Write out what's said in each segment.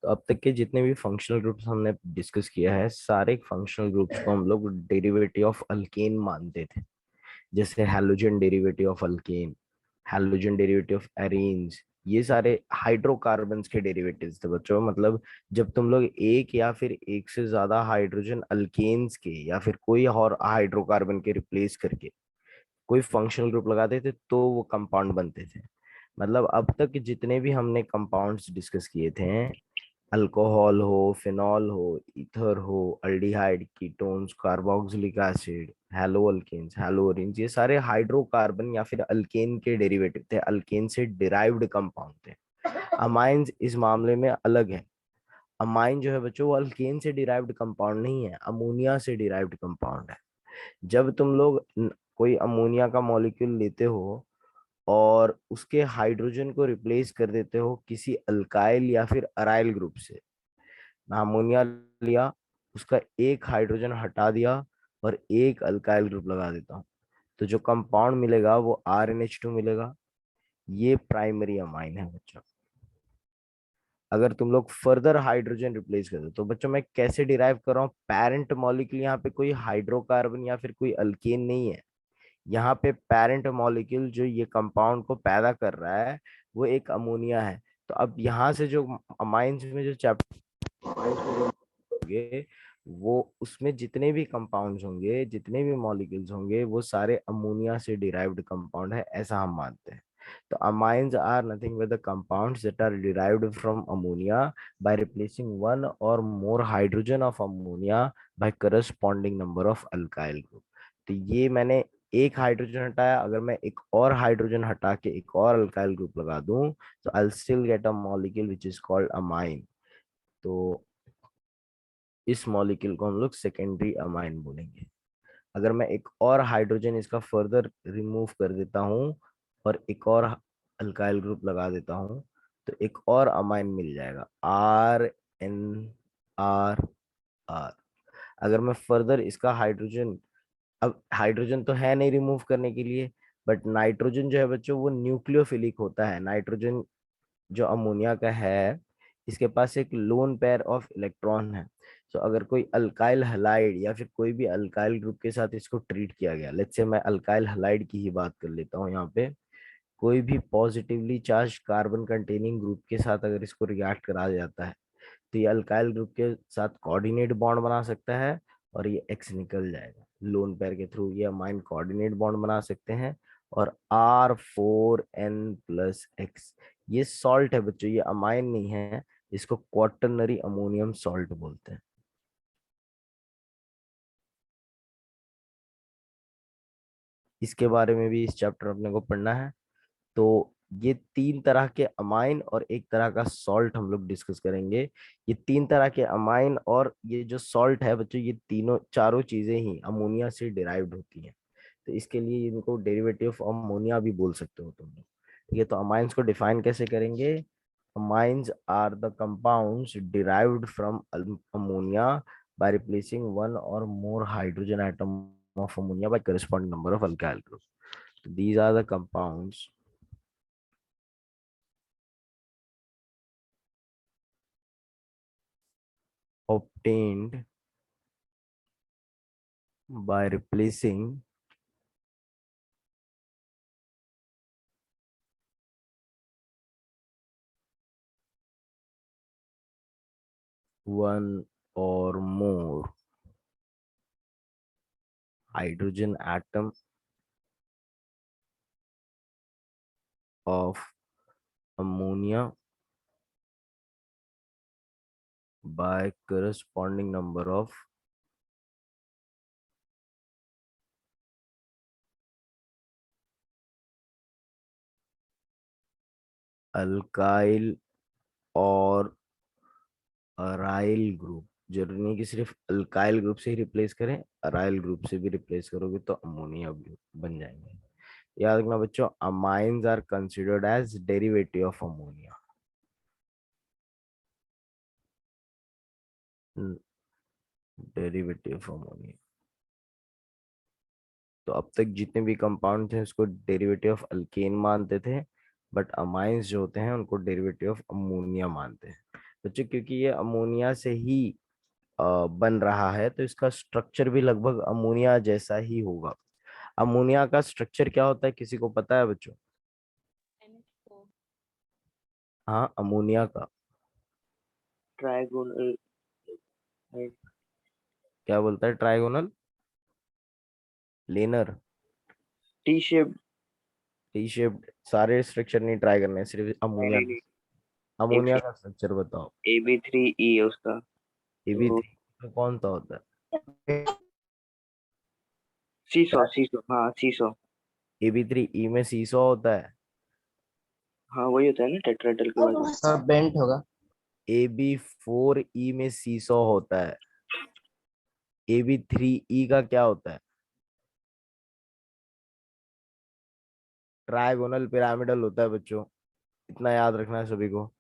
तो अब तक के जितने भी फंक्शनल ग्रुप्स हमने डिस्कस किया है, सारे फंक्शनल ग्रुप्स को हम लोग डेरिवेटिव ऑफ अल्केन मानते थे। जैसे halogen derivative of alkane, halogen derivative of arenes, ये सारे हाइड्रोकार्बन्स के डेरिवेटिव्स थे बच्चों। मतलब जब तुम लोग एक या फिर एक से ज्यादा हाइड्रोजन अल्केन्स के या फिर कोई और हाइड्रोकार्बन के रिप्लेस करके कोई फंक्शनल ग्रुप लगाते थे तो वो कंपाउंड बनते थे। मतलब अब तक जितने भी हमने कंपाउंड्स डिस्कस किए थे, अल्कोहल हो, फिनॉल हो, ईथर हो, aldehyde, ketones, carboxylic acid, halo alkanes, haloarenes, ये सारे हाइड्रोकार्बन या फिर अल्केन के डेरिवेटिव थे, अल्केन से डिराइव्ड कंपाउंड थे। अमाइंस इस मामले में अलग है। अमाइन जो है बच्चों वो अल्केन से डिराइव्ड कंपाउंड नहीं है, अमोनिया से डिराइव्ड कंपाउंड है। जब तुम लोग कोई अमोनिया का मॉलिक्यूल लेते हो और उसके हाइड्रोजन को रिप्लेस कर देते हो किसी अल्काइल या फिर अराइल ग्रुप से, मैं अमोनिया लिया, उसका एक हाइड्रोजन हटा दिया और एक अल्काइल ग्रुप लगा देता हूँ, तो जो कंपाउंड मिलेगा वो RnH2 मिलेगा। ये प्राइमरी अमाइन है बच्चों। अगर तुम लोग फर्दर हाइड्रोजन रिप्लेस कर दो तो बच्चों मैं कैसे डिराइव कर रहा हूँ, पेरेंट मॉलिक्यूल यहाँ पे कोई हाइड्रोकार्बन या फिर कोई अल्केन नहीं है। यहाँ पे पेरेंट मॉलिक्यूल जो ये कंपाउंड को पैदा कर रहा है वो एक अमोनिया है। तो अब यहाँ से जो अमाइंस में जो चैप्टर होंगे, वो उसमें जितने भी कंपाउंड्स होंगे, जितने भी मॉलिक्यूल्स होंगे, वो सारे अमोनिया से डिराइव्ड कंपाउंड है, ऐसा हम मानते हैं। तो amines are nothing but the compounds that are derived from ammonia by replacing one or more hydrogen of ammonia by corresponding number of alkyl group। तो ये मैंने एक हाइड्रोजन हटाया, अगर मैं एक और हाइड्रोजन हटा के एक और अल्काइल ग्रुप लगा दूं तो I'll still get a molecule which is called amine। तो इस मॉलिक्यूल को हम लोग सेकेंडरी अमाइन बोलेंगे। अगर मैं एक और हाइड्रोजन इसका फर्दर रिमूव कर देता हूँ और एक और अल्काइल ग्रुप लगा देता हूँ तो एक और अमाइन मिल जाएगा, RnR। अगर मैं फर्दर इसका हाइड्रोजन, अब हाइड्रोजन तो है नहीं रिमूव करने के लिए, बट नाइट्रोजन जो है बच्चों वो न्यूक्लियोफिलिक होता है। नाइट्रोजन जो अमोनिया का है, इसके पास एक लोन पेयर ऑफ इलेक्ट्रॉन है। तो अगर कोई अल्काइल हलाइड या फिर कोई भी अल्काइल ग्रुप के साथ इसको ट्रीट किया गया, लेट्स से मैं अल्काइल हलाइड की ही बात कर लेता हूँ यहाँ पे, कोई भी positively charge carbon containing group के साथ अगर इसको रिएक्ट करा जाता है तो ये अल्काइल ग्रुप के साथ कोऑर्डिनेट बॉन्ड बना सकता है और ये एक्स निकल जाएगा लोन पेयर के थ्रू, ये अमाइन कोऑर्डिनेट बॉन्ड बना सकते हैं। और R4N+X, ये सॉल्ट है बच्चों, ये अमाइन नहीं है, इसको क्वाटरनरी अमोनियम सॉल्ट बोलते हैं। इसके बारे में भी इस चैप्टर अपने को पढ़ना है। तो ये तीन तरह के अमाइन और एक तरह का सॉल्ट हम लोग डिस्कस करेंगे। ये तीन तरह के अमाइन और ये जो सॉल्ट है बच्चों, ये तीनों चारों चीजें ही अमोनिया से डिराइव्ड होती हैं। तो इसके लिए इनको डेरिवेटिव ऑफ अमोनिया भी बोल सकते हो तुम लोग। ठीक है, तो अमाइंस को डिफाइन कैसे करेंगे? Amines are the compounds derived from ammonia by replacing one or more hydrogen atom of ammonia by corresponding number of alkyl groups. So these are the compounds obtained by replacing one or more hydrogen atom of ammonia by corresponding number of alkyl और aryl group. जरूरी नहीं कि सिर्फ alkyl group से ही replace करें, aryl group से भी replace करोगे तो अमोनिया ग्रुप बन जाएंगे। याद रखना बच्चों, amines are considered as derivative of ammonia. Derivative of ammonia. तो अब तक जितने भी कंपाउंड थे उसको डेरिवेटिव ऑफ अल्केन मानते थे, बट अमाइंस जो होते हैं उनको डेरिवेटिव ऑफ अमोनिया मानते हैं बच्चों, क्योंकि ये अमोनिया से ही बन रहा है, तो इसका स्ट्रक्चर भी लगभग अमोनिया जैसा ही होगा। अमोनिया का स्ट्रक्चर क्या होता है, किसी को पता है बच्चों? NH4। हाँ, अमोनिया का ट्राइगोनल। क्या बोलता है? Trigonal learner, T shape. T shaped. सारे स्ट्रक्चर नहीं ट्राई करने, सिर्फ अमोनिया। नहीं नहीं, एक अमोनिया का स्ट्रक्चर बताओ। AB3E है उसका। तो Ab3 कौन सा होता सीसो, है? सीसो, हाँ सीसो। Ab3E में सीसो होता है। हाँ वही होता है ना टेट्राहेड्रल के बाद। हाँ बेंट होगा। Ab4E में सीसो होता है। Ab3E का क्या होता है? ट्राइगोनल पिरामिडल होता है बच्चों, इतना याद रखना है सभी को।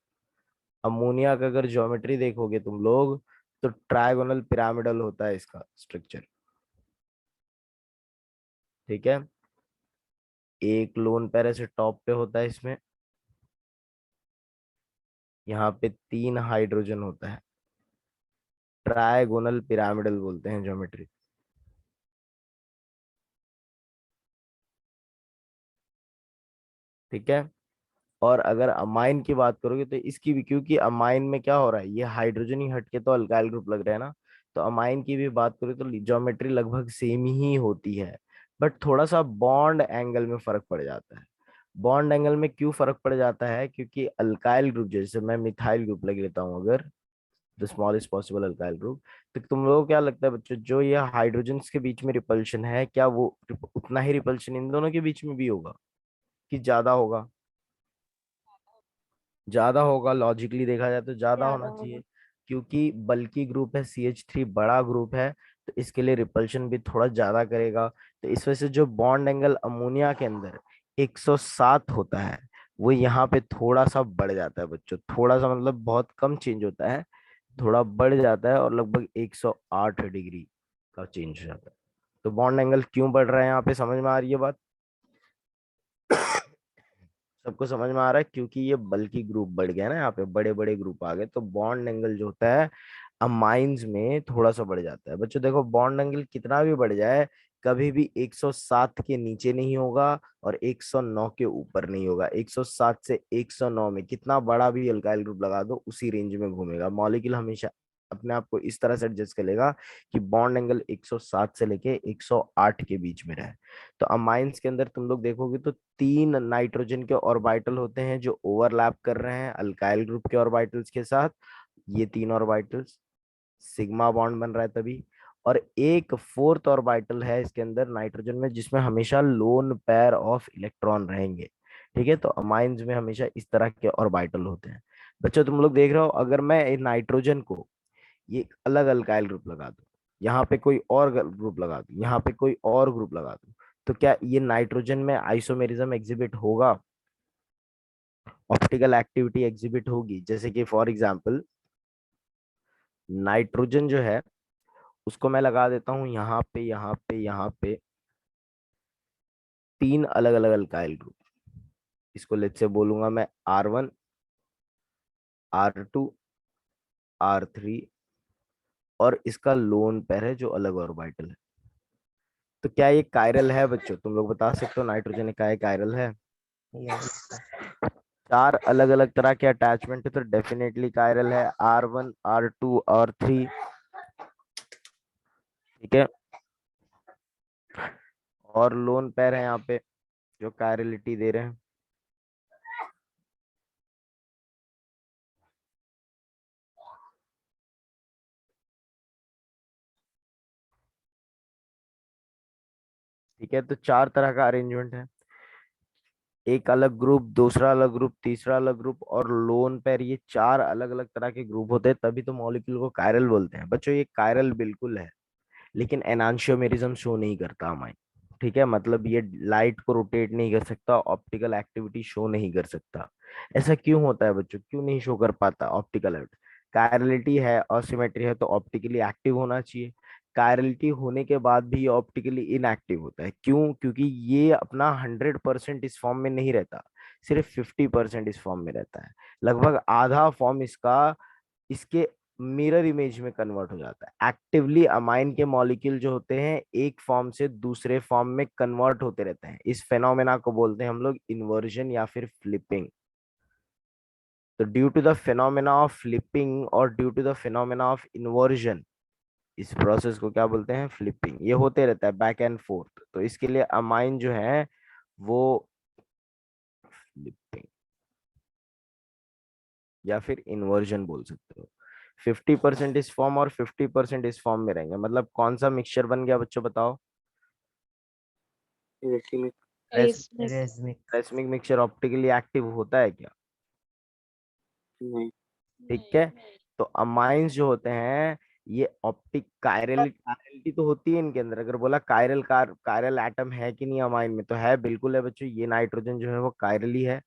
अमोनिया का अगर ज्योमेट्री देखोगे तुम लोग, तो ट्राइगोनल पिरामिडल होता है इसका स्ट्रक्चर। ठीक है, एक लोन पैर ऐसे टॉप पे होता है इसमें, यहाँ पे 3 हाइड्रोजन होता है। ट्राइगोनल पिरामिडल बोलते हैं ज्योमेट्री। ठीक है, और अगर अमाइन की बात करोगे तो इसकी भी, क्योंकि अमाइन में क्या हो रहा है, ये हाइड्रोजन ही हटके तो अल्काइल ग्रुप लग रहा है ना, तो अमाइन की भी बात करोगे तो ज्योमेट्री लगभग सेम ही होती है। बट थोड़ा सा बॉन्ड एंगल में फर्क पड़ जाता है। बॉन्ड एंगल में क्यों फर्क पड़ जाता है? क्योंकि अल्काइल ग्रुप, जैसे मैं मिथाइल ग्रुप लग लेता हूँ अगर, the smallest possible alkyl group, तो तुम लोगों को क्या लगता है बच्चों, जो ये हाइड्रोजन्स के बीच में रिपल्शन है, क्या वो उतना ही रिपल्शन इन दोनों के बीच में भी होगा कि ज्यादा होगा? ज्यादा होगा, लॉजिकली देखा जाए तो ज्यादा ज्यादा होना होगा। चाहिए, क्योंकि बल्कि ग्रुप है, CH3 बड़ा ग्रुप है, तो इसके लिए रिपल्शन भी थोड़ा ज्यादा करेगा। तो इस वजह से जो बॉन्ड एंगल अमोनिया के अंदर 107 होता है, वो यहाँ पे थोड़ा सा बढ़ जाता है बच्चों। थोड़ा सा मतलब बहुत कम चेंज होता है, थोड़ा बढ़ जाता है, और लगभग 108 डिग्री का चेंज हो जाता है। तो बॉन्ड एंगल क्यों बढ़ रहा है यहाँ पे, समझ में आ रही है बात? सबको समझ में आ रहा है? क्योंकि ये बल्कि ग्रुप बढ़ गया ना, यहाँ पे बड़े बड़े ग्रुप आ गए, तो बॉन्ड एंगल जो होता है अमाइंस में थोड़ा सा बढ़ जाता है बच्चों। देखो, बॉन्ड एंगल कितना भी बढ़ जाए, कभी भी 107 के नीचे नहीं होगा और 109 के ऊपर नहीं होगा। 107 से 109 में कितना बड़ा भी अल्काइल ग्रुप लगा दो, उसी रेंज में घूमेगा। मॉलिक्यूल हमेशा अपने आप को इस तरह से एडजस्ट करेगा कि बॉन्ड एंगल 107 से लेके 108 के बीच में रहे। तो अमाइंस के अंदर तुम लोग देखोगे तो 3 नाइट्रोजन के ऑर्बिटल होते हैं जो ओवरलैप कर रहे हैं अल्काइल ग्रुप के ऑर्बिटल्स के साथ। ये 3 ऑर्बिटल्स, सिग्मा बॉन्ड बन रहा है तभी। और एक फोर्थ ऑर्बिटल है इसके अंदर नाइट्रोजन में, जिसमें हमेशा लोन पेयर ऑफ इलेक्ट्रॉन रहेंगे। ठीक है, तो अमाइंस में हमेशा इस तरह के ऑर्बिटल होते हैं। बच्चों तुम लोग देख रहे हो, अगर मैं नाइट्रोजन को ये अलग अल्काइल ग्रुप लगा दूं, यहाँ पे कोई और ग्रुप लगा दूं, यहाँ पे कोई और ग्रुप लगा दूं, तो क्या ये नाइट्रोजन में आइसोमेरिज्म एग्जिबिट होगा? ऑप्टिकल एक्टिविटी एग्जिबिट होगी? जैसे कि फॉर एग्जांपल नाइट्रोजन जो है, उसको मैं लगा देता हूँ यहाँ पे, यहाँ पे, यहाँ पे, 3 अलग अलग अल्काइल ग्रुप। इसको लेट से बोलूंगा मैं R1, R2, R3, और इसका लोन पेयर है जो अलग ऑर्बिटल है। तो क्या ये कायरल है बच्चों? तुम लोग बता सकते हो नाइट्रोजन का कायरल है? चार अलग अलग तरह के अटैचमेंट है, तो डेफिनेटली कायरल है। R1, R2, R3। ठीक है, और लोन पेयर है यहाँ पे जो कायरलिटी दे रहे हैं। ठीक है, तो 4 तरह का अरेंजमेंट है, एक अलग ग्रुप, दूसरा अलग ग्रुप, तीसरा अलग ग्रुप, और लोन पेयर। ये 4 अलग अलग तरह के ग्रुप होते हैं, तभी तो मॉलिक्यूल को कायरल बोलते हैं बच्चों। ये कायरल बिल्कुल है, लेकिन एनांशियोमेरिज्म शो नहीं करता हमारी। ठीक है, मतलब ये लाइट को रोटेट नहीं कर सकता, ऑप्टिकल एक्टिविटी शो नहीं कर सकता। ऐसा क्यों होता है बच्चों, क्यों नहीं शो कर पाता ऑप्टिकल एक्टिविटी? कायरलिटी है, असिमेट्री है, तो ऑप्टिकली एक्टिव होना चाहिए। कायरलिटी होने के बाद भी ये ऑप्टिकली इनएक्टिव होता है। क्यों? क्योंकि ये अपना 100% इस फॉर्म में नहीं रहता। सिर्फ 50% इस फॉर्म में रहता है। लगभग आधा फॉर्म इसका इसके मिरर इमेज में कन्वर्ट हो जाता है। एक्टिवली अमाइन के मॉलिक्यूल जो होते हैं एक फॉर्म से दूसरे फॉर्म में कन्वर्ट होते रहते हैं। इस फेनोमेना को बोलते हैं हम लोग इन्वर्जन या फिर फ्लिपिंग। तो due to the phenomena of flipping और due to the phenomena of inversion, इस प्रोसेस को क्या बोलते हैं, फ्लिपिंग। ये होते रहता है बैक एंड फोर्थ। तो इसके लिए अमाइन जो है वो फ्लिपिंग या फिर इन्वर्जन बोल सकते हो। 50% इस फॉर्म और 50% इस फॉर्म में रहेंगे। मतलब कौन सा मिक्सचर बन गया बच्चों, बताओ। Racemic. Racemic. Racemic mixture optically active होता है क्या? नहीं। ठीक नहीं। है। तो अमाइंस जो होते हैं ये ऑप्टिक कायरलिटी तो होती है इनके अंदर। अगर बोला कायरल एटम है कि नहीं अमाइन में, तो है, बिल्कुल है बच्चों। ये नाइट्रोजन जो है वो कायरली है।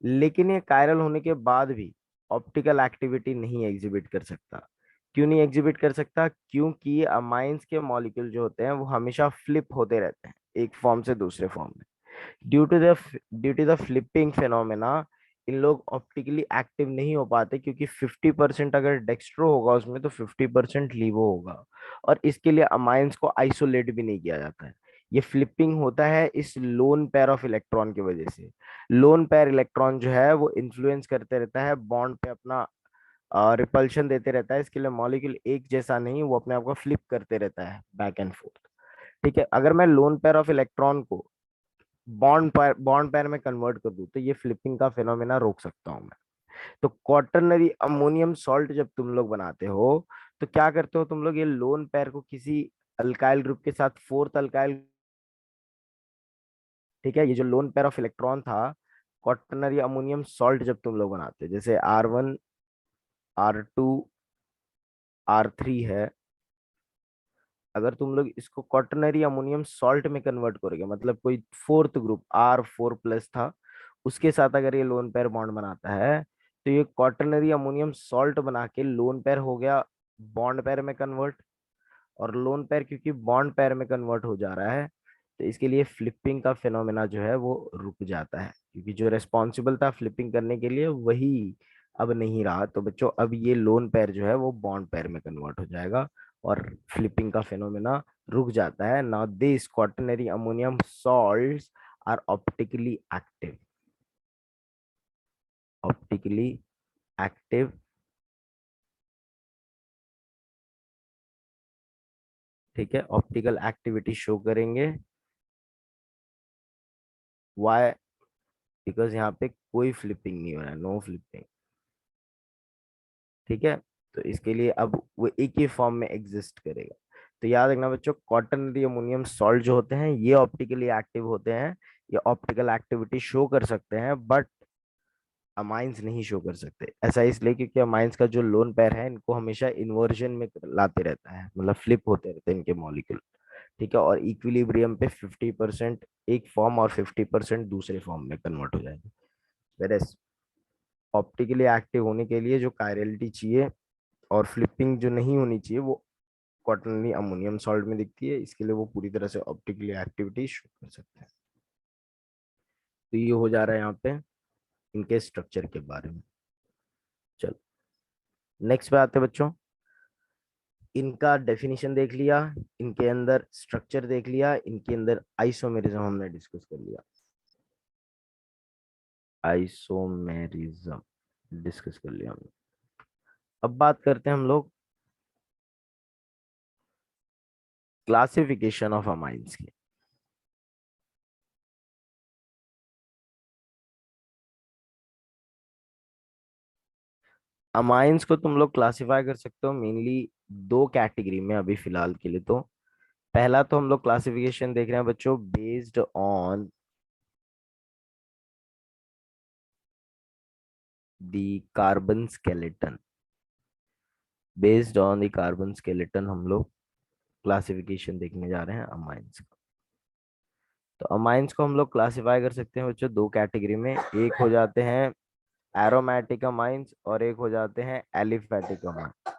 लेकिन ये कायरल होने के बाद भी ऑप्टिकल एक्टिविटी नहीं एग्जिबिट कर सकता। क्यों नहीं एग्जिबिट कर सकता? क्योंकि अमाइंस के मॉलिक्यूल जो होते हैं वो हमेशा फ्लिप होते रहते हैं एक फॉर्म से दूसरे फॉर्म में। Due to the due to the flipping phenomena इन लोग ऑप्टिकली एक्टिव नहीं हो पाते, क्योंकि 50% अगर डेक्स्ट्रो होगा उसमें तो 50% लीवो होगा। और इसके लिए अमाइंस को आइसोलेट भी नहीं किया जाता है। ये फ्लिपिंग होता है इस लोन पेयर ऑफ इलेक्ट्रॉन की वजह से। लोन पेयर इलेक्ट्रॉन जो है वो इन्फ्लुएंस करते रहता है बॉन्ड पे, अपना रिपल्शन देते रहता है। इसके लिए मॉलिक्यूल एक जैसा नहीं, वो अपने आप को फ्लिप करते रहता है बैक एंड फोर्थ। ठीक है। अगर मैं लोन पेयर ऑफ इलेक्ट्रॉन को बॉन्ड पेयर में कन्वर्ट कर दूं तो ये फ्लिपिंग का फिनोमेना रोक सकता हूं मैं। तो क्वाटरनरी अमोनियम सॉल्ट जब तुम लोग बनाते हो तो क्या करते हो तुम लोग, ये लोन पेयर को किसी अल्काइल ग्रुप के साथ फोर्थ अल्काइल, ठीक है, ये जो लोन पेयर ऑफ इलेक्ट्रॉन था क्वाटरनरी अमोनियम सॉल्ट जब तुम लोग बनाते हो, जैसे R1 R2 R3 है, अगर तुम लोग इसको क्वाटरनरी अमोनियम सॉल्ट में कन्वर्ट करोगे, मतलब कोई फोर्थ ग्रुप R4+ था उसके साथ अगर ये लोन पेयर बॉन्ड बनाता है, तो ये क्वाटरनरी अमोनियम सॉल्ट बना के लोन पेयर हो गया बॉन्ड पेयर में कन्वर्ट। और लोन पेयर क्योंकि बॉन्ड पेयर में कन्वर्ट हो जा रहा है, तो इसके लिए फ्लिपिंग का फिनोमेना जो है वो रुक जाता है, क्योंकि जो रेस्पॉन्सिबल था फ्लिपिंग करने के लिए वही अब नहीं रहा। तो बच्चों अब ये लोन पेयर जो है वो बॉन्ड पेयर में कन्वर्ट हो जाएगा और फ्लिपिंग का फिनोमेना रुक जाता है। Now this quaternary ammonium salts are optically active. Optically active, ठीक है, ऑप्टिकल एक्टिविटी शो करेंगे। वाई? बिकॉज यहाँ पे कोई फ्लिपिंग नहीं हो रहा है, नो फ्लिपिंग। ठीक है। तो इसके लिए अब वो एक ही फॉर्म में एग्जिस्ट करेगा। तो याद रखना बच्चों, क्वाटरनरी अमोनियम सॉल्ट जो होते हैं ये ऑप्टिकली एक्टिव होते हैं, ये ऑप्टिकल एक्टिविटी शो कर सकते हैं, बट अमाइंस नहीं शो कर सकते। ऐसा इसलिए क्योंकि अमाइंस का जो लोन पेयर है इनको हमेशा इन्वर्जन में लाते रहता है, मतलब फ्लिप होते रहते हैं इनके मॉलिक्यूल। ठीक है। और इक्विलिब्रियम पे 50% एक फॉर्म और 50% दूसरे फॉर्म में कन्वर्ट हो जाएंगे। वेरएस ऑप्टिकली एक्टिव होने के लिए जो कायरलिटी चाहिए और फ्लिपिंग जो नहीं होनी चाहिए वो क्वाटरनरी अमोनियम सॉल्ट में दिखती है, इसके लिए वो पूरी तरह से ऑप्टिकली एक्टिविटी शो कर सकते हैं। तो ये हो जा रहा है यहाँ पे इनके स्ट्रक्चर के बारे में। चलो नेक्स्ट पे आते हैं बच्चों। इनका डेफिनेशन देख लिया, इनके अंदर स्ट्रक्चर देख लिया, इनके अंदर आइसोमेरिज्म हमने डिस्कस कर लिया। आइसोमेरिज्म डिस्कस कर लिया हमने। अब बात करते हैं हम लोग क्लासिफिकेशन ऑफ अमाइंस की। अमाइंस को तुम लोग क्लासिफाई कर सकते हो मेनली दो कैटेगरी में अभी फिलहाल के लिए। तो पहला तो हम लोग क्लासिफिकेशन देख रहे हैं बच्चों based on the carbon skeleton. Based on the carbon skeleton हम लोग क्लासिफिकेशन देखने जा रहे हैं अमाइंस का। तो अमाइंस को हम लोग क्लासिफाई कर सकते हैं बच्चों दो कैटेगरी में। एक हो जाते हैं एरोमेटिक अमाइंस और एक हो जाते हैं एलिफेटिक अमाइंस।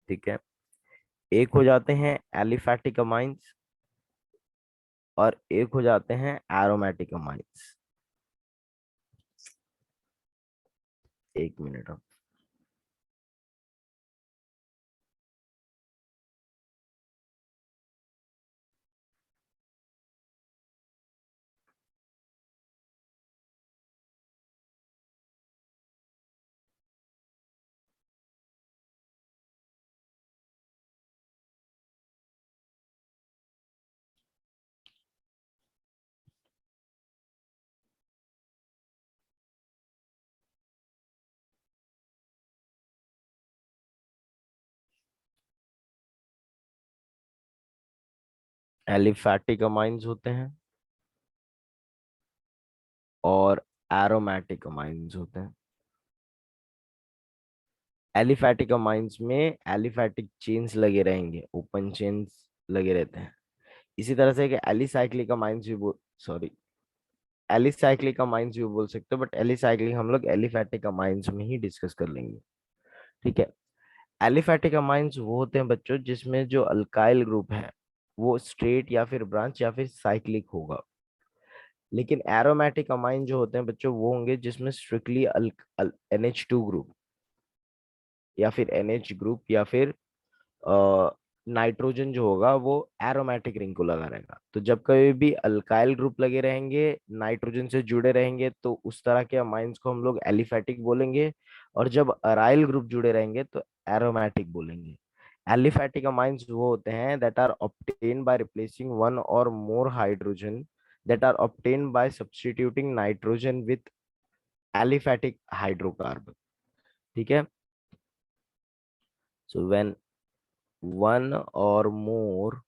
ठीक है। एक हो जाते हैं एलिफैटिक अमाइंस और एक हो जाते हैं एरोमेटिक अमाइंस। एक मिनट अब। एलिफैटिक अमाइंस होते हैं और एरोमेटिक अमाइंस होते हैं। एलिफैटिक अमाइंस में एलिफैटिक चेन्स लगे रहेंगे, ओपन चेन्स लगे रहते हैं। इसी तरह से एक एलिसाइक्लिक अमाइंस भी सॉरी, एलिसाइक्लिक अमाइंस भी बोल सकते हो, बट एलिसाइक्लिक हम लोग एलिफैटिक अमाइंस में ही डिस्कस कर लेंगे। ठीक है। एलिफैटिक अमाइंस वो होते हैं बच्चों जिसमें जो अल्काइल ग्रुप है वो स्ट्रेट या फिर ब्रांच या फिर साइक्लिक होगा। लेकिन एरोमेटिक अमाइन जो होते हैं बच्चों वो होंगे जिसमें स्ट्रिक्टली NH2 ग्रुप या फिर NH ग्रुप या फिर नाइट्रोजन जो होगा वो एरोमेटिक रिंग को लगा रहेगा। तो जब कभी भी अल्काइल ग्रुप लगे रहेंगे, नाइट्रोजन से जुड़े रहेंगे, तो उस तरह के अमाइंस को हम लोग एलिफैटिक बोलेंगे। और जब अराइल ग्रुप जुड़े रहेंगे तो एरोमेटिक बोलेंगे। एलिफैटिक अमाइंस वो होते हैं that are obtain by replacing one or more hydrogen, that are obtain by substituting nitrogen with aliphatic hydrocarbon. ठीक है। So when one or more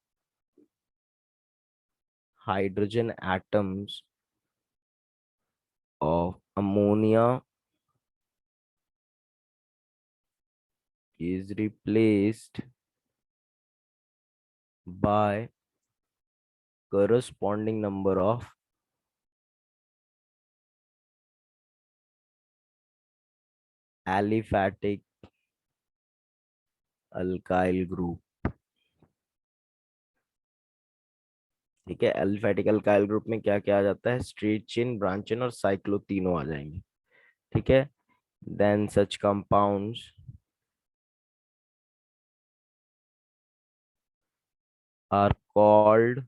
hydrogen atoms of ammonia is replaced by corresponding number of aliphatic alkyl group। ठीक है। Aliphatic alkyl group में क्या क्या आ जाता है, स्ट्रेट चेन, ब्रांच चेन और साइक्लो तीनों आ जाएंगे। ठीक है। Then such compounds are called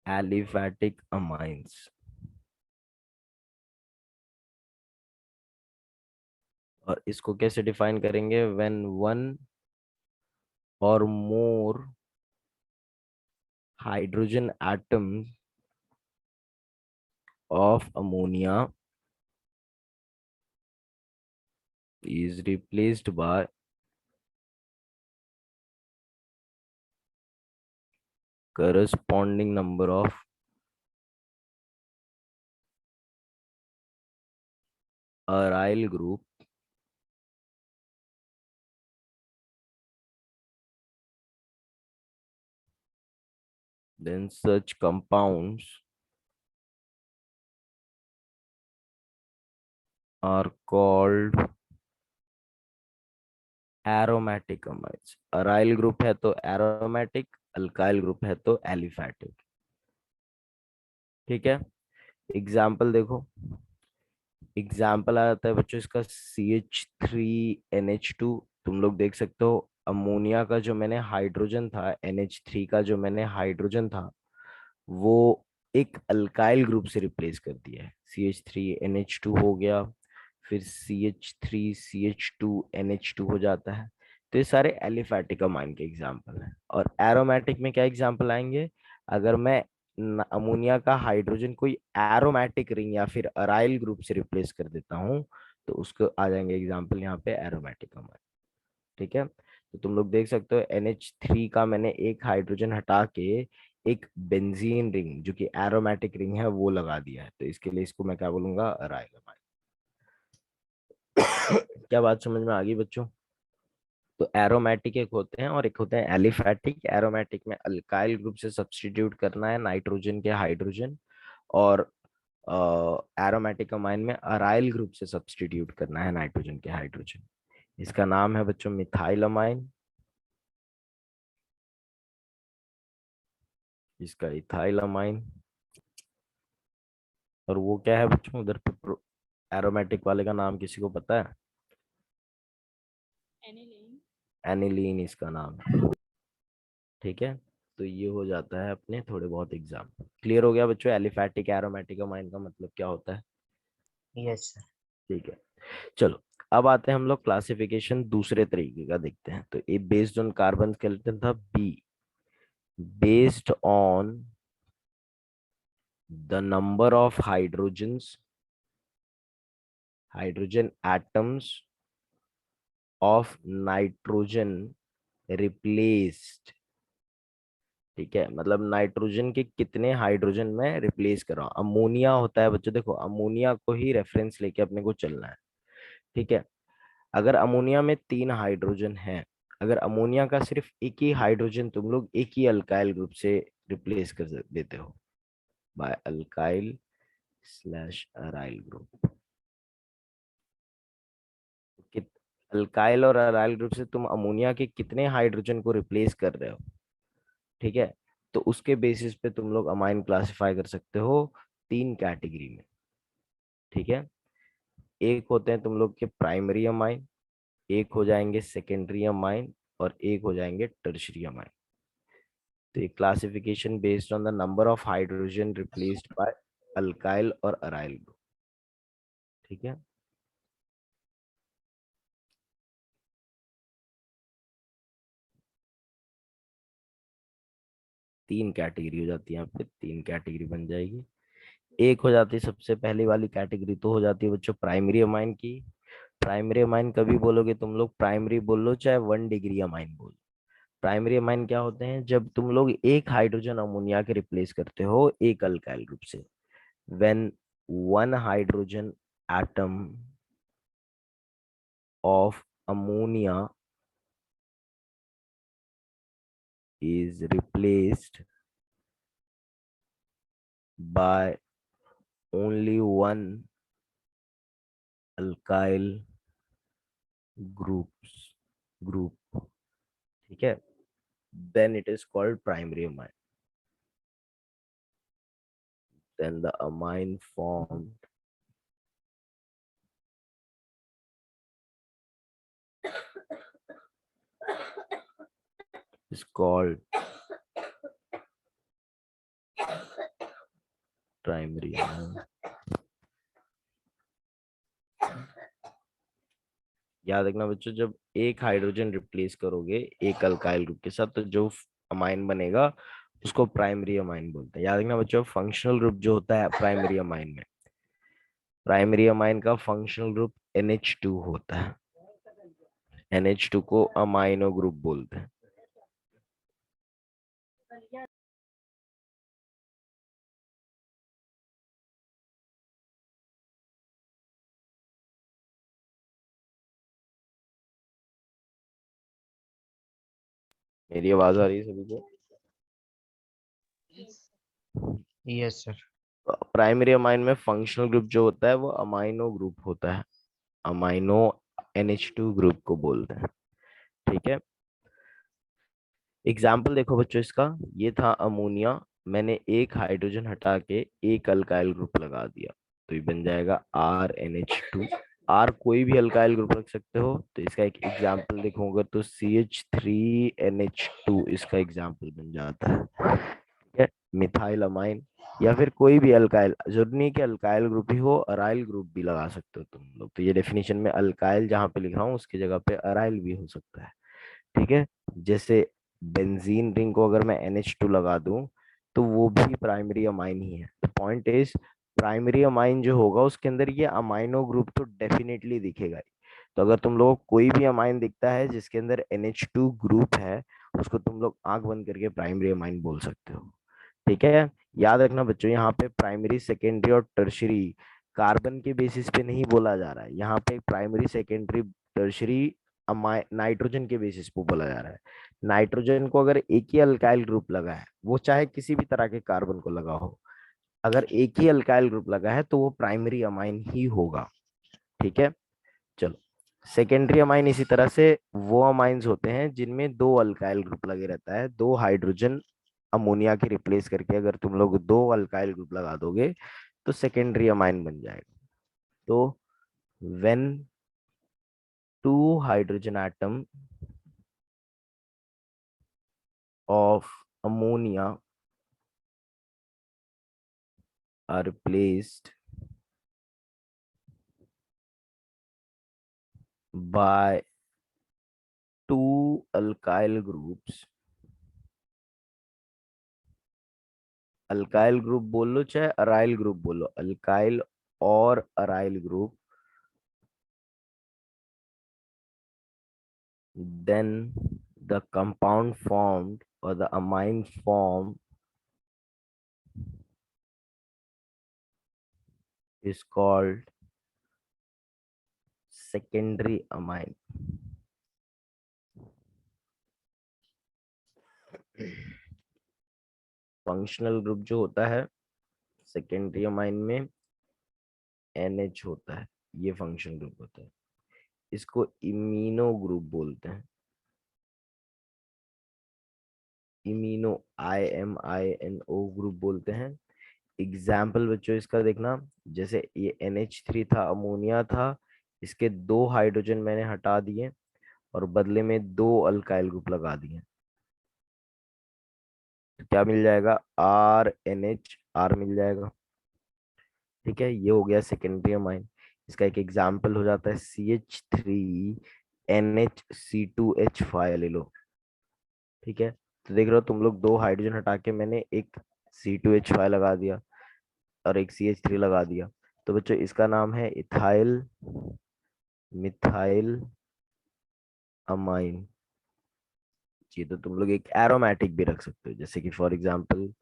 aliphatic amines. और इसको कैसे डिफाइन करेंगे, when one or more hydrogen atom of ammonia is replaced by corresponding number of aryl group, then such compounds are called aromatic amines। aryl group है तो aromatic, alkyl group है तो aliphatic. ठीक है। एग्जाम्पल देखो। Example आ जाता है बच्चों इसका CH3NH2। तुम लोग देख सकते हो अमोनिया का जो मैंने हाइड्रोजन था, NH3 का जो मैंने हाइड्रोजन था, वो एक अल्काइल ग्रुप से रिप्लेस कर दिया है। CH3NH2 हो गया, फिर CH3CH2NH2 हो जाता है। तो ये सारे एलिफैटिक अमाइन के एग्जाम्पल हैं। और एरोमेटिक में क्या एग्जाम्पल आएंगे, अगर मैं अमोनिया का हाइड्रोजन कोई एरोमेटिक रिंग या फिर अराइल ग्रुप से रिप्लेस कर देता हूँ, तो उसको आ जाएंगे एग्जाम्पल यहाँ पे एरोमेटिक अमाइन। ठीक है। तो तुम लोग देख सकते हो NH3 का मैंने एक हाइड्रोजन हटा के एक बेंजीन रिंग जो कि एरोमेटिक रिंग है वो लगा दिया है, तो इसके लिए इसको मैं क्या बोलूंगा, अराइल अमाइन। क्या बात समझ में आ गई बच्चों। तो एरोमेटिक एक होते हैं और एक होते हैं एलिफैटिक। एरोमेटिक में अल्काइल ग्रुप से सब्स्टिट्यूट करना है नाइट्रोजन के हाइड्रोजन, और एरोमेटिक अमाइन में अराइल ग्रुप से सब्स्टिट्यूट करना है नाइट्रोजन के हाइड्रोजन। इसका नाम है बच्चों मिथाइलमाइन, इसका इथाइलमाइन, और वो क्या है बच्चों उधर पे एरोमेटिक वाले का नाम किसी को पता है? Aniline. एनिलीन इसका नाम है। ठीक है, तो ये हो जाता है अपने थोड़े बहुत एग्जाम। क्लियर हो गया बच्चों एलिफैटिक एरोमेटिक अमाइन का मतलब क्या होता है? Yes sir. ठीक है, चलो अब आते हैं हम लोग क्लासिफिकेशन दूसरे तरीके का देखते हैं। तो ए बेस्ड ऑन कार्बन स्केलेटन था, be based on the number of hydrogen atoms of nitrogen replaced. ठीक है, मतलब नाइट्रोजन के कितने हाइड्रोजन में रिप्लेस कर रहा हूं। अमोनिया होता है बच्चों, देखो अमोनिया को ही रेफरेंस लेके अपने को चलना है। ठीक है, अगर अमोनिया में 3 हाइड्रोजन है, अगर अमोनिया का सिर्फ एक ही हाइड्रोजन तुम लोग एक ही अल्काइल ग्रुप से रिप्लेस कर देते हो by alkyl slash aryl group, alkyl और अराइल ग्रुप से तुम अमोनिया के कितने हाइड्रोजन को रिप्लेस कर रहे हो। ठीक है, तो उसके बेसिस पे तुम लोग अमाइन क्लासिफाई कर सकते हो 3 कैटेगरी में। ठीक है, एक होते हैं तुम लोग के प्राइमरी अमाइन, एक हो जाएंगे सेकेंडरी अमाइन, और एक हो जाएंगे टर्शरी अमाइन। तो ये classification based on the number of hydrogen replaced by alkyl और अराइल ग्रुप। ठीक है, तीन कैटेगरी हो जाती है, यहाँ पे 3 कैटेगरी बन जाएगी। एक हो जाती है सबसे पहली वाली कैटेगरी, तो हो जाती है बच्चों प्राइमरी अमाइन की। प्राइमरी अमाइन कभी बोलोगे तुम लोग, प्राइमरी बोल लो चाहे 1 डिग्री अमाइन बोलो। प्राइमरी अमाइन क्या होते हैं, जब तुम लोग एक हाइड्रोजन अमोनिया के रिप्लेस करते हो एक अल्काइल ग्रुप से, when 1 hydrogen atom of ammonia is replaced by only one alkyl group, ठीक है, then it is called primary amine. Then the amine formed is called primary amine. याद रखना बच्चों, जब एक हाइड्रोजन रिप्लेस करोगे एक अल्काइल ग्रुप के साथ, तो जो अमाइन बनेगा उसको प्राइमरी अमाइन बोलते हैं। याद रखना बच्चों, फंक्शनल ग्रुप जो होता है प्राइमरी अमाइन में, प्राइमरी अमाइन का फंक्शनल ग्रुप NH2 होता है। NH2 को अमाइनो ग्रुप बोलते हैं। मेरी आवाज आ रही है सभी को? Yes sir. प्राइमरी अमाइन में फंक्शनल ग्रुप जो होता है वो अमाइनो ग्रुप होता है, अमाइनो NH2 ग्रुप को बोलते हैं। ठीक है, एग्जाम्पल देखो बच्चों इसका, ये था अमोनिया, मैंने एक हाइड्रोजन हटा के एक अल्काइल ग्रुप लगा दिया, तो ये बन जाएगा RNH2। आर कोई भी अल्काइल ग्रुप रख सकते हो, तो इसका एक एग्जाम्पल देखोगे तो CH3NH2 इसका एग्जाम्पल बन जाता है। ठीक है, मिथाइल अमाइन, या फिर कोई भी अल्काइल, जरूरी नहीं कि अल्काइल ग्रुप ही हो, अराइल ग्रुप भी लगा सकते हो तुम लोग। तो ये डेफिनेशन में अल्काइल जहां पे लिख रहा हूँ उसकी जगह पे अराइल भी हो सकता है। ठीक है, जैसे बेंजीन रिंग को अगर मैं NH2 लगा दूं तो वो भी प्राइमरी अमाइन ही है। पॉइंट इज, प्राइमरी अमाइन जो होगा उसके अंदर ये अमाइनो ग्रुप तो डेफिनेटली दिखेगा ही। तो अगर तुम लोग कोई भी अमाइन दिखता है जिसके अंदर NH2 ग्रुप है, उसको तुम लोग आंख बंद करके प्राइमरी अमाइन बोल सकते हो। ठीक है, याद रखना बच्चों, यहाँ पे प्राइमरी सेकेंडरी और टर्शरी कार्बन के बेसिस पे नहीं बोला जा रहा है, यहाँ पे प्राइमरी सेकेंडरी टर्शरी नाइट्रोजन के बेसिस पे बोला जा रहा है। नाइट्रोजन को अगर एक ही अल्काइल ग्रुप लगा है, वो चाहे किसी भी तरह के कार्बन को लगा हो, अगर एक ही अल्काइल ग्रुप लगा है तो वो प्राइमरी अमाइन ही होगा। ठीक है, चलो सेकेंडरी अमाइन इसी तरह से वो अमाइंस होते हैं जिनमें दो अल्काइल ग्रुप लगे रहता है, दो हाइड्रोजन अमोनिया के रिप्लेस करके अगर तुम लोग दो अल्काइल ग्रुप लगा दोगे तो सेकेंडरी अमाइन बन जाएगा। तो when two hydrogen atom of ammonia are replaced by two alkyl groups, alkyl group बोल लो चाहे अराइल ग्रुप बोलो, अल्काइल और aryl group, then the compound formed or the amine form is called secondary amine. Functional group जो होता है secondary amine में NH होता है, ये फंक्शनल ग्रुप होता है, इसको इमीनो ग्रुप बोलते हैं, इमीनो IMINO ग्रुप बोलते हैं। एग्जाम्पल बच्चों इसका देखना, जैसे ये NH3 था, अमोनिया था, इसके दो हाइड्रोजन मैंने हटा दिए और बदले में दो अल्काइल ग्रुप लगा दिए, तो क्या मिल जाएगा, RNH, R मिल जाएगा। ठीक है, ये हो गया सेकेंडरी अमाइन। इसका एक एग्जाम्पल हो जाता है CH3NHC2H5 ले लो। ठीक है, तो देख रहे हो तुम लोग, दो हाइड्रोजन हटा के मैंने एक C2H5 लगा दिया और एक CH3 लगा दिया, तो बच्चों इसका नाम है इथाइल मिथाइल अमाइन। जी, तो तुम लोग एक एरोमेटिक भी रख सकते हो, जैसे कि फॉर एग्जांपल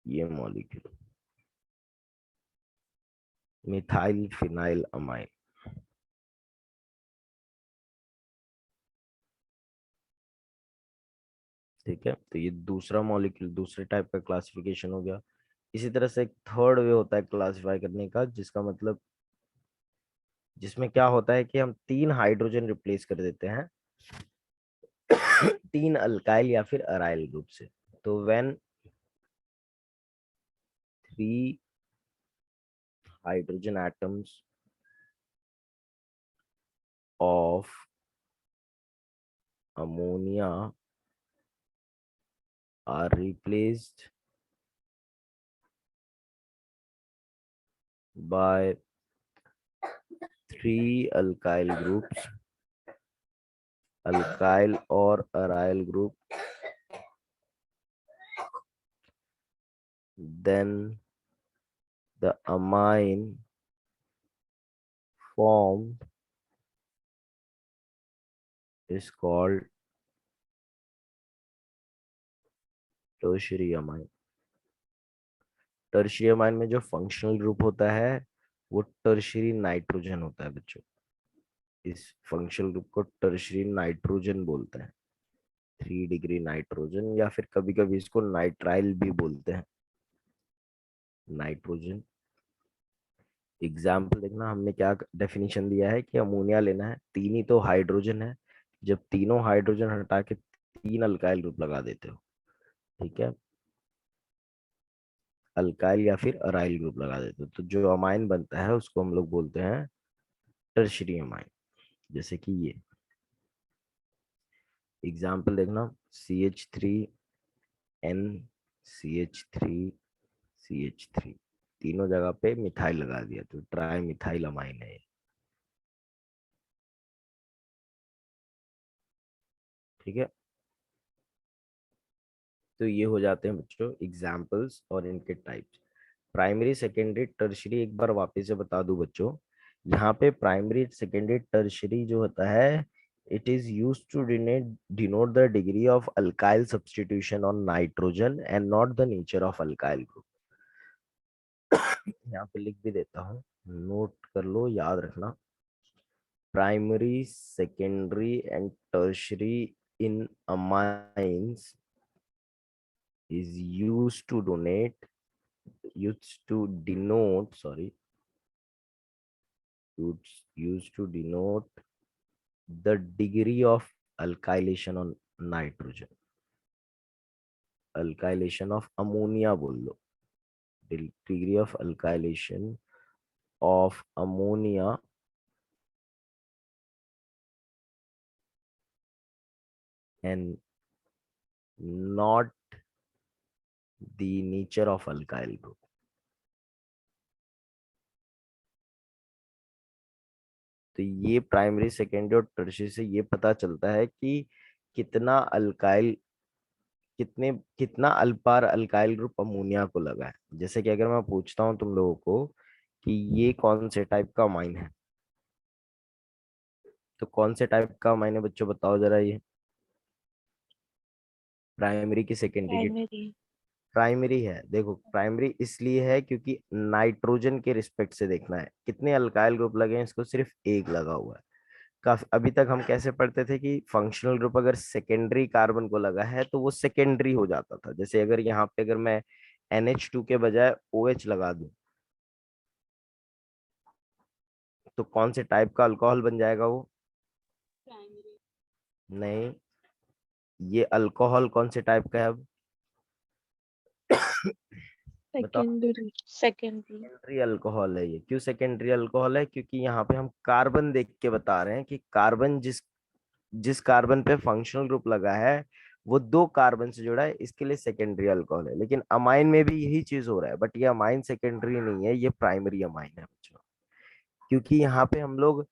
ये मॉलिक्यूल मिथाइल फिनाइल अमाइन। ठीक है, तो ये दूसरा मॉलिक्यूल, दूसरे टाइप का क्लासिफिकेशन हो गया। इसी तरह से एक थर्ड वे होता है क्लासिफाई करने का, जिसका मतलब, जिसमें क्या होता है कि हम तीन हाइड्रोजन रिप्लेस कर देते हैं तीन अल्काइल या फिर अराइल ग्रुप से। तो when three hydrogen atoms of ammonia are replaced by three alkyl groups, alkyl or aryl group, then the amine formed is called tertiary amine. Tertiary amine में जो फंक्शनल ग्रुप होता है वो tertiary nitrogen होता है बच्चों। इस फंक्शनल ग्रुप को टर्शियरी नाइट्रोजन बोलते हैं, 3 डिग्री नाइट्रोजन, या फिर कभी कभी इसको नाइट्राइल भी बोलते हैं, नाइट्रोजन। एग्जाम्पल देखना, हमने क्या डेफिनेशन दिया है कि अमोनिया लेना है, तीन ही तो हाइड्रोजन है, जब तीनों हाइड्रोजन हटा के तीन अल्काइल ग्रुप लगा देते हो, ठीक है, अल्काइल या फिर अराइल ग्रुप लगा देते हो, तो जो अमाइन बनता है उसको हम लोग बोलते हैं टर्शियरी अमाइन। जैसे कि ये एग्जाम्पल देखना, CH3N CH3CH3, तीनों जगह पे मिथाइल लगा दिया तो ट्राई मिथाइल अमाइन है। ठीक है, तो ये हो जाते हैं बच्चों एग्जाम्पल्स और इनके टाइप्स। प्राइमरी सेकेंडरी टर्शरी एक बार वापस से बता दूं बच्चों, यहाँ पे प्राइमरी सेकेंडरी टर्शरी जो होता है, it is use to denote the degree of alkyl substitution on nitrogen and not the nature of alkyl group. यहाँ पे लिख भी देता हूँ, नोट कर लो, याद रखना, primary secondary and tertiary in amines is used to denote, sorry, used to denote the degree of alkylation on nitrogen. Alkylation of ammonia बोल लो. Degree of alkylation of ammonia and not the nature of alkyl group. तो ये primary secondary और tertiary से ये पता चलता है कि कितना अल्काइल कितना अल्पार अल्काइल ग्रुप अमोनिया को लगा है. जैसे कि अगर मैं पूछता हूं तुम लोगों को कि ये कौन से टाइप का अमाइन है, तो कौन से टाइप का अमाइन है बच्चों, बताओ जरा. ये प्राइमरी की सेकेंडरी की? प्राइमरी। प्राइमरी है. देखो प्राइमरी इसलिए है क्योंकि नाइट्रोजन के रिस्पेक्ट से देखना है कितने अल्काइल ग्रुप लगे हैं, इसको सिर्फ एक लगा हुआ है. काफी अभी तक हम कैसे पढ़ते थे कि फंक्शनल ग्रुप अगर सेकेंडरी कार्बन को लगा है तो वो सेकेंडरी हो जाता था. जैसे अगर यहाँ पे अगर मैं NH2 के बजाय OH लगा दूं तो कौन से टाइप का अल्कोहल बन जाएगा वो? प्राइमरी। नहीं, ये अल्कोहल कौन से टाइप का है अब बताओ? सेकेंडरी। सेकेंडरी। सेकेंडरी अल्कोहल है ये. क्यों सेकेंडरी अल्कोहल है? क्योंकि यहाँ पे हम कार्बन देख के बता रहे हैं कि कार्बन जिस जिस कार्बन पे फंक्शनल ग्रुप लगा है वो दो कार्बन से जुड़ा है, इसके लिए सेकेंडरी अल्कोहल है. लेकिन अमाइन में भी यही चीज हो रहा है, बट ये अमाइन सेकेंडरी नहीं है, ये प्राइमरी अमाइन है बच्चों. क्योंकि यहाँ पे हम लोग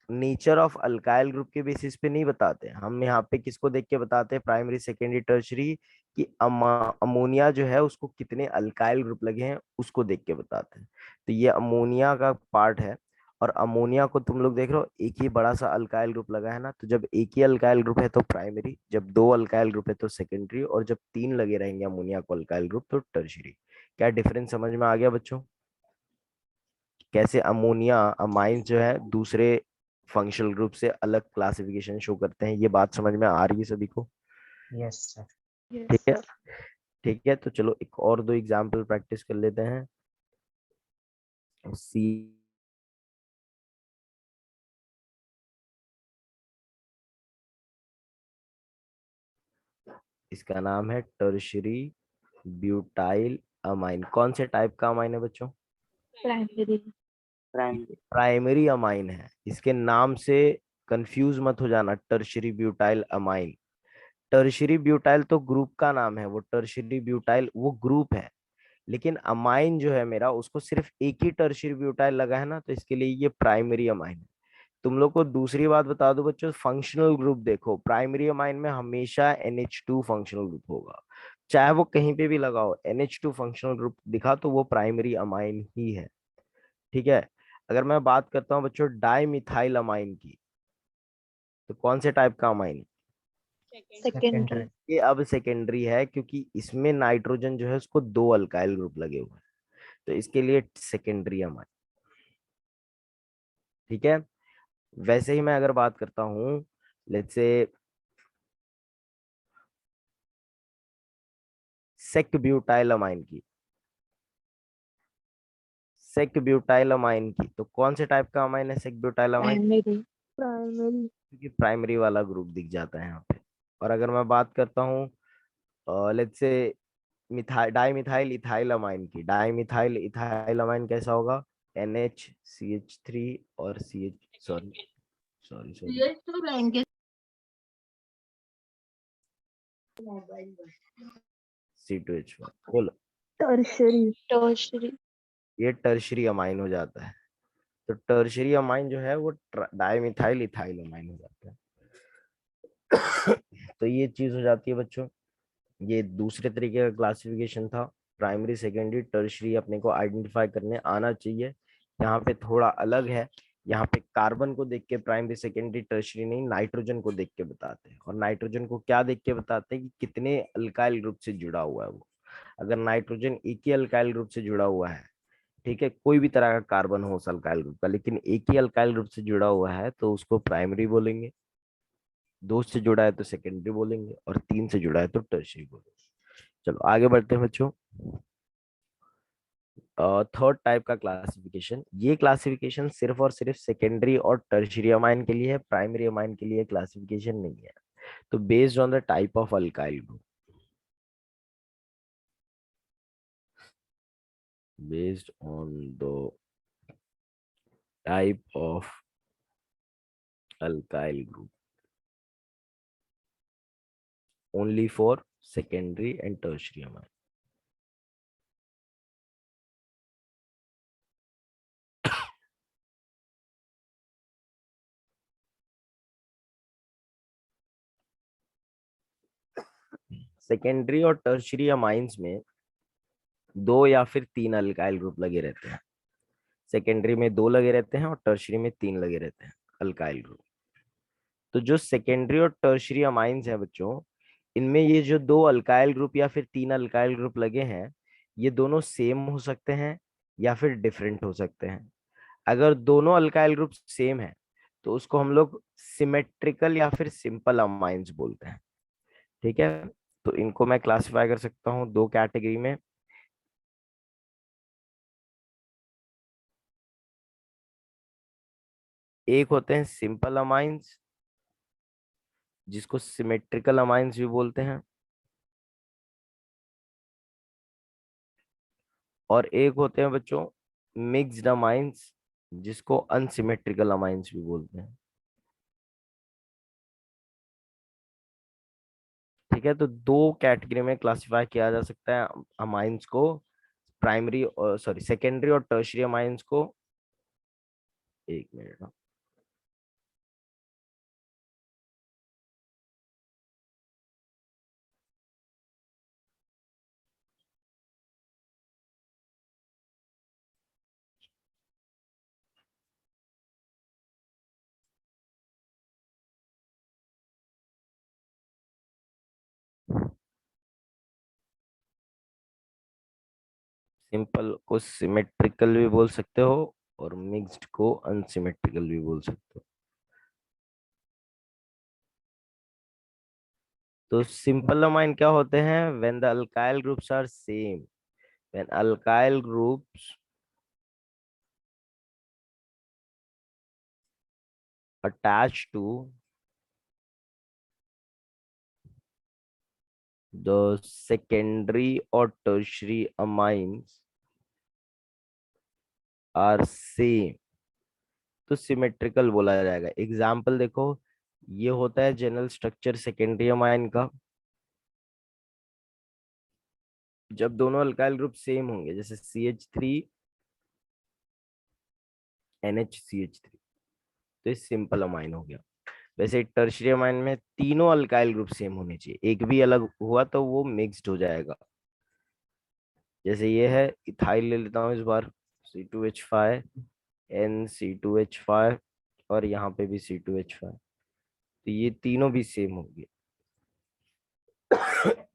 नेचर ऑफ अल्काइल ग्रुप के बेसिस पे नहीं बताते, हम यहाँ पे किसको देख के बताते हैं, प्राइमरी सेकेंडरी टर्शरी, कि अमोनिया जो है उसको कितने अल्काइल ग्रुप लगे हैं उसको देख के बताते हैं. तो ये अमोनिया का पार्ट है. और अमोनिया को तुम लोग देख रहे हो एक ही बड़ा सा अल्काइल ग्रुप लगा है ना, तो जब एक ही अल्काइल ग्रुप है तो प्राइमरी, जब दो अल्काइल ग्रुप है तो सेकेंडरी, और जब तीन लगे रहेंगे अमोनिया को अल्काइल ग्रुप तो टर्शरी. क्या डिफरेंस समझ में आ गया बच्चों? कैसे अमोनिया अमाइन जो है दूसरे फंक्शनल ग्रुप से अलग क्लासिफिकेशन शो करते हैं, ये बात समझ में आ रही है सभी को? Yes sir. ठीक है. ठीक है, तो चलो एक और दो एग्जाम्पल प्रैक्टिस कर लेते हैं. सी इसका नाम है टर्शरी ब्यूटाइल अमाइन. कौन से टाइप का अमाइन है बच्चों? प्राइमरी। प्राइमरी। प्राइमरी अमाइन है. इसके नाम से कंफ्यूज मत हो जाना, tertiary butyl amine. Tertiary butyl तो ग्रुप का नाम है, वो टर्शरी ब्यूटाइल वो ग्रुप है. लेकिन अमाइन जो है मेरा उसको सिर्फ एक ही टर्शरी ब्यूटाइल लगा है ना, तो इसके लिए ये प्राइमरी अमाइन है. तुम लोग को दूसरी बात बता दो बच्चों, फंक्शनल ग्रुप देखो, प्राइमरी अमाइन में हमेशा NH2 फंक्शनल ग्रुप होगा, चाहे वो कहीं पे भी लगा हो. NH2 फंक्शनल ग्रुप दिखा तो वो प्राइमरी अमाइन ही है. ठीक है. अगर मैं बात करता हूँ बच्चों डाई मिथाइल अमाइन की, तो कौन से टाइप का अमाइन? सेकेंडरी। ये अब सेकेंडरी है क्योंकि इसमें नाइट्रोजन जो है उसको दो अल्काइल ग्रुप लगे हुए हैं, तो इसके लिए सेकेंडरी अमाइन. ठीक है. वैसे ही मैं अगर बात करता हूँ let's say sec butyl amine की, सेक ब्यूटाइल अमाइन की, तो कौन से टाइप का अमाइन है sec butyl amine? Primary. Primary. क्योंकि प्राइमरी वाला ग्रुप दिख जाता है यहाँ पे. और अगर मैं बात करता हूँ let's say methyl di methyl ethyl amine की, डाई मिथाइल इथाइल अमाइन कैसा होगा? NH CH3 और CH sorry sorry sorry C2H1 बोलो. टर्शरी। टर्शरी। ये टर्शरी अमाइन हो जाता है. तो टर्शरी अमाइन जो है वो डाईमिथाइल इथाइल अमाइन हो जाता है. तो ये चीज हो जाती है बच्चों. ये दूसरे तरीके का क्लासिफिकेशन था. प्राइमरी सेकेंडरी टर्शरी अपने को आइडेंटिफाई करने आना चाहिए. यहाँ पे थोड़ा अलग है, यहाँ पे कार्बन को देख के प्राइमरी सेकेंडरी टर्शरी नहीं, नाइट्रोजन को देख के बताते हैं. और नाइट्रोजन को क्या देख के बताते हैं कि कितने अल्काइल ग्रुप से जुड़ा हुआ है वो. अगर नाइट्रोजन एक ही अल्काइल ग्रुप से जुड़ा हुआ है, ठीक है, कोई भी तरह का कार्बन हो उस अल्काइल ग्रुप का, लेकिन एक ही अल्काइल ग्रुप से जुड़ा हुआ है तो उसको प्राइमरी बोलेंगे. दो से जुड़ा है तो सेकेंडरी बोलेंगे, और तीन से जुड़ा है तो टर्शरी बोलेंगे. चलो आगे बढ़ते हैं बच्चों. थर्ड टाइप का क्लासिफिकेशन, ये क्लासिफिकेशन सिर्फ और सिर्फ सेकेंडरी और टर्शियरी अमाइन के लिए है, प्राइमरी अमाइन के लिए क्लासिफिकेशन नहीं है। तो based on the type of alkyl group, based on the type of alkyl group, only for secondary and tertiary amine. Secondary और टर्शियरी अमाइंस में 2 या फिर 3 अल्काइल ग्रुप लगे रहते हैं। सेकेंडरी में 2 लगे रहते हैं और टर्शियरी में 3 लगे रहते हैं अल्काइल ग्रुप। तो जो सेकेंडरी और टर्शियरी अमाइंस हैं बच्चों, इनमें ये जो 2 अल्काइल ग्रुप या फिर 3 अल्काइल ग्रुप लगे हैं, ये दोनों सेम हो सकते हैं या फिर डिफरेंट हो सकते हैं। अगर दोनों अल्काइल ग्रुप सेम है तो उसको हम लोग सिमेट्रिकल या फिर सिंपल अमाइंस बोलते हैं। ठीक है, तो इनको मैं क्लासिफाई कर सकता हूँ 2 कैटेगरी में। एक होते हैं सिंपल अमाइंस, जिसको सिमेट्रिकल अमाइंस भी बोलते हैं, और एक होते हैं बच्चों मिक्स्ड अमाइंस, जिसको अनसिमेट्रिकल अमाइंस भी बोलते हैं। ठीक है, तो 2 कैटेगरी में क्लासिफाई किया जा सकता है अमाइंस को, प्राइमरी और सॉरी सेकेंडरी और टर्शियरी अमाइंस को। एक मिनट, सिंपल को सिमेट्रिकल भी बोल सकते हो और मिक्स्ड को अनसिमेट्रिकल भी बोल सकते हो। तो सिंपल अमाइन क्या होते हैं? When the alkyl groups are same, when alkyl groups attached to the secondary or tertiary amines are same, तो सिमेट्रिकल बोला जाएगा। एग्जाम्पल देखो, ये होता है जनरल स्ट्रक्चर सेकेंडरी अमाइन का। जब दोनों अल्काइल ग्रुप सेम होंगे, जैसे CH3 NHCH3, तो ये सिंपल अमाइन हो गया। वैसे टर्शियरी अमाइन में तीनों अल्काइल ग्रुप सेम होने चाहिए, एक भी अलग हुआ तो वो मिक्स्ड हो जाएगा। जैसे ये है इथाइल, ले लेता हूँ इस बार, C2H5 NC2H5, और यहाँ पे भी C2H5, तो ये तीनों भी सेम होंगे।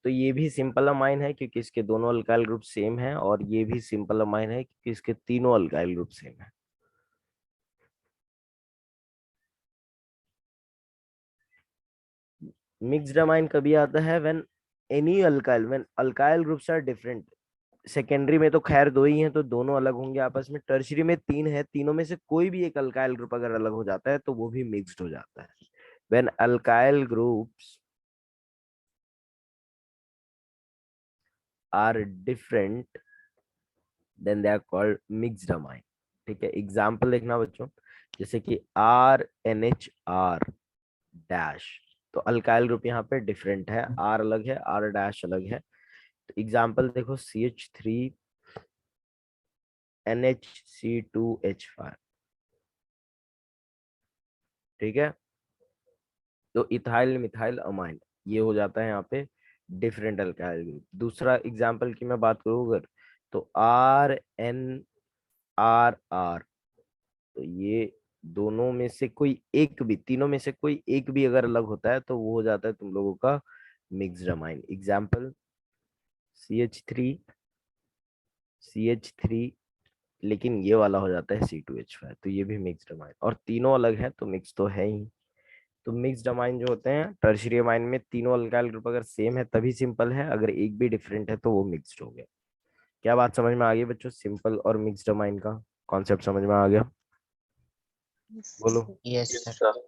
तो ये भी सिंपल अमाइन है क्योंकि इसके दोनों अल्काइल ग्रुप सेम है, और ये भी सिंपल अमाइन है क्योंकि इसके तीनों अल्काइल ग्रुप सेम है। मिक्स्ड अमाइन कभी आता है when any alkyl, when alkyl groups are different. Secondary में तो खैर 2 ही हैं तो दोनों अलग होंगे आपस में, टर्शियरी में 3 है, तीनों में से कोई भी एक अल्काइल ग्रुप अगर अलग हो जाता है तो वो भी मिक्स्ड हो जाता है। When alkyl groups are different then they are called mixed amine. ठीक है, एग्जांपल देखना बच्चों, जैसे कि RNHR डैश, तो अल्काइल ग्रुप यहाँ पे डिफरेंट है, R अलग है, R डैश अलग है। तो एग्जांपल देखो, CH3 NHC2H5। ठीक है, तो इथाइल मिथाइल अमाइन, ये हो जाता है यहाँ पे डिफरेंट अल्काइल ग्रुप। दूसरा एग्जांपल की मैं बात करूँ अगर, तो RNRR, तो ये दोनों में से कोई एक भी, तीनों में से कोई एक भी अगर अलग होता है तो वो हो जाता है तुम लोगों का मिक्स्ड अमाइन। एग्जाम्पल CH3 लेकिन ये वाला हो जाता है C2H5, तो ये भी मिक्स्ड अमाइन, और तीनों अलग है तो मिक्स तो है ही। तो मिक्स्ड अमाइन जो होते हैं टर्शियरी अमाइन में, तीनों अल्काइल ग्रुप अगर सेम है तभी सिंपल है, अगर एक भी डिफरेंट है तो वो मिक्स्ड हो गया। क्या बात समझ में आ गई बच्चों? सिंपल और मिक्स्ड अमाइन का कॉन्सेप्ट समझ में आ गया? बोलो। Yes sir.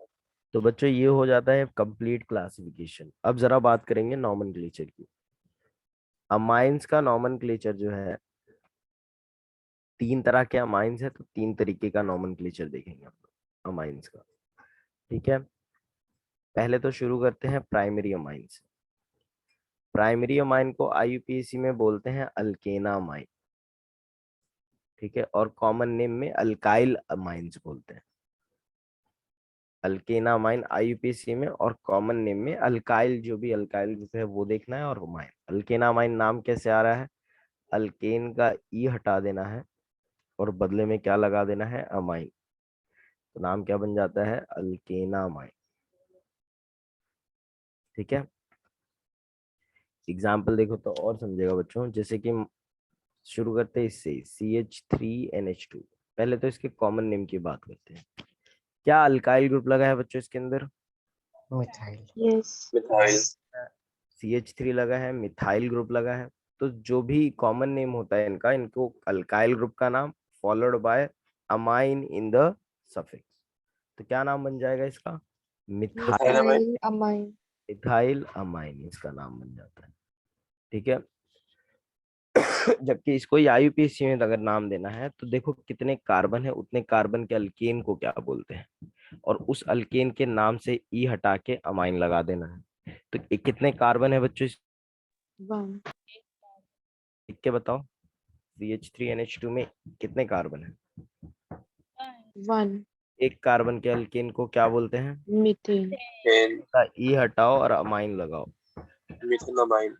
तो बच्चों ये हो जाता है कंप्लीट क्लासिफिकेशन। अब जरा बात करेंगे नॉमेनक्लेचर की। अमाइंस का नॉमेनक्लेचर जो है, तीन तरह के अमाइंस है, तो तीन तरीके का नॉमेनक्लेचर देखेंगे हम लोग अमाइंस का। ठीक है, पहले तो शुरू करते हैं प्राइमरी अमाइन से। प्राइमरी अमाइन को आईयूपीएसी में बोलते हैं अल्केना अमाइन। ठीक है, और कॉमन नेम में अल्काइल अमाइंस बोलते हैं। अल्केना अमाइन आईयूपीएसी में, और कॉमन नेम में अल्काइल, जो भी अल्काइल ग्रुप है वो देखना है, और अमाइन। अल्केना अमाइन नाम कैसे आ रहा है? अल्केन का ई हटा देना है और बदले में क्या लगा देना है? अमाइन। तो नाम क्या बन जाता है? अल्केना अमाइन। ठीक है, एग्जाम्पल देखो तो और समझेगा बच्चों। जैसे कि शुरू करते हैं इससे, CH3NH2। पहले तो इसके कॉमन नेम की बात करते हैं। क्या अल्काइल ग्रुप लगा है बच्चों इसके अंदर? मिथाइल। Yes. मिथाइल। CH3 लगा है, मिथाइल ग्रुप लगा है। तो जो भी कॉमन नेम होता है इनका, इनको अल्काइल ग्रुप का नाम followed by amine in the suffix. तो क्या नाम बन जाएगा इसका? Methyl Methyl amine. Methyl amine इसका नाम बन जाता है। ठीक है, जबकि इसको आईयूपीएसी में अगर नाम देना है तो देखो कितने कार्बन है, उतने कार्बन के अल्केन को क्या बोलते हैं, और उस अल्केन के नाम से ई हटा के अमाइन लगा देना है। तो ये कितने कार्बन है बच्चों? One. लिख के बताओ। CH3NH2 में कितने कार्बन है? One. एक कार्बन के अल्केन को क्या बोलते हैं? Methane. ई हटाओ और अमाइन लगाओ, मिथेनामाइन।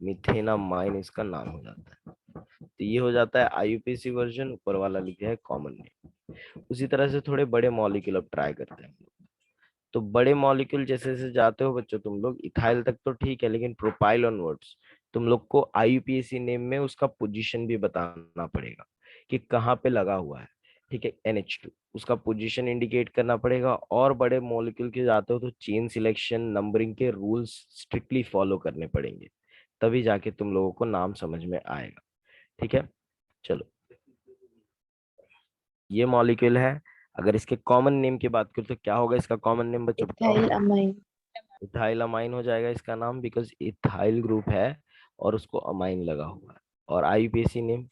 मिथेनामाइन इसका नाम हो जाता है। तो ये हो जाता है आईयूपीएसी वर्जन, ऊपर वाला लिखा है कॉमन नेम। उसी तरह से थोड़े बड़े मॉलिक्यूल अब ट्राई करते हैं। तो बड़े मॉलिक्यूल जैसे जैसे जाते हो बच्चों तुम लोग, इथाइल तक तो ठीक है, लेकिन प्रोपाइल ऑनवर्ड्स तुम लोग को आईयूपीएसी नेम में उसका पोजीशन भी बताना पड़ेगा कि कहाँ पे लगा हुआ है। ठीक है, NH2 उसका पोजीशन इंडिकेट करना पड़ेगा। और बड़े मॉलिक्यूल के जाते हो तो चेन सिलेक्शन, नंबरिंग के रूल्स स्ट्रिक्टली फॉलो करने पड़ेंगे, तभी जाके तुम लोगों को नाम समझ में आएगा। ठीक है, चलो ये मॉलिक्यूल है। अगर इसके कॉमन नेम की बात करूं तो क्या होगा इसका कॉमन नेम बच्चों? बताओ। Ethyl amine. इथाइल अमाइन हो जाएगा इसका नाम, बिकॉज इथाइल ग्रुप है और उसको अमाइन लगा हुआ है। और IUPAC name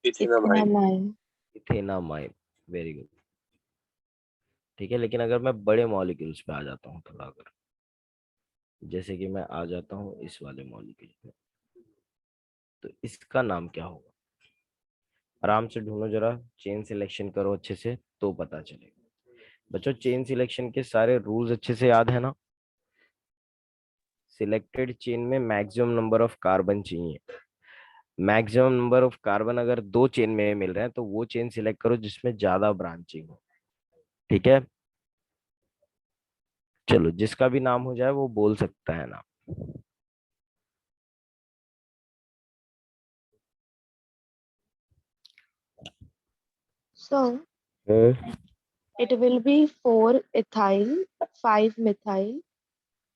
methenamine. Ethanamine. Ethanamine. Very good. ठीक है, लेकिन अगर मैं बड़े मॉलिक्यूल्स पे आ जाता हूँ थोड़ा, अगर जैसे कि मैं आ जाता हूँ इस वाले मॉलिक्यूल पे, तो इसका नाम क्या होगा? आराम से ढूंढो जरा, चेन सिलेक्शन करो अच्छे से तो पता चलेगा। बच्चों चेन सिलेक्शन के सारे रूल्स अच्छे से याद है ना? सिलेक्टेड चेन में मैक्सिमम नंबर ऑफ कार्बन चाहिए। मैक्सिमम नंबर ऑफ कार्बन अगर दो चेन में मिल रहे हैं तो वो चेन सिलेक्ट करो जिसमें ज्यादा ब्रांचिंग हो। ठीक है, चलो जिसका भी नाम हो जाए वो बोल सकता है नाम। So hmm. it will be 4 ethyl, 5 methyl,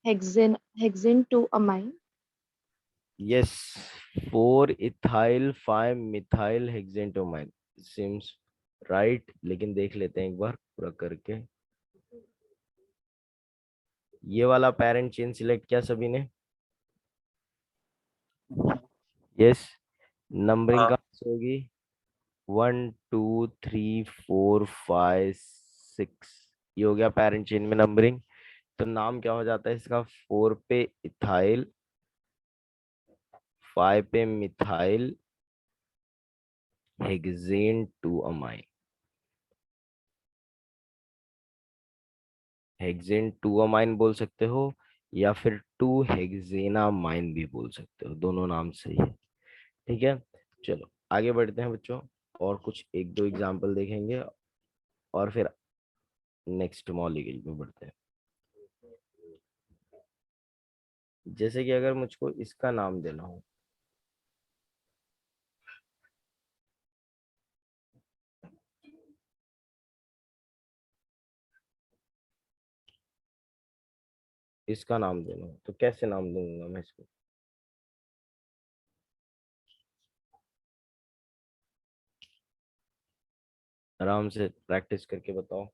hexane 2 amine. Yes, 4 ethyl 5 methyl hexane two amine seems right. लेकिन देख लेते हैं एक बार पूरा करके। ये वाला पेरेंट चेन सिलेक्ट किया सभी ने? यस। नंबरिंग हाँ। कहाँ से होगी? 1 2 3 4 5 6। ये हो गया पेरेंट चेन में नंबरिंग। तो नाम क्या हो जाता है इसका? 4 पे इथाइल, 5 पे methyl, hexane 2 amine. Hexane 2 amine बोल सकते हो, या फिर 2 हेक्सेनामाइन भी बोल सकते हो, दोनों नाम सही है। ठीक है, चलो आगे बढ़ते हैं बच्चों, और कुछ एक दो एग्जांपल देखेंगे और फिर नेक्स्ट मॉलिक्यूल में बढ़ते हैं। जैसे कि अगर मुझको इसका नाम देना हो, इसका नाम देना हो तो कैसे नाम दूंगा मैं इसको? आराम से प्रैक्टिस करके बताओ।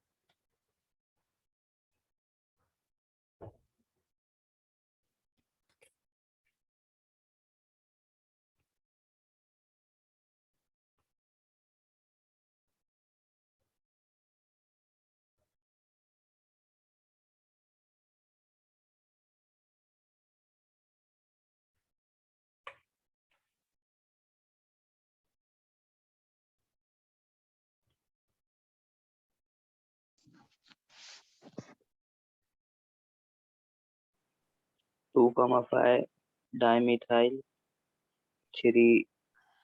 Two comma five dimethyl three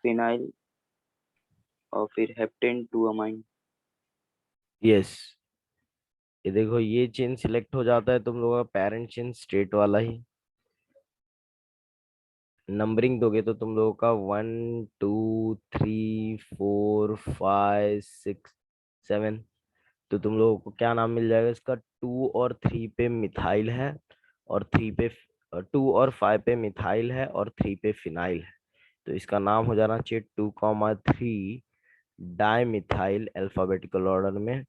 phenyl और फिर हेप्टेन टू अमाइन। यस, ये देखो ये चेन सिलेक्ट हो जाता है तुम लोगों का पेरेंट चेन स्ट्रेट वाला ही। नंबरिंग दोगे तो तुम लोगों का 1 2 3 4 5 6 7, तो तुम लोगों को क्या नाम मिल जाएगा इसका? 2 और 3 पे मिथाइल है, और 2 और 5 पे मिथाइल है, और 3 पे फिनाइल है। तो इसका नाम हो जाना चाहिए 2,3 डाइमिथाइल अल्फाबेटिकल ऑर्डर में।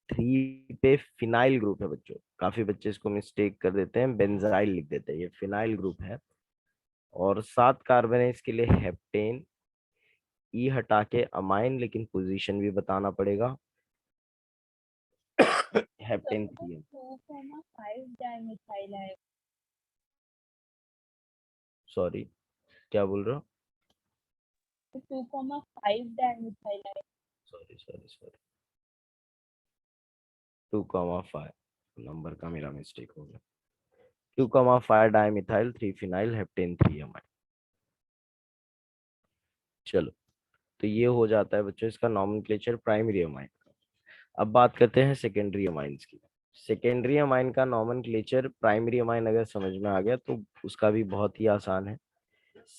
3 पे फिनाइल ग्रुप है बच्चों, काफी बच्चे इसको मिस्टेक कर देते हैं, बेंजाइल लिख देते हैं, ये फिनाइल ग्रुप है। और 7 कार्बन है इसके लिए हेप्टेन। ई हटा के अमाइन, लेकिन पोजीशन भी बताना पड़ेगा। हेप्टेन 3 है। 2,5 डाइमिथाइल है। सॉरी, क्या बोल रहे हो? 2,5 डाइमिथाइल है। सॉरी सॉरी सॉरी, 2,5 नंबर का मेरा मिस्टेक हो गया। 2,5 डाइमिथाइल 3 फिनाइल हेप्टेन 3 अमाइन। चलो, तो ये हो जाता है बच्चों इसका नॉमेनक्लेचर प्राइमरी अमाइन का। अब बात करते हैं सेकेंडरी अमाइंस की। सेकेंडरी अमाइन का नॉमेनक्लेचर प्राइमरी अमाइन अगर समझ में आ गया तो उसका भी बहुत ही आसान है।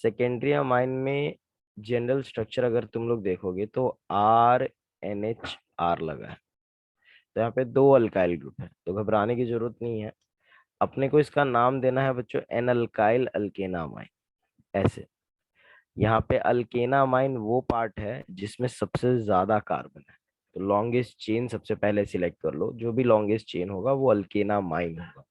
सेकेंडरी अमाइन में जनरल स्ट्रक्चर अगर तुम लोग देखोगे तो RNH लगा है, तो यहाँ पे 2 अल्काइल ग्रुप है, तो घबराने की जरूरत नहीं है। अपने को इसका नाम देना है बच्चों एन अल्काइल अल्केना अमाइन, ऐसे। यहाँ पे अल्केना अमाइन वो पार्ट है जिसमें सबसे ज्यादा कार्बन है, तो लॉन्गेस्ट चेन सबसे पहले सिलेक्ट कर लो, जो भी लॉन्गेस्ट चेन होगा वो अल्केना अमाइन होगा।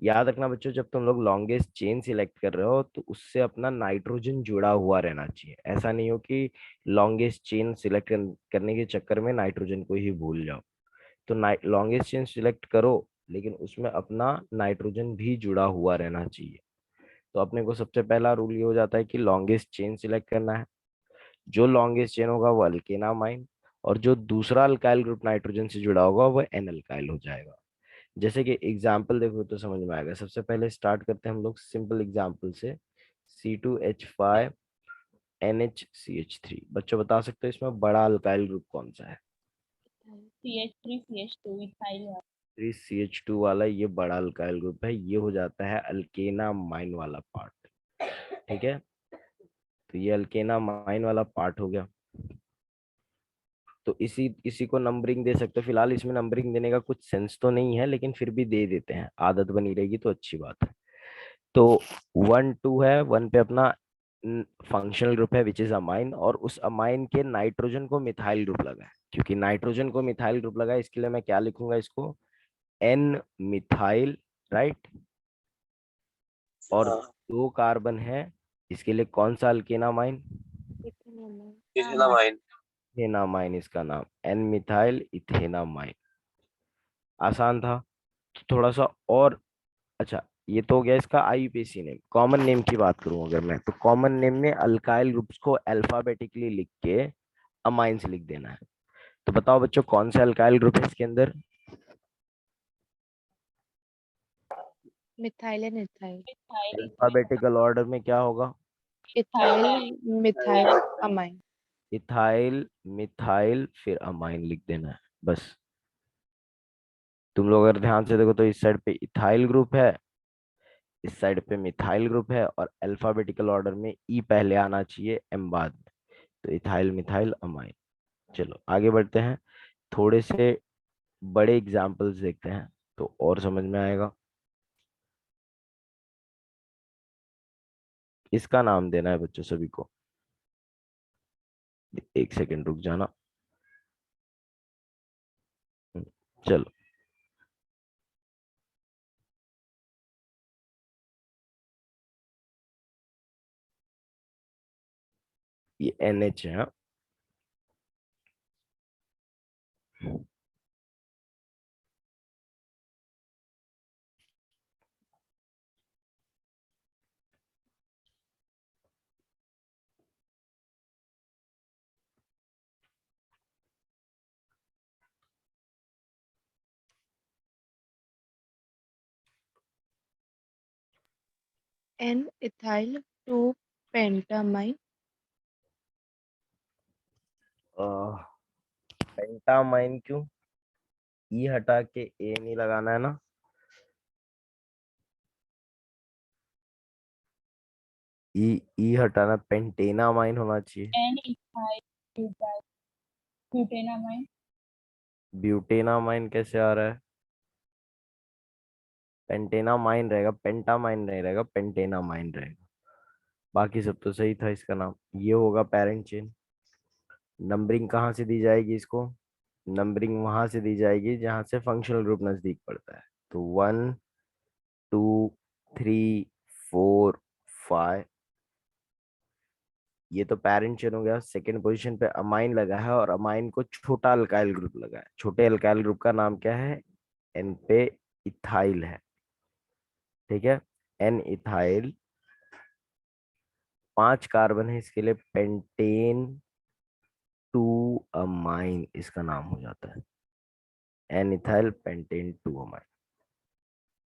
याद रखना बच्चों, जब तुम लोग लॉन्गेस्ट चेन सिलेक्ट कर रहे हो तो उससे अपना नाइट्रोजन जुड़ा हुआ रहना चाहिए। ऐसा नहीं हो कि लॉन्गेस्ट चेन सिलेक्ट करने के चक्कर में नाइट्रोजन को ही भूल जाओ। तो लॉन्गेस्ट चेन सिलेक्ट करो, लेकिन उसमें अपना नाइट्रोजन भी जुड़ा हुआ रहना चाहिए। तो अपने को सबसे पहला रूल ये हो जाता है कि लॉन्गेस्ट चेन सिलेक्ट करना है। जो लॉन्गेस्ट चेन होगा वो अल्केना अमाइन, और जो दूसरा अल्काइल ग्रुप नाइट्रोजन से जुड़ा होगा वो एन अल्काइल हो जाएगा। जैसे कि एग्जाम्पल देखो तो समझ में आएगा। सबसे पहले स्टार्ट करते हैं हम लोग सिंपल एग्जाम्पल से। C2H5NHCH3। बच्चों बता सकते हो इसमें बड़ा अल्काइल ग्रुप कौन सा है? CH3 CH2 इथाइल है। 3CH2 वाला ये बड़ा अल्काइल ग्रुप है, ये हो जाता है अल्केना माइन वाला पार्ट। ठीक है, तो ये अल्केना माइन वाला पार्ट हो गया। तो इसी इसी को नंबरिंग दे सकते हो। फिलहाल इसमें नंबरिंग देने का कुछ सेंस तो नहीं है, लेकिन फिर भी दे देते हैं, आदत बनी रहेगी तो अच्छी बात है। तो 1 2 है, 1 पे अपना फंक्शनल ग्रुप है विच इज अमाइन, और उस अमाइन के नाइट्रोजन को मिथाइल ग्रुप लगा है। क्योंकि नाइट्रोजन को मिथाइल ग्रुप लगा है, इसके लिए मैं क्या लिखूंगा इसको? N methyl, right. और हाँ, 2 कार्बन है, इसके लिए कौन सा अल्केनामाइन? इथेनामाइन। इथेनामाइन इसका नाम, एन मिथाइल इथेनामाइन। आसान था। तो थोड़ा सा और, अच्छा ये तो हो गया इसका आईयूपीएसी नेम। कॉमन नेम की बात करूं अगर मैं, तो कॉमन नेम में अल्काइल ग्रुप्स को अल्फाबेटिकली लिख के अमाइंस लिख देना है। तो बताओ बच्चों कौन से अल्काइल ग्रुप है इसके अंदर? Methyl and ethyl. Ethyl alphabetical order में क्या होगा? Ethyl methyl amine. Ethyl methyl फिर अमाइन लिख देना है बस। तुम लोग अगर ध्यान से देखो तो इस साइड पे इथाइल ग्रुप है, इस साइड पे मिथाइल ग्रुप है, और अल्फाबेटिकल ऑर्डर में ई पहले आना चाहिए, एम बाद में। तो इथाइल मिथाइल अमाइन। चलो आगे बढ़ते हैं, थोड़े से बड़े एग्जाम्पल्स देखते हैं तो और समझ में आएगा। इसका नाम देना है बच्चों सभी को, एक सेकंड रुक जाना। चलो, ये NH है। हाँ? N-ethyl 2-pentamine. पेंटामाइन क्यों? ई हटा के ए नहीं लगाना है ना? ई हटाना, पेंटेनामाइन होना चाहिए। N ethyl butyl butenamine. ब्यूटेनामाइन कैसे आ रहा है? पेंटेनामाइन रहेगा, पेंटामाइन नहीं रहेगा, पेंटेनामाइन रहेगा। बाकी सब तो सही था। इसका नाम ये होगा पेरेंट चेन। नंबरिंग कहाँ से दी जाएगी इसको? नंबरिंग वहां से दी जाएगी जहां से फंक्शनल ग्रुप नजदीक पड़ता है। तो 1 2 3 4 5, ये तो पेरेंट चेन हो गया। सेकंड पोजीशन पे अमाइन लगा है और अमाइन को छोटा अल्काइल ग्रुप लगा है। छोटे अल्काइल ग्रुप का नाम क्या है? एन पे इथाइल है। ठीक है, एन इथाइल। 5 कार्बन है इसके लिए, पेंटेन टू अमाइन इसका नाम हो जाता है। N ethyl pentane two amine.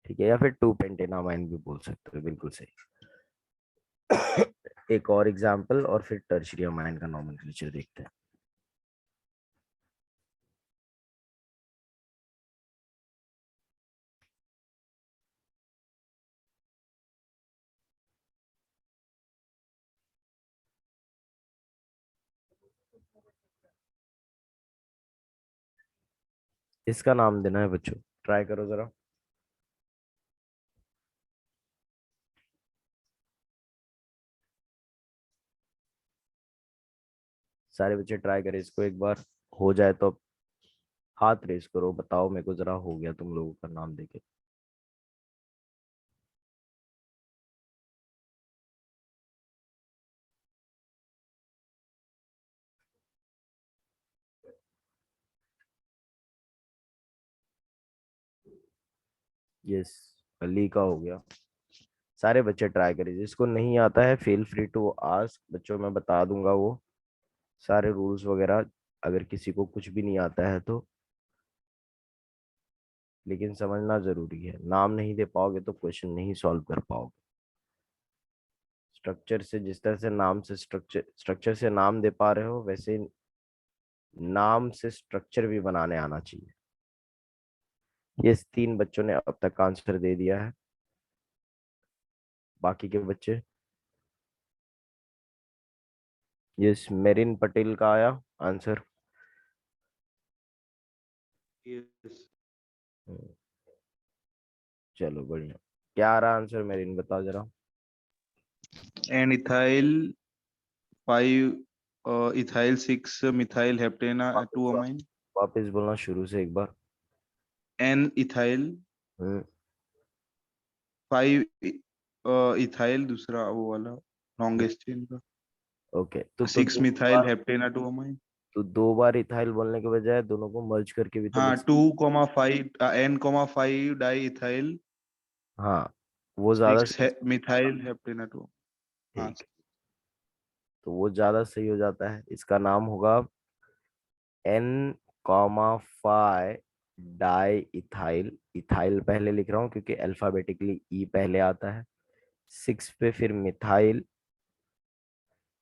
ठीक है, या फिर 2 पेंटेनामाइन भी बोल सकते हो, बिल्कुल सही। एक और एग्जांपल और फिर टर्शियरी अमाइन का नोमेनक्लेचर देखते हैं। इसका नाम देना है बच्चों, ट्राई करो जरा। सारे बच्चे ट्राई करें इसको एक बार। हो जाए तो हाथ रेस करो, बताओ मेरे को जरा हो गया तुम लोगों का नाम देके। यस, अली का हो गया। सारे बच्चे ट्राई करें, जिसको नहीं आता है फील फ्री टू आस्क। बच्चों मैं बता दूंगा वो सारे रूल्स वगैरह, अगर किसी को कुछ भी नहीं आता है तो। लेकिन समझना जरूरी है, नाम नहीं दे पाओगे तो क्वेश्चन नहीं सॉल्व कर पाओगे। स्ट्रक्चर से, जिस तरह से नाम से स्ट्रक्चर से नाम दे पा रहे हो, वैसे नाम से स्ट्रक्चर भी बनाने आना चाहिए। ये 3 बच्चों ने अब तक आंसर दे दिया है। बाकी के बच्चे, यस, मेरिन पटेल का आया आंसर। Yes. चलो बढ़िया। क्या आ रहा आंसर मेरिन, बताओ जरा। And ethyl 5 ethyl 6 methyl heptana 2 amine. वापस बोलना शुरू से एक बार। N ethyl हम्म, 5 ethyl दूसरा वो वाला longest chain का ओके। तो 6 methyl heptana 2 amine. तो 2 बार इथाइल बोलने के बजाय दोनों को मर्ज करके भी तो हाँ लिख 2,5 N,5 diethyl हाँ, वो ज्यादा 6 methyl heptana 2. हाँ ठीक है, तो वो ज्यादा सही हो जाता है। इसका नाम होगा N,5 डाई इथाइल। इथाइल पहले लिख रहा हूँ क्योंकि अल्फाबेटिकली ई पहले आता है। 6 पे फिर मिथाइल।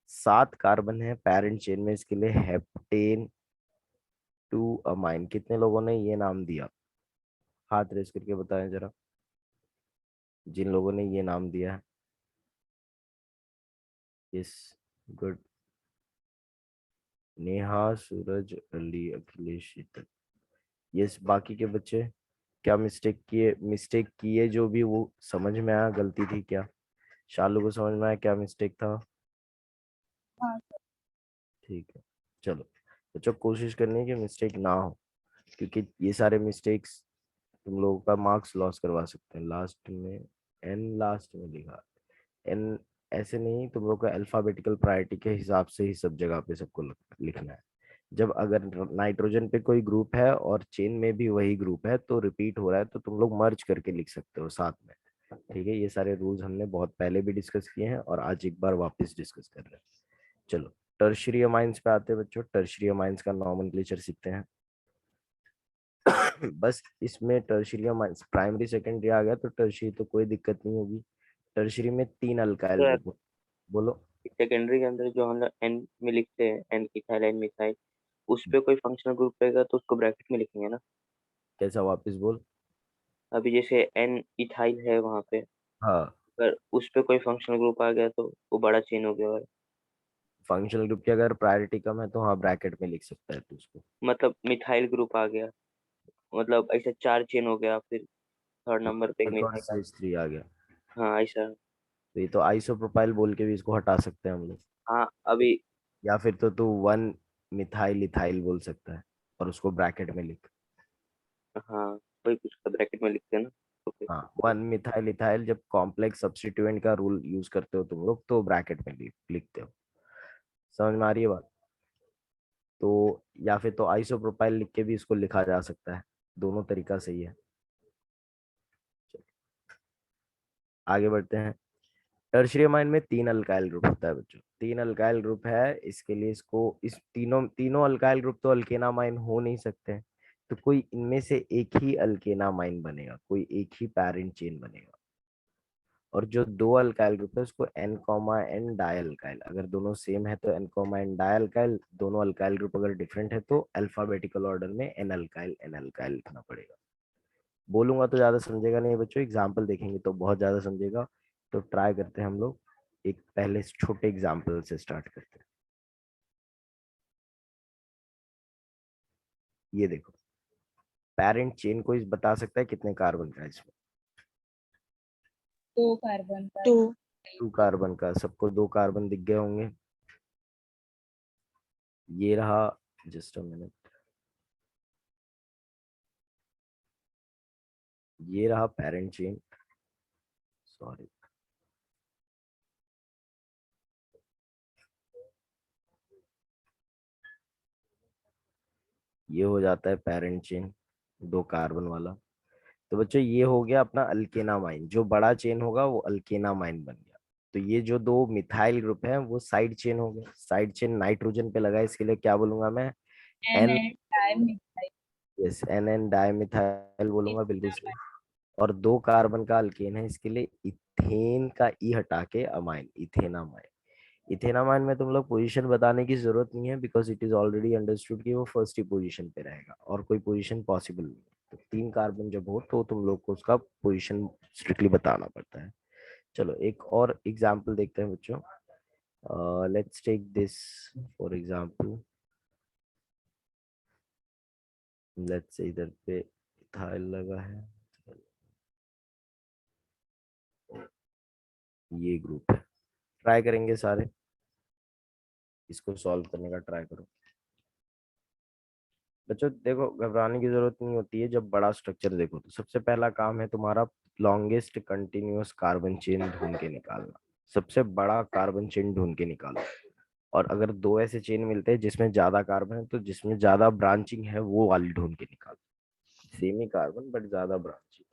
7 कार्बन है पेरेंट चेन में, इसके लिए हेप्टेन टू अमाइन। कितने लोगों ने ये नाम दिया? हाथ रेस करके बताएं जरा, जिन लोगों ने ये नाम दिया है। Yes, good. Neha, Suraj, Ali, Akhilesh, Sheetal. Yes, बाकी के बच्चे क्या मिस्टेक किए जो भी, वो समझ में आया गलती थी क्या? शालू को समझ में आया क्या मिस्टेक था? हाँ ठीक है। चलो बच्चों, कोशिश करनी है कि मिस्टेक ना हो, क्योंकि ये सारे मिस्टेक्स तुम लोगों का मार्क्स लॉस करवा सकते हैं। लास्ट में एन लास्ट में लिखा एन, ऐसे नहीं, तुम लोग का अल्फाबेटिकल प्रायोरिटी के हिसाब से ही सब जगह पे सबको लिखना है। जब अगर नाइट्रोजन पे कोई ग्रुप है और चेन में भी वही ग्रुप है तो रिपीट हो रहा है, तो तुम लोग मर्ज करके लिख सकते हो साथ में। ठीक है, ये सारे रूल्स हमने बहुत पहले भी डिस्कस किए हैं और आज एक बार वापस डिस्कस कर रहे हैं। चलो टर्शियरी अमाइंस पे आते हैं बच्चों। टर्शियरी अमाइंस का नॉमेनक्लेचर सीखते हैं। बस इसमें टर्शियरी अमाइंस प्राइमरी सेकेंडरी आ गया तो टर्शियरी तो कोई दिक्कत नहीं होगी। टर्शियरी में 3 अल्काइल तो ग्रुप। बोलो। सेकेंडरी के अंदर जो हम लोग एन में लिखते हैं, एन इथाइल एन मिथाइल, उस पे कोई फंक्शनल ग्रुप रहेगा तो उसको ब्रैकेट में लिखेंगे ना। कैसा, वापस बोल। अभी जैसे एन इथाइल है वहां पे, हाँ, अगर उस पे कोई फंक्शनल ग्रुप आ गया तो वो बड़ा चेन हो गया। और फंक्शनल ग्रुप की अगर प्रायोरिटी कम है तो हाँ ब्रैकेट में लिख सकता है तू उसको। मतलब मिथाइल ग्रुप आ गया, मतलब ऐसा 4 चेन हो गया, फिर थर्ड नंबर पे एक एक और मिथाइल। CH3 आ गया। हाँ ऐसा। तो ये तो आइसोप्रोपाइल बोल के भी इसको हटा सकते हैं हम लोग। हाँ अभी। या फिर तो तू 1 मिथाइल इथाइल बोल सकता है और उसको ब्रैकेट में लिख। हाँ वही कुछ ब्रैकेट में लिखते हैं ना। ओके। हाँ, 1 मिथाइल इथाइल जब कॉम्प्लेक्स सब्स्टिट्यूएंट का रूल यूज करते हो तुम लोग तो ब्रैकेट में लिखते हो। समझ में आ रही है बात? तो या फिर तो आइसोप्रोपाइल लिख के भी इसको लिखा जा सकता है। दोनों तरीका सही है। आगे बढ़ते हैं। टर्शियरी अमाइन में 3 अल्काइल ग्रुप होता है बच्चों। 3 अल्काइल ग्रुप है, इसके लिए इसको इस तीनों तीनों अल्काइल ग्रुप तो अल्केनामाइन हो नहीं सकते, तो कोई इनमें से एक ही अल्केनामाइन बनेगा, कोई एक ही पैरेंट चेन बनेगा। और जो 2 अल्काइल ग्रुप है उसको N comma N di alkyl, अगर दोनों सेम है तो N comma N di alkyl, दोनों अल्काइल ग्रुप अगर डिफरेंट है तो अल्फाबेटिकल ऑर्डर में एन अल्काइल लिखना पड़ेगा। बोलूंगा तो ज्यादा समझेगा नहीं बच्चों, एग्जाम्पल देखेंगे तो बहुत ज्यादा समझेगा। तो ट्राई करते हैं हम लोग, एक पहले छोटे एग्जाम्पल से स्टार्ट करते हैं। ये देखो, पेरेंट चेन को इस बता सकता है कितने कार्बन का है इसमें? 2 कार्बन का 2 2 कार्बन का। सबको 2 कार्बन दिख गए होंगे। ये रहा, जस्ट अ मिनट, ये रहा पेरेंट चेन। सॉरी, ये हो जाता है पेरेंट चेन 2 कार्बन वाला। तो बच्चों ये हो गया अपना अल्केनामाइन, जो बड़ा चेन होगा वो अल्केनामाइन बन गया। तो ये जो 2 मिथाइल ग्रुप है वो साइड चेन हो गए। साइड चेन नाइट्रोजन पे लगा है, इसके लिए क्या बोलूंगा मैं? N N, and dimethyl yes, N N dimethyl बोलूंगा, बिल्कुल सही। और 2 कार्बन का अल्केन है, इसके लिए इथेन का ई हटा के अमाइन, इथेनामाइन। इथेनामाइन में तुम लोग पोजीशन बताने की जरूरत नहीं है, because it is already understood कि वो फर्स्ट ही पोजीशन पे रहेगा और कोई पोजीशन पॉसिबल नहीं है। तो 3 कार्बन जब हो तो तुम लोग को उसका पोजीशन स्ट्रिक्टली बताना पड़ता है। चलो एक और एग्जांपल देखते हैं बच्चों। Let's take this for example. Let's say इधर पे इथाइल लगा है, ये ग्रुप है। ट्राई करेंगे सारे, इसको सॉल्व करने का ट्राई करो बच्चों। देखो घबराने की जरूरत नहीं होती है जब बड़ा स्ट्रक्चर देखो तो। सबसे पहला काम है तुम्हारा लॉन्गेस्ट कंटिन्यूअस कार्बन चेन ढूंढ के निकालना। सबसे बड़ा कार्बन चेन ढूंढ के निकालो। और अगर 2 ऐसे चेन मिलते हैं जिसमें ज्यादा कार्बन है तो जिसमें ज्यादा ब्रांचिंग है वो वाली ढूंढ के निकालो। सेम ही कार्बन बट ज्यादा branching.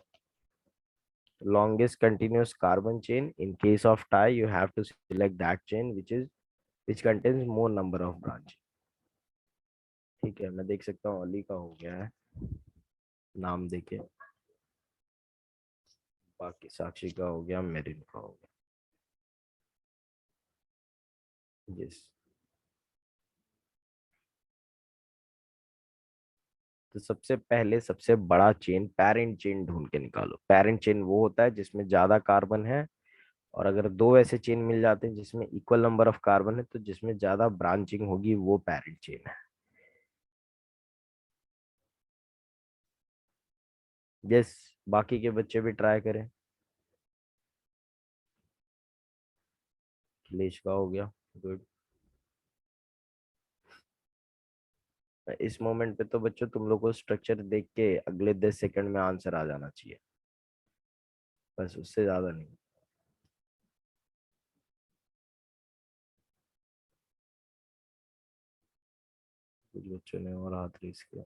Longest continuous carbon chain, in case of tie you have to select that chain which contains more number of branches. ठीक है, मैं देख सकता हूँ अली का हो गया है नाम देके, बाकी साक्षी का हो गया, मेरिन का हो गया। यस, तो सबसे पहले सबसे बड़ा चेन पेरेंट चेन ढूंढ के निकालो। पेरेंट चेन वो होता है जिसमें ज्यादा कार्बन है, और अगर 2 ऐसे चेन मिल जाते हैं जिसमें इक्वल नंबर ऑफ कार्बन है तो जिसमें ज्यादा ब्रांचिंग होगी वो पेरेंट चेन है। यस, बाकी के बच्चे भी ट्राई करें। अखिलेश का हो गया, गुड। इस मोमेंट पे तो बच्चों तुम लोग को स्ट्रक्चर देख के अगले 10 सेकंड में आंसर आ जाना चाहिए, बस उससे ज्यादा नहीं। कुछ बच्चों ने और हाथ रेस किया।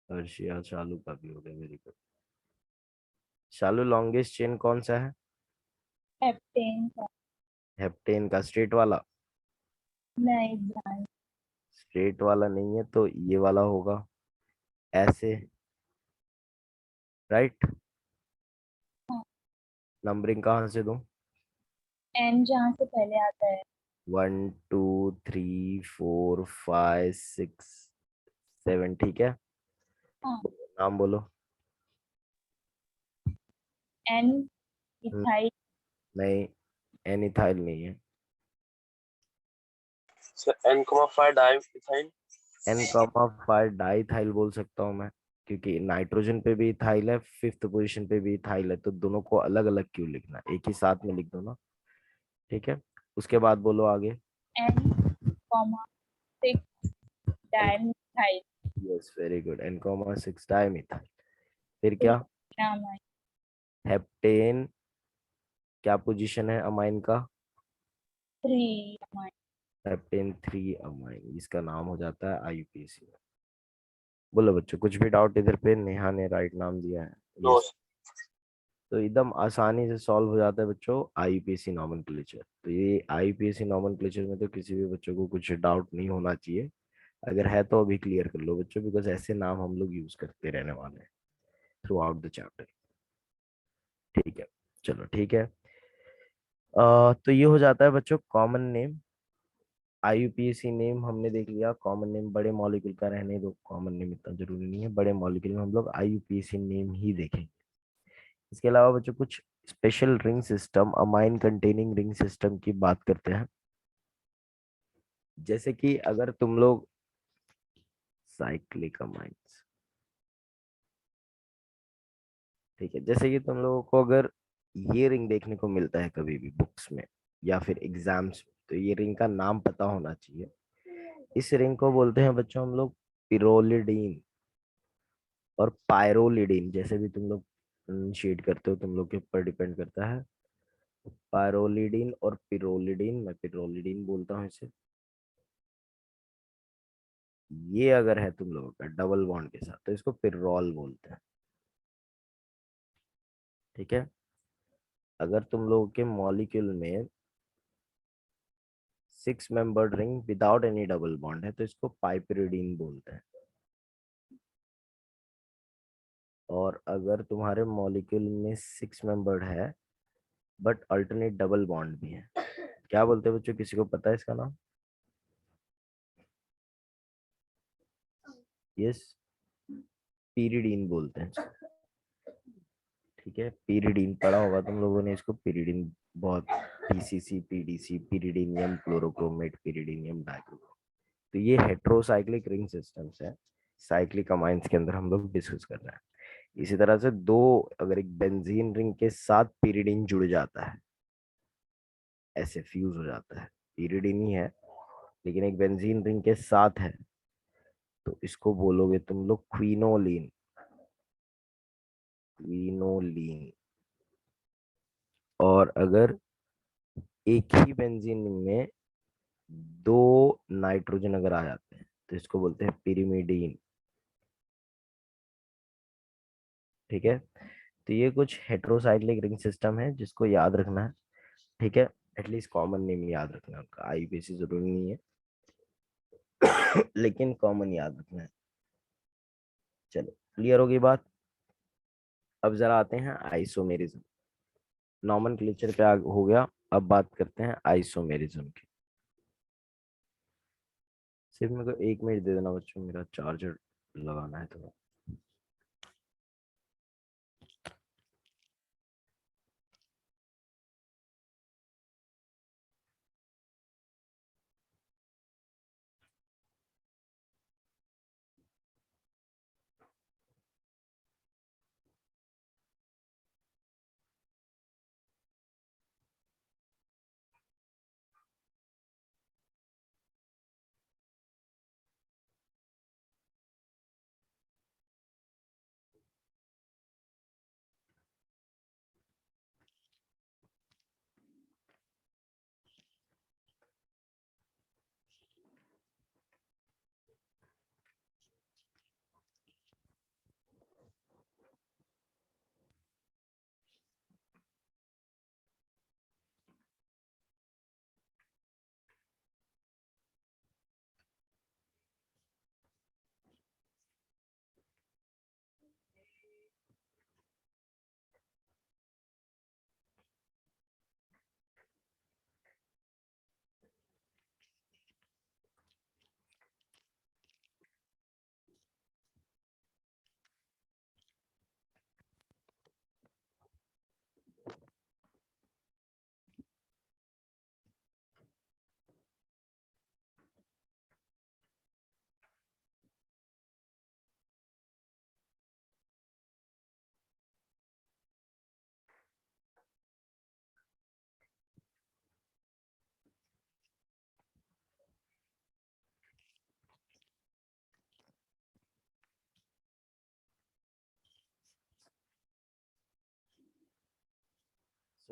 अर्शिया शालू का भी हो गया, वेरी गुड। शालू लॉन्गेस्ट चेन कौन सा है? हेप्टेन का। हेप्टेन का स्ट्रेट वाला? नहीं ब्रांच। स्ट्रेट वाला नहीं है तो ये वाला होगा, ऐसे, राइट। हाँ, नंबरिंग कहाँ से दूं? एन जहाँ से पहले आता है। 1 2 3 4 5 6 7, ठीक है। हाँ, नाम बोलो। एन हम्म, इथाइल। नहीं, एन इथाइल नहीं है। N,5 dimethyl। N comma 5 diethyl बोल सकता हूँ मैं, क्योंकि नाइट्रोजन पे भी इथाइल है, फिफ्थ पोजीशन पे भी इथाइल है, तो दोनों को अलग अलग क्यों लिखना, एक ही साथ में लिख दो ना, ठीक है। उसके बाद बोलो आगे। N,6 N, dimethyl. Yes very good, N comma 6 dimethyl. फिर फिर क्या? नाम है हेप्टेन क्या पोजीशन है अमाइन का? 3 हेप्टेन 3 अमाइन, इसका नाम हो जाता है आईयूपीएसी। बोलो बच्चों, कुछ भी डाउट इधर पे? नेहा ने राइट नाम दिया है, नो। यस। तो एकदम आसानी से सॉल्व हो जाता है बच्चों आईयूपीएसी नॉमेनक्लेचर। तो ये आईयूपीएसी नॉमेनक्लेचर में तो किसी भी बच्चों को कुछ डाउट नहीं होना चाहिए, अगर है तो अभी क्लियर कर लो बच्चों, बिकॉज ऐसे नाम हम लोग यूज करते रहने वाले हैं थ्रू आउट द चैप्टर, ठीक है। चलो ठीक है। तो ये हो जाता है बच्चों कॉमन नेम। आईयूपीएसी नेम हमने देख लिया, कॉमन नेम बड़े मॉलिक्यूल का रहने दो, कॉमन नेम इतना जरूरी नहीं है, बड़े मॉलिक्यूल में हम लोग आईयूपीएसी नेम ही देखेंगे। इसके अलावा बच्चों कुछ special ring system, amine containing ring system की बात करते हैं। जैसे कि अगर तुम लोग साइक्लिक अमाइंस, ठीक है, जैसे कि तुम लोगों को अगर ये रिंग देखने को मिलता है कभी भी बुक्स में या फिर एग्जाम्स में, तो ये रिंग का नाम पता होना चाहिए। इस रिंग को बोलते हैं बच्चों हम लोग पिरोलिडीन और पायरोलिडीन, जैसे भी तुम लोग शेड करते हो तुम लोग के ऊपर डिपेंड करता है। पायरोलिडीन और पिरोलिडीन, मैं पिरोलिडीन बोलता हूँ इसे। ये अगर है तुम लोगों का डबल बॉन्ड के साथ तो इसको पिरोल बोलते हैं, ठीक है। अगर तुम लोगों के मॉलिक्यूल में 6 membered ring without any double bond है तो इसको पाइपरिडीन बोलते हैं। और अगर तुम्हारे मॉलिक्यूल में 6 मेंबर्ड है बट अल्टरनेट डबल बॉन्ड भी है, क्या बोलते हैं बच्चों, किसी को पता है इसका नाम? यस, पीरिडीन बोलते हैं इसको, ठीक है। पीरिडीन पढ़ा होगा तुम लोगों ने इसको, पीरिडीन बहुत, पीसीसी, पीडीसी, पीरिडीनियम क्लोरोक्रोमेट, पीरिडीनियम डाइक्रोमेट। तो ये हेट्रोसाइक्लिक रिंग सिस्टम्स है, साइक्लिक अमाइंस के अंदर हम लोग डिस्कस कर रहे हैं। इसी तरह से दो, अगर एक बेंजीन रिंग के साथ पीरिडीन जुड़ जाता है, ऐसे फ्यूज हो जाता है, पीरिडीन ही है लेकिन एक बेंजीन रिंग के साथ है, तो इसको बोलोगे तुम लोग क्विनोलिन, क्विनोलिन। और अगर एक ही बेंजीन रिंग में दो नाइट्रोजन अगर आ जाते हैं तो इसको बोलते हैं पिरिमिडीन, ठीक है। तो ये कुछ हेट्रोसाइक्लिक रिंग सिस्टम है जिसको याद रखना है, ठीक है। एटलीस्ट कॉमन नेम याद रखना है उनका, आईयूपीएसी जरूरी नहीं है लेकिन कॉमन याद रखना है। चलो क्लियर होगी बात। अब जरा आते हैं आइसोमेरिज्म। नॉमेनक्लेचर पे हो गया, अब बात करते हैं आइसोमेरिज्म की। सिर्फ मेरे को 1 मिनट दे देना बच्चों, मेरा चार्जर लगाना है थोड़ा।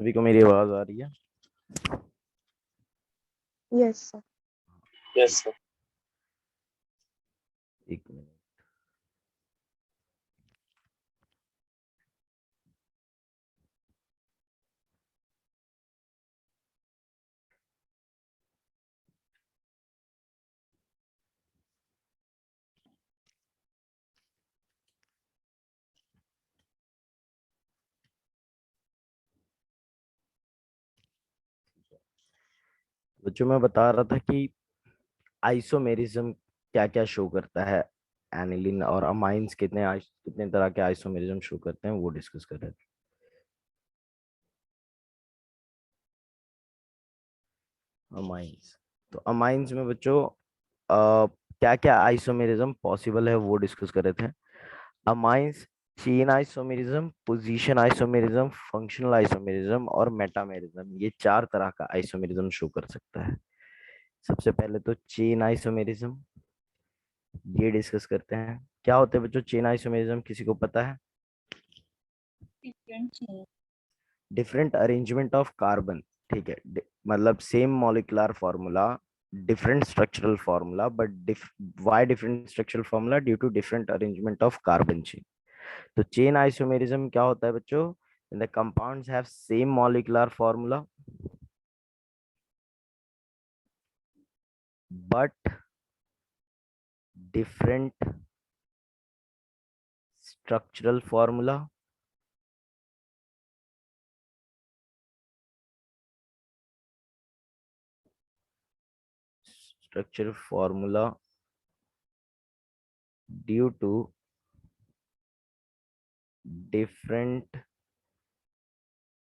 सभी को मेरी आवाज आ रही है? Yes, sir. Yes sir. एक मिनट। बच्चों मैं बता रहा था कि आइसोमेरिज्म क्या क्या शो करता है, एनिलीन और अमाइंस कितने तरह के आइसोमेरिज्म शो करते हैं वो डिस्कस कर रहे थे। अमाइंस, तो अमाइंस में बच्चों क्या क्या आइसोमेरिज्म पॉसिबल है वो डिस्कस कर रहे थे। Amines chain isomerism, position isomerism, functional isomerism और मेटामेरिज्म, ये 4 तरह का आइसोमेरिज्म शो कर सकता है। सबसे पहले तो चेन आइसोमेरिज्म, ये डिस्कस करते हैं। क्या होते हैं बच्चों चेन आइसोमेरिज्म, किसी को पता है? different chain. Different arrangement of carbon, ठीक है, मतलब same molecular formula, different structural formula, but why different structural formula? Due to different arrangement of carbon chain. तो चेन आइसोमेरिज्म क्या होता है बच्चों? The compounds have same molecular formula but different structural formula structure formula due to different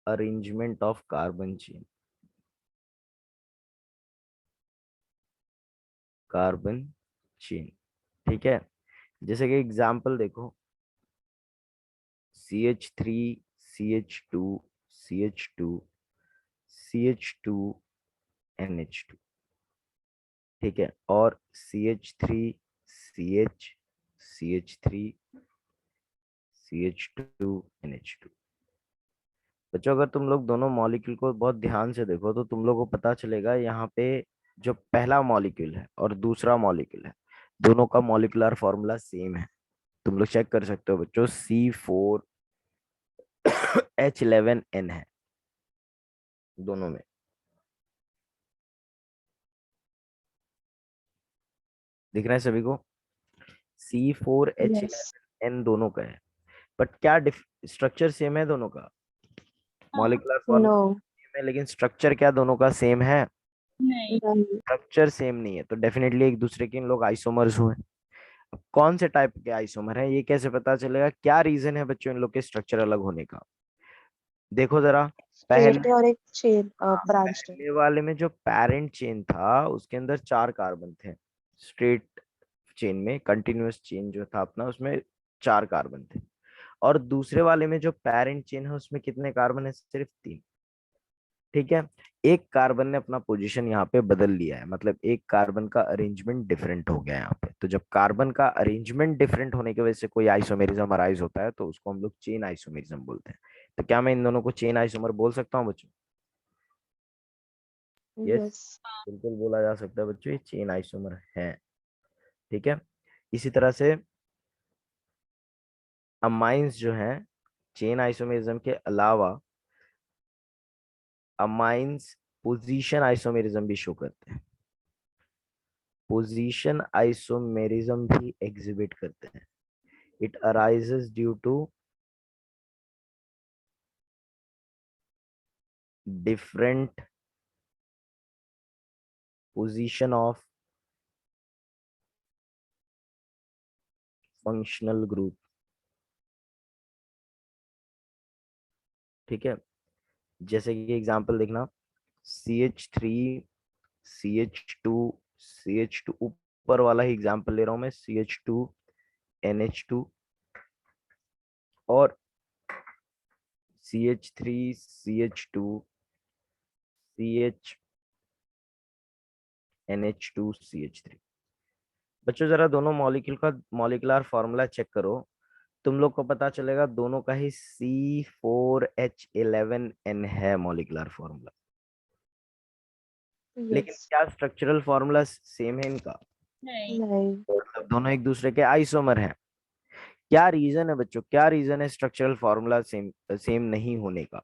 arrangement of carbon chain, carbon chain, ठीक है। जैसे कि example देखो, CH3 CH2 CH2 CH2 NH2, ठीक है, और CH3 CH CH3 CH2 NH2। बच्चों अगर तुम लोग दोनों मॉलिक्यूल को बहुत ध्यान से देखो तो तुम लोग को पता चलेगा यहाँ पे जो पहला मॉलिक्यूल है और दूसरा मॉलिक्यूल है, दोनों का मॉलिक्यूलर फॉर्मूला सेम है। तुम लोग चेक कर सकते हो बच्चों, C4H11N है दोनों में। दिख रहा है सभी को? Yes. C4H11N दोनों का है, बट क्या स्ट्रक्चर सेम है दोनों का? हाँ, मॉलिक्यूलर फॉर्मूला No. सेम है, लेकिन स्ट्रक्चर क्या दोनों का सेम है? नहीं, None. स्ट्रक्चर सेम नहीं है, तो डेफिनेटली एक दूसरे के इन लोग आइसोमर्स हुए। अब कौन से टाइप के आइसोमर है ये कैसे पता चलेगा? क्या रीजन है बच्चों इन लोग के स्ट्रक्चर अलग होने का? देखो जरा, Straight पहले और एक chain branch chain. पहले वाले में जो पेरेंट चेन था उसके अंदर 4 कार्बन थे। स्ट्रेट चेन में, कंटिन्यूअस चेन जो था अपना, उसमें 4 कार्बन थे। और दूसरे वाले में जो पेरेंट चेन है उसमें कितने कार्बन है? सिर्फ 3, ठीक है। एक कार्बन ने अपना पोजीशन यहाँ पे बदल लिया है, मतलब एक कार्बन का अरेंजमेंट डिफरेंट हो गया है यहाँ पे। तो जब कार्बन का अरेंजमेंट डिफरेंट होने की वजह से कोई आइसोमेरिज्म अराइज होता है तो उसको हम लोग चेन आइसोमेरिज्म बोलते हैं। तो क्या मैं इन दोनों को चेन आइसोमर बोल सकता हूँ बच्चों? Yes, Yes. बिल्कुल बोला जा सकता है बच्चों, ये चेन आइसोमर है, ठीक है। इसी तरह से अमाइंस जो है, चेन आइसोमेरिज्म के अलावा अमाइंस पोजीशन आइसोमेरिज्म भी शो करते हैं, पोजीशन आइसोमेरिज्म भी एग्जिबिट करते हैं। It arises due to different position of functional group, ठीक है। जैसे कि एग्जांपल देखना, CH3 CH2 CH2, ऊपर वाला ही एग्जांपल ले रहा हूं मैं, CH2 NH2 और CH3 CH2 CH NH2 CH3। बच्चों जरा दोनों मॉलिक्यूल का मॉलिक्यूलर फॉर्मूला चेक करो। तुम लोग को पता चलेगा दोनों का ही C4H11N है मॉलिक्यूलर फॉर्मूला, लेकिन Yes. क्या स्ट्रक्चरल फॉर्मूला सेम है इनका? नहीं। नहीं. मतलब दोनों एक दूसरे के आइसोमर हैं। क्या रीजन है बच्चों, क्या रीजन है स्ट्रक्चरल फॉर्मूला सेम नहीं होने का?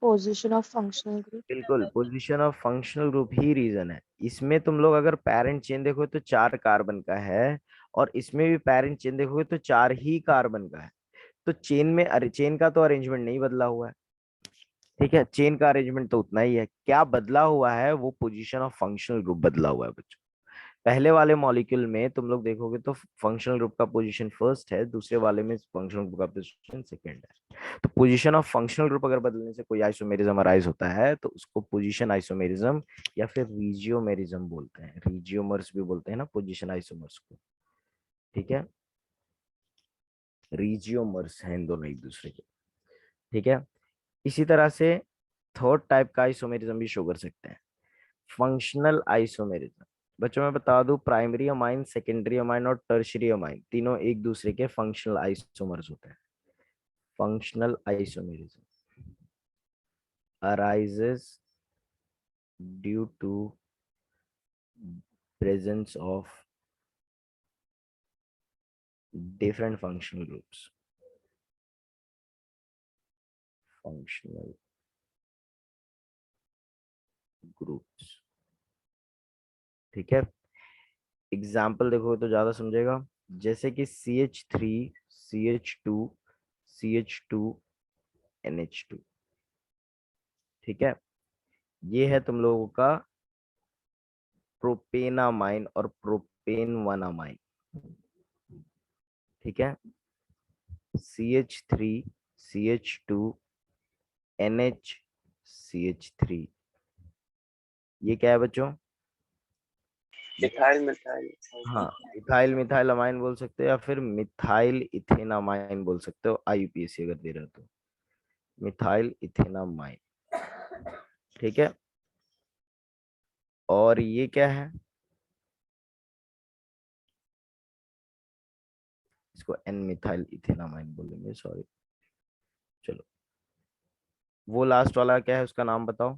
Position of functional group. बिल्कुल, पोजीशन ऑफ फंक्शनल ग्रुप ही रीजन है। इसमें तुम लोग अगर पेरेंट चेन देखो तो 4 कार्बन का है, और इसमें भी पेरेंट चेन देखोगे तो 4 ही कार्बन का है। तो चेन में चेन का तो अरेंजमेंट नहीं बदला हुआ है, ठीक है, चेन का अरेंजमेंट तो उतना ही है। क्या बदला हुआ है? वो पोजीशन ऑफ फंक्शनल ग्रुप बदला हुआ है बच्चों। पहले वाले मॉलिक्यूल में तुम लोग देखोगे तो फंक्शनल ग्रुप का पोजीशन फर्स्ट है, दूसरे वाले में फंक्शनल ग्रुप का पोजीशन सेकंड है। तो पोजीशन ऑफ फंक्शनल ग्रुप अगर बदलने से कोई आइसोमेरिज्म अराइज होता है तो उसको पोजीशन आइसोमेरिज्म या फिर रीजियोमेरिज्म बोलते हैं। रीजियोमर्स भी बोलते हैं ना पोजीशन आइसोमर्स को, ठीक है, रीजियोमर्स हैं इन दोनों एक दूसरे के, ठीक है। इसी तरह से थर्ड टाइप का आइसोमेरिज्म भी शो कर सकते हैं, फंक्शनल आइसोमेरिज्म। बच्चों मैं बता दूं, प्राइमरी अमाइन, सेकेंडरी अमाइन और टर्शियरी अमाइन तीनों एक दूसरे के फंक्शनल आइसोमर्स होते हैं। Functional isomerism arises due to presence of different functional groups. Functional groups, ठीक है। एग्जाम्पल देखो तो ज्यादा समझेगा, जैसे कि CH3 CH2 CH2 NH2, ठीक है। ये है तुम लोगों का प्रोपेनामाइन और प्रोपेन वन अमाइन, ठीक है। CH3 CH2 NH ये क्या है बच्चों? मिथाइल मिथाइल हाँ, इथाइल मिथाइल अमाइन बोल सकते हो या फिर मिथाइल इथेनामाइन बोल सकते हो, IUPAC अगर दे रहा तो मिथाइल इथेनामाइन, ठीक है। और ये क्या है? इसको एन मिथाइल इथेनामाइन बोलेंगे, सॉरी। चलो, वो लास्ट वाला क्या है, उसका नाम बताओ।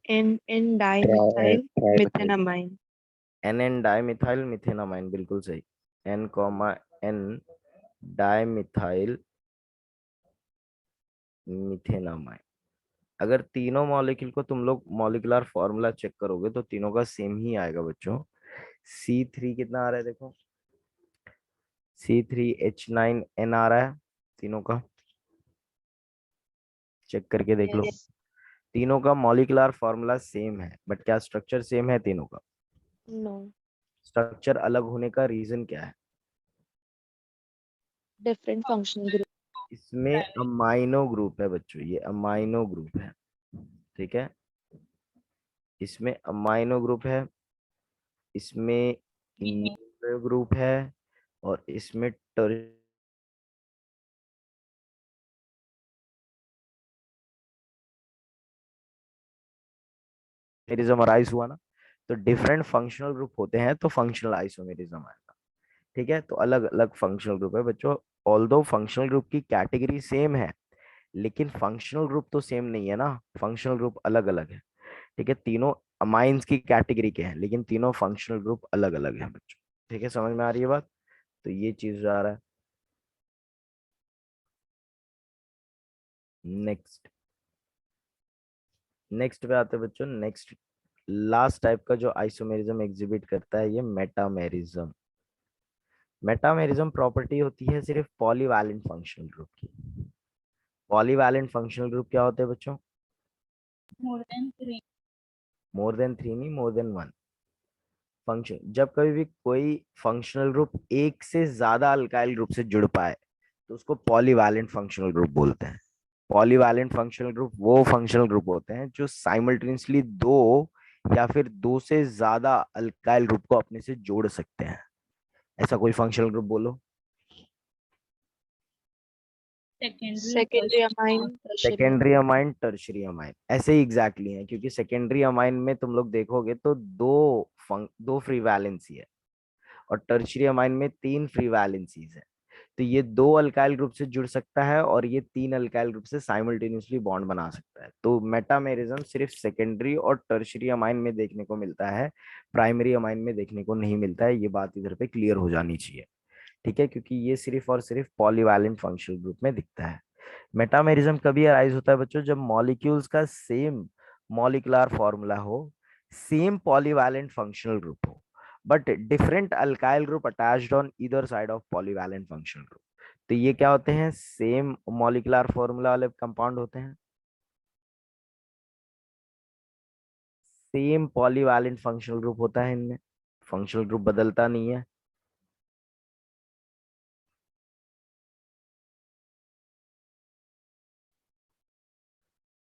N dimethyl methenamine. N dimethyl methenamine, बिल्कुल सही। N, dimethyl methenamine. अगर तीनों मॉलिक्यूल को तुम लोग मॉलिक्यूलर फॉर्मूला चेक करोगे तो तीनों का सेम ही आएगा बच्चों। C3 कितना आ रहा है देखो, C3H9N आ रहा है तीनों का, चेक करके देख लो। Yes. तीनों का मॉलिक्यूलर फॉर्मूला सेम है, बट क्या स्ट्रक्चर सेम है तीनों का? No. स्ट्रक्चर अलग होने का रीजन क्या है? Different functional group. इसमें अमाइनो ग्रुप है बच्चों, ये अमाइनो ग्रुप है, ठीक है। इसमें अमाइनो ग्रुप है, इसमें ग्रुप है, और इसमें टर्शियरिज्म अराइज हुआ ना, तो डिफरेंट फंक्शनल ग्रुप होते हैं तो फंक्शनल आइसोमेरिज्म आएगा, ठीक है। तो अलग अलग फंक्शनल ग्रुप है बच्चों। ऑल्दो फंक्शनल ग्रुप की कैटेगरी सेम है, लेकिन फंक्शनल ग्रुप तो सेम नहीं है ना, फंक्शनल ग्रुप अलग अलग है, ठीक है। तीनों अमाइंस की कैटेगरी के हैं, लेकिन तीनों फंक्शनल ग्रुप अलग अलग है बच्चों, ठीक है। समझ में आ रही है बात? तो ये चीज आ रहा है। नेक्स्ट नेक्स्ट पे आते हैं बच्चों। नेक्स्ट लास्ट टाइप का जो आइसोमेरिज्म एग्जिबिट करता है, ये मेटामेरिज्म। मेटामेरिज्म प्रॉपर्टी होती है सिर्फ पॉलीवैलेंट फंक्शनल ग्रुप की। पॉलीवैलेंट फंक्शनल ग्रुप क्या होते हैं बच्चों? More than 3। मोर देन 3 नहीं, मोर देन 1 फंक्शन। जब कभी भी कोई फंक्शनल ग्रुप एक से ज्यादा अल्काइल ग्रुप से जुड़ पाए तो उसको पॉलीवैलेंट फंक्शनल ग्रुप बोलते हैं। पॉलीवैलेंट फंक्शनल ग्रुप वो फंक्शनल ग्रुप होते हैं जो साइमल्टेनियसली दो या फिर दो से ज्यादा अल्काइल ग्रुप को अपने से जोड़ सकते हैं। ऐसा कोई फंक्शनल ग्रुप बोलो। Secondary amine. Tertiary. Secondary amine, tertiary amine, ऐसे ही एग्जैक्टली है, क्योंकि सेकेंडरी अमाइन में तुम लोग देखोगे तो दो फ्री वैलेंसी है, और टर्शियरी अमाइन में 3 फ्री वैलेंसीज है। तो ये 2 अल्काइल ग्रुप से जुड़ सकता है और ये 3 अल्काइल ग्रुप से साइमल्टेनियसली बॉन्ड बना सकता है। तो मेटामेरिज्म सिर्फ सेकेंडरी और टर्शियरी अमाइन में देखने को मिलता है, प्राइमरी अमाइन में देखने को नहीं मिलता है। ये बात इधर पे क्लियर हो जानी चाहिए, ठीक है, क्योंकि ये सिर्फ और सिर्फ पॉलीवैलेंट फंक्शनल ग्रुप में दिखता है। मेटामेरिज्म कभी अराइज होता है बच्चों जब मॉलिक्यूल्स का सेम मॉलिक्यूलर फॉर्मूला हो, सेम पॉलीवैलेंट फंक्शनल ग्रुप हो, but different alkyl group attached on either side of polyvalent functional group. तो ये क्या होते हैं? सेम मॉलिक्यूलर फॉर्मूला वाले कंपाउंड होते हैं, सेम पॉलीवैलेंट फंक्शनल ग्रुप होता है इनमें, फंक्शनल ग्रुप बदलता नहीं है।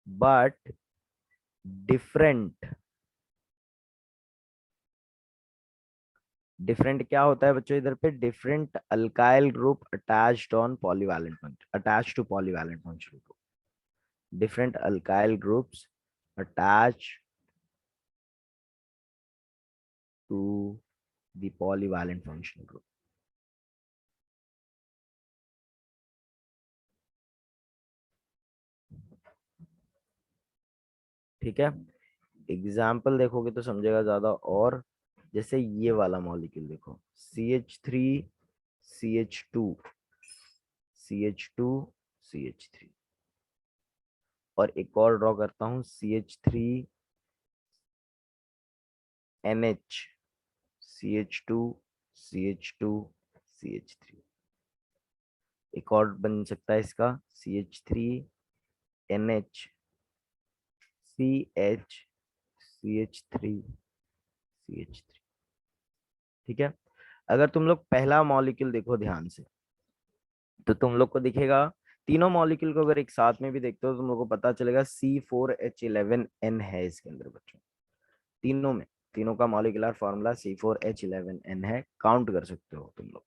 बट डिफरेंट डिफरेंट क्या होता है बच्चों इधर पे? Different alkyl group attached on polyvalent function, attached to polyvalent functional group. Different alkyl groups attach to the polyvalent functional group. ठीक है, एग्जाम्पल देखोगे तो समझेगा ज्यादा। और जैसे ये वाला मॉलिक्यूल देखो, CH3 CH2 CH2 CH3, और एक और ड्रॉ करता हूं CH3 NH CH2 CH2 CH3। एक और बन सकता है इसका CH3 NH CH CH3 CH3। ठीक है, अगर तुम लोग पहला मॉलिक्यूल देखो ध्यान से तो तुम लोग को दिखेगा, तीनों मॉलिक्यूल को अगर एक साथ में भी देखते हो तो तुम लोग को पता चलेगा C4H11N है इसके अंदर बच्चों। तीनों में, तीनों का मॉलिक्यूलर फॉर्मूला C4H11N है, काउंट कर सकते हो तुम लोग।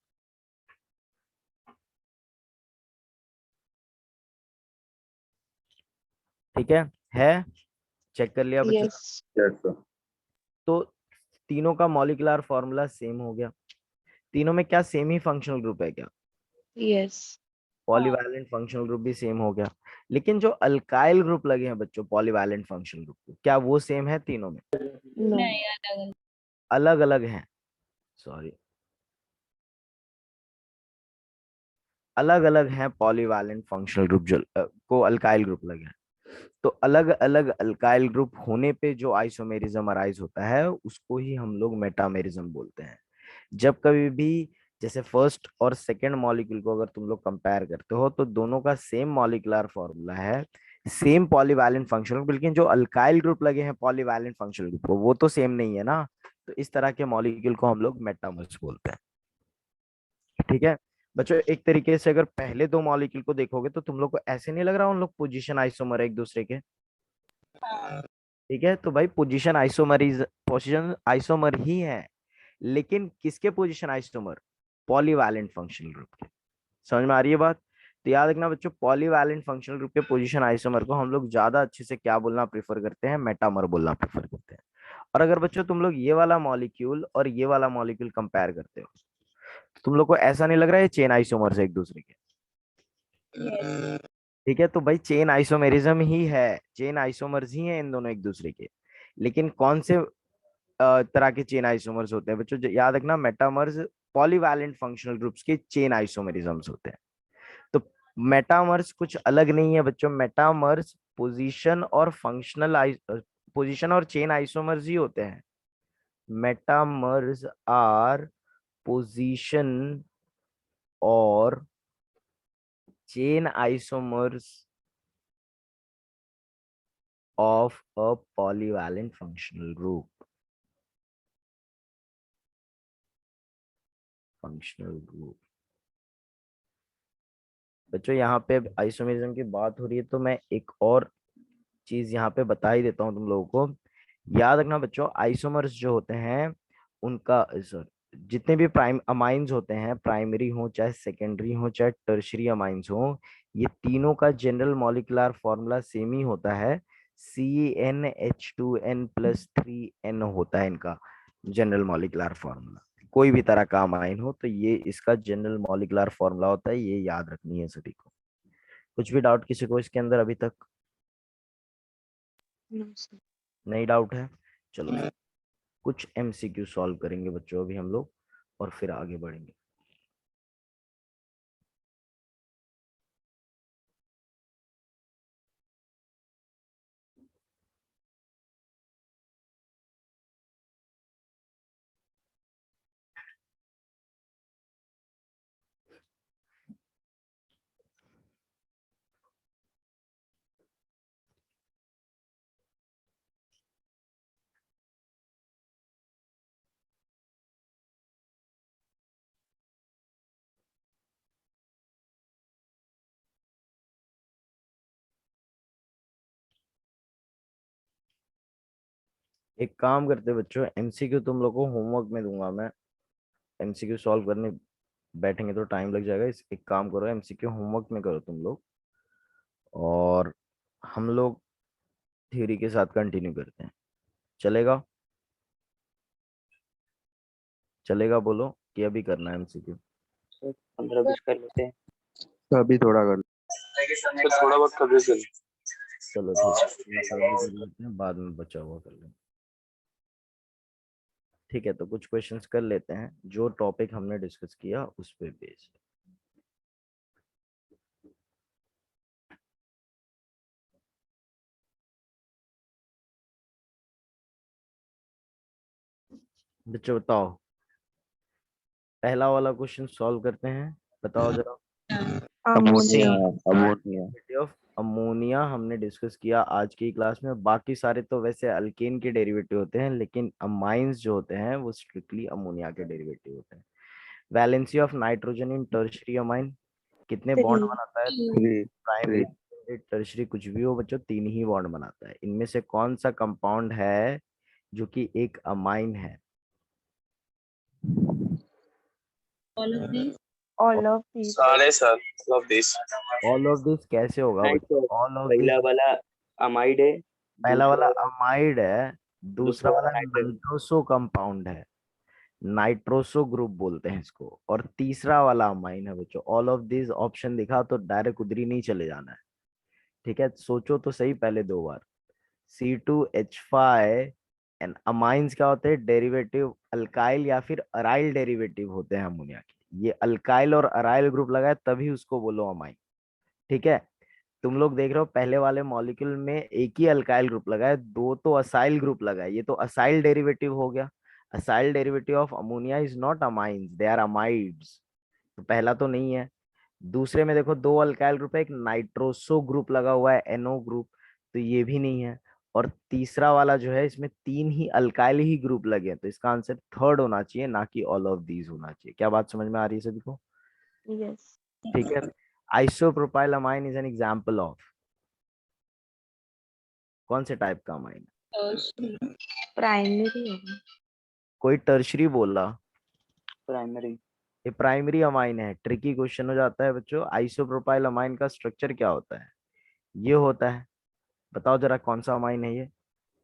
ठीक है, चेक कर लिया बच्चों? Yes. तो तीनों का मॉलिक्यूलर फॉर्मूला सेम हो गया। तीनों में क्या सेम ही फंक्शनल ग्रुप है क्या? Yes. पॉलीवैलेंट फंक्शनल ग्रुप भी सेम हो गया। लेकिन जो अल्काइल ग्रुप लगे हैं बच्चों पॉलीवैलेंट फंक्शनल ग्रुप, क्या वो सेम है तीनों में? No. नहीं अलग अलग। अलग अलग हैं, सॉरी, अलग अलग हैं पॉलीवैलेंट फंक्शनल ग्रुप जो को अल्काइल ग्रुप लगे हैं। तो अलग अलग अल्काइल ग्रुप होने पे जो आइसोमेरिज्म अराइज होता है उसको ही हम लोग मेटामेरिज्म बोलते हैं। जब कभी भी जैसे फर्स्ट और सेकंड मॉलिक्यूल को अगर तुम लोग कंपेयर करते हो तो दोनों का सेम मॉलिक्यूलर फॉर्मूला है, सेम पॉलीवैलेंट फंक्शनल ग्रुप, लेकिन जो अल्काइल ग्रुप लगे हैं पॉलीवैलेंट फंक्शनल ग्रुप को वो तो सेम नहीं है ना। तो इस तरह के मॉलिक्यूल को हम लोग मेटामर्स बोलते हैं। ठीक है बच्चों, एक तरीके से अगर पहले दो मॉलिक्यूल को देखोगे तो तुम लोग को ऐसे नहीं लग रहा उन लोग पोजीशन आइसोमर है एक दूसरे के? हाँ ठीक है, तो भाई पोजीशन आइसोमर ही है, लेकिन किसके position isomer? Polyvalent functional group के। समझ में आ रही है बात? तो याद रखना बच्चों, पॉलीवैलेंट फंक्शनल ग्रुप के पोजीशन आइसोमर को हम लोग ज्यादा अच्छे से क्या बोलना प्रेफर करते हैं? मेटामर बोलना प्रेफर करते हैं। और अगर बच्चों तुम लोग ये वाला मॉलिक्यूल और ये वाला मॉलिक्यूल कंपेयर करते हो तो तुम लोग को ऐसा नहीं लग रहा है चेन आइसोमर से एक दूसरे के? yes ठीक है, तो भाई चेन आइसोमेरिज्म ही है, चेन आइसोमर्स ही हैं इन दोनों एक दूसरे के। लेकिन कौन से तरह के चेन आइसोमर्स होते हैं बच्चों? याद रखना, मेटामर्स पॉलीवैलेंट फंक्शनल ग्रुप्स के चेन आइसोमेरिज्म्स होते हैं। तो मेटामर्स कुछ अलग नहीं है बच्चों, मेटामर्स पोजीशन और चेन आइसोमर्स ही होते हैं। मेटामर्स आर पोजीशन और chain isomers of a polyvalent functional group. Functional group बच्चों, यहाँ पे आइसोमेरिज्म की बात हो रही है तो मैं एक और चीज यहाँ पे बता ही देता हूँ तुम लोगों को। याद रखना बच्चों, आइसोमर्स जो होते हैं उनका सर जितने भी प्राइम अमाइंस होते हैं, प्राइमरी हो चाहे सेकेंडरी हो चाहे टर्शरी अमाइंस हो, ये तीनों का जनरल मॉलिक्यूलर फॉर्मूला सेम ही होता है। CnH2n+3n होता है इनका जनरल मॉलिक्यूलर फॉर्मूला। कोई भी तरह का अमाइन हो, तो ये इसका जनरल मॉलिक्यूलर फॉर्मूला होता है, ये याद रखनी है सभी को। कुछ भी डाउट किसी को इसके अंदर अभी तक? No, sir. नहीं डाउट है? चलो फिर कुछ एमसीक्यू सॉल्व करेंगे बच्चों अभी हम लोग, और फिर आगे बढ़ेंगे। एक काम करते हैं बच्चों, एमसीक्यू तुम लोग को होमवर्क में दूंगा मैं। एमसीक्यू सॉल्व करने बैठेंगे तो टाइम लग जाएगा, इस एक काम करो, एमसीक्यू होमवर्क में करो तुम लोग, और हम लोग थ्योरी के साथ कंटिन्यू करते हैं। चलेगा? चलेगा बोलो, कि अभी करना है एमसीक्यू? 15-20 कर लेते हैं। तो अभी थोड़ा कर तो थोड़ा बहुत कभी कर चलो ठीक है, एक अभी कर लेते हैं, बाद में बचा हुआ कर लेंगे। ठीक है, तो कुछ क्वेश्चंस कर लेते हैं जो टॉपिक हमने डिस्कस किया उस पे बेस्ड। बच्चों बताओ, पहला वाला क्वेश्चन सॉल्व करते हैं, बताओ जरा। Ammonia. डेरिवेटिव ऑफ अमोनिया हमने डिस्कस किया आज की क्लास में। बाकी सारे तो वैसे अल्केन के डेरिवेटिव होते हैं, लेकिन अमाइंस जो होते हैं वो स्ट्रिक्टली अमोनिया के डेरिवेटिव होते हैं। Valency of nitrogen in tertiary amine, कितने बॉन्ड 3. बनाता है? 3 प्राइमरी टर्शरी कुछ भी हो बच्चों, 3 ही बॉन्ड बनाता है। इनमें से कौन सा कंपाउंड है जो कि एक अमाइन है? All of these. All of these. सारे sir of this. All of this कैसे होगा नहीं बच्चों? तो ऑल ऑफ दिस, पहला वाला अमाइड है, पहला वाला दूसरा अमाइड है, दूसरा दूसरा वाला वाला नाइट्रोजन। नाइट्रोसो कंपाउंड है, नाइट्रोसो ग्रुप बोलते हैं इसको, और तीसरा वाला अमाइन है बच्चों। ऑल ऑफ दिस ऑप्शन दिखा तो डायरेक्ट उधर ही नहीं चले जाना है, ठीक है? सोचो तो सही पहले 2 बार। C2H5 एंड अमाइंस क्या होते हैं? डेरिवेटिव, अल्काइल या फिर अराइल डेरिवेटिव होते हैं अमोनिया के। ये अल्काइल और अराइल ग्रुप लगाए तभी उसको बोलो अमाइन, ठीक है? तुम लोग देख रहे हो पहले वाले मॉलिक्यूल में एक ही अल्काइल ग्रुप लगा है, 2 तो असाइल ग्रुप लगा है, ये तो असाइल डेरिवेटिव हो गया। Acyl derivative of ammonia is not amines, they are amides. तो पहला तो नहीं है। दूसरे में देखो 2 अल्काइल ग्रुप है, एक नाइट्रोसो ग्रुप लगा हुआ है, NO ग्रुप, तो ये भी नहीं है। और तीसरा वाला जो है, इसमें 3 ही अल्काइल ही ग्रुप लगे हैं, तो इसका आंसर थर्ड होना चाहिए, ना कि ऑल ऑफ दीज होना चाहिए। क्या बात समझ में आ रही है सभी को? Yes. ठीक है। Isopropyl amine is an example of कौन से टाइप का अमाइन? Tertiary. Primary होगा. कोई टर्शरी बोला, प्राइमरी ये प्राइमरी अमाइन है। ट्रिकी क्वेश्चन हो जाता है बच्चों। आइसोप्रोपाइल अमाइन का स्ट्रक्चर क्या होता है? ये होता है, बताओ जरा कौन सा अमाइन है ये?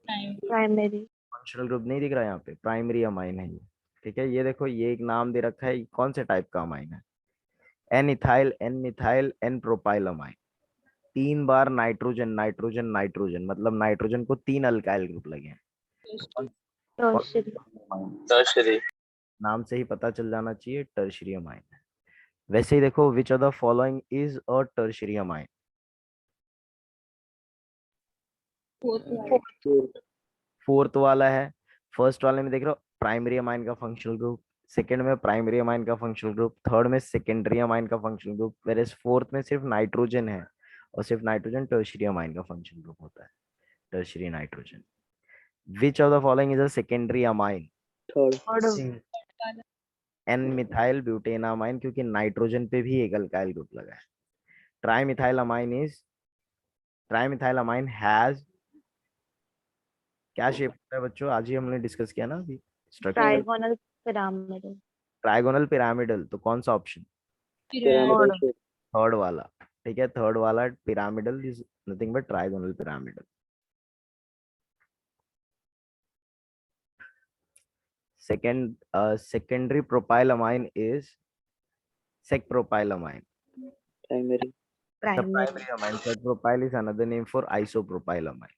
Primary. Primary. फंक्शनल ग्रुप नहीं दिख रहा यहाँ पे, प्राइमरी अमाइन है ये, ठीक है? ये देखो, ये एक नाम दे रखा है, ये कौन से टाइप का अमाइन है? N ethyl, N methyl, N propyl amine. 3 बार नाइट्रोजन नाइट्रोजन नाइट्रोजन, मतलब नाइट्रोजन को 3 अल्काइल ग्रुप लगे हैं। Tertiary. टर्शरी नाम से ही पता चल जाना चाहिए, टर्शरी अमाइन है। वैसे ही देखो, which of the following is a tertiary amine? Fourth one. Fourth वाला है। फर्स्ट वाले में देख रहे हो प्राइमरी अमाइन का फंक्शनल ग्रुप, सेकंड में प्राइमरी अमाइन का फंक्शनल ग्रुप, थर्ड में सेकेंडरी अमाइन का फंक्शनल ग्रुप, वेरएज फोर्थ में सिर्फ नाइट्रोजन है, और सिर्फ नाइट्रोजन टर्शरी अमाइन का फंक्शनल ग्रुप होता है, tertiary nitrogen. Which of the following is a secondary amine? Third Third. N methyl ब्यूटेनामाइन, क्योंकि नाइट्रोजन पे भी एक अल्काइल ग्रुप लगा है। Trimethyl amine is, trimethyl amine has क्या शेप होता है बच्चों? आज ही हमने डिस्कस किया ना अभी structure. Trigonal pyramidal. Trigonal pyramidal, तो कौन सा ऑप्शन? पिरामिडल शेप थर्ड वाला, ठीक है? थर्ड वाला pyramidal is nothing but trigonal pyramidal. secondary propylamine is sec propylamine. Primary The Primary. primary amine sec propyl is another name for isopropylamine.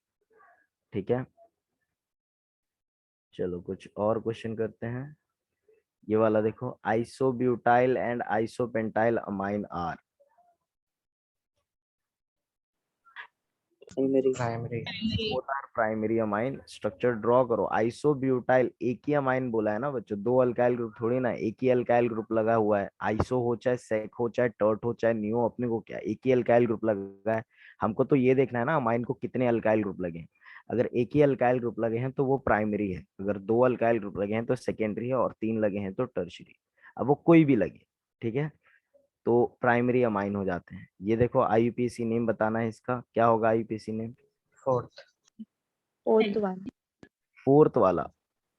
ठीक है, चलो कुछ और क्वेश्चन करते हैं। ये वाला देखो, isobutyl and isopentyl amine are primary primary both are primary amine. Structure draw करो। आइसोब्यूटाइल एक ही अमाइन बोला है ना बच्चों, दो अल्काइल ग्रुप थोड़ी ना, एक ही अल्काइल ग्रुप लगा हुआ है। आइसो हो चाहे सेक हो चाहे टर्ट हो चाहे नियो, अपने को क्या, एक ही अल्काइल ग्रुप लगा है। हमको तो ये देखना है ना अमाइन को कितने अल्काइल ग्रुप लगे हैं। अगर एक ही अल्काइल ग्रुप लगे हैं तो वो प्राइमरी है, अगर दो अल्काइल ग्रुप लगे हैं तो सेकेंडरी है, और तीन लगे हैं तो टर्शियरी। अब वो कोई भी लगे, ठीक है, तो प्राइमरी अमाइन हो जाते हैं। ये देखो आईयूपीएसी नेम बताना है इसका, क्या होगा IUPAC name? Fourth Fourth one. Fourth वाला,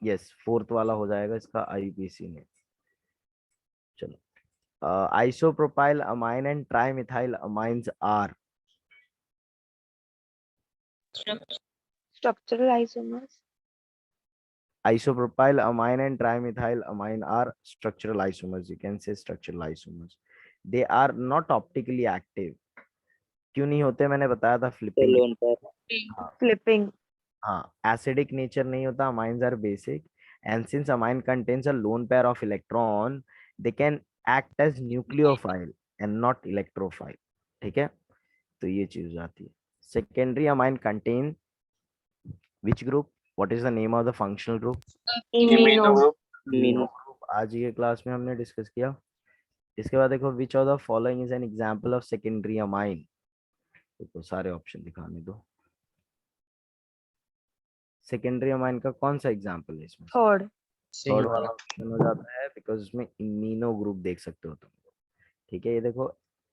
यस फोर्थ वाला हो जाएगा इसका आईयूपीएसी नेम। चलो, isopropyl amine and trimethyl amines are Structural isomers. isopropyl amine and trimethyl amine are structural isomers. You can say structural isomers. They are not optically active. क्यों नहीं होते, मैंने बताया था फ्लिपिंग। लोन पर Flipping. हाँ, acidic nature नहीं होता, amines are basic, and since amine contains a lone pair of electron, they can act as nucleophile and not electrophile. ठीक है, तो ये चीज आती है। Secondary amine contain which group? What is the name of the functional group? Imino. Imino group आज की class में हमने डिस्कस किया। इसके बाद देखो, which of the following is an example of secondary amine. तो सारे ऑप्शन दिखाने दो। सेकेंडरी अमाइन का कौन सा एग्जांपल है इसमें? Third. सी थर्ड वाला वाला ऑप्शन हो जाता है, बिकॉज उसमें इमीनो ग्रुप देख सकते हो तुम। ठीक है, ये देखो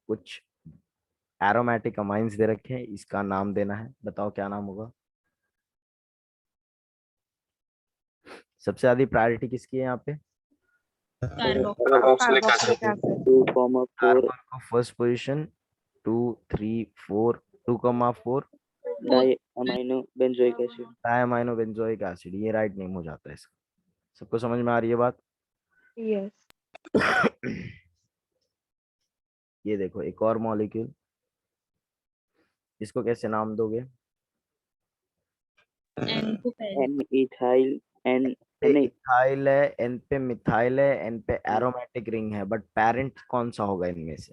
कुछ एरोमेटिक अमाइंस दे रखे हैं, इसका नाम देना है, बताओ क्या नाम होगा। सबसे ज्यादा प्रायोरिटी किसकी है यहाँ पे? Carboxylic Carboxylic acid. 2,4 कार्बन को first position, 2 3 4, 2,4 di amino benzoic acid diamino benzoic acid, ये राइट नेम हो जाता है इसका। सबको समझ में आ रही है बात? Yes. ये देखो एक और मॉलिक्यूल, इसको कैसे नाम दोगे? एन को पहले एन इथाइल एन पे नहीं इथाइल है, एन पे मिथाइल है, एन पे एरोमेटिक रिंग है, बट पेरेंट कौन सा होगा इनमें से?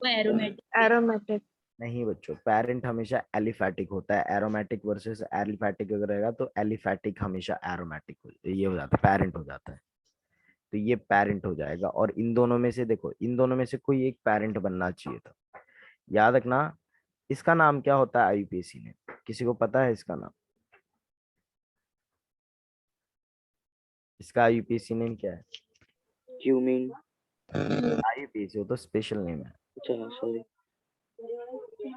वो एरोमेटिक Aromatic. नहीं बच्चों, पेरेंट हमेशा एलिफैटिक होता है। एरोमेटिक वर्सेस एलिफैटिक अगर रहेगा तो एलिफैटिक हमेशा एरोमेटिक ये हो जाता है, पेरेंट हो जाता है। तो ये पेरेंट हो जाएगा, और इन दोनों में से देखो, इन दोनों में से कोई एक पेरेंट बनना चाहिए था। याद रखना, इसका नाम क्या होता है आईयूपीएसी में? किसी को पता है इसका नाम? इसका आईयूपीएसी नेम क्या है? क्यूमीन आईयूपीएसी हो तो स्पेशल नेम है। अच्छा sorry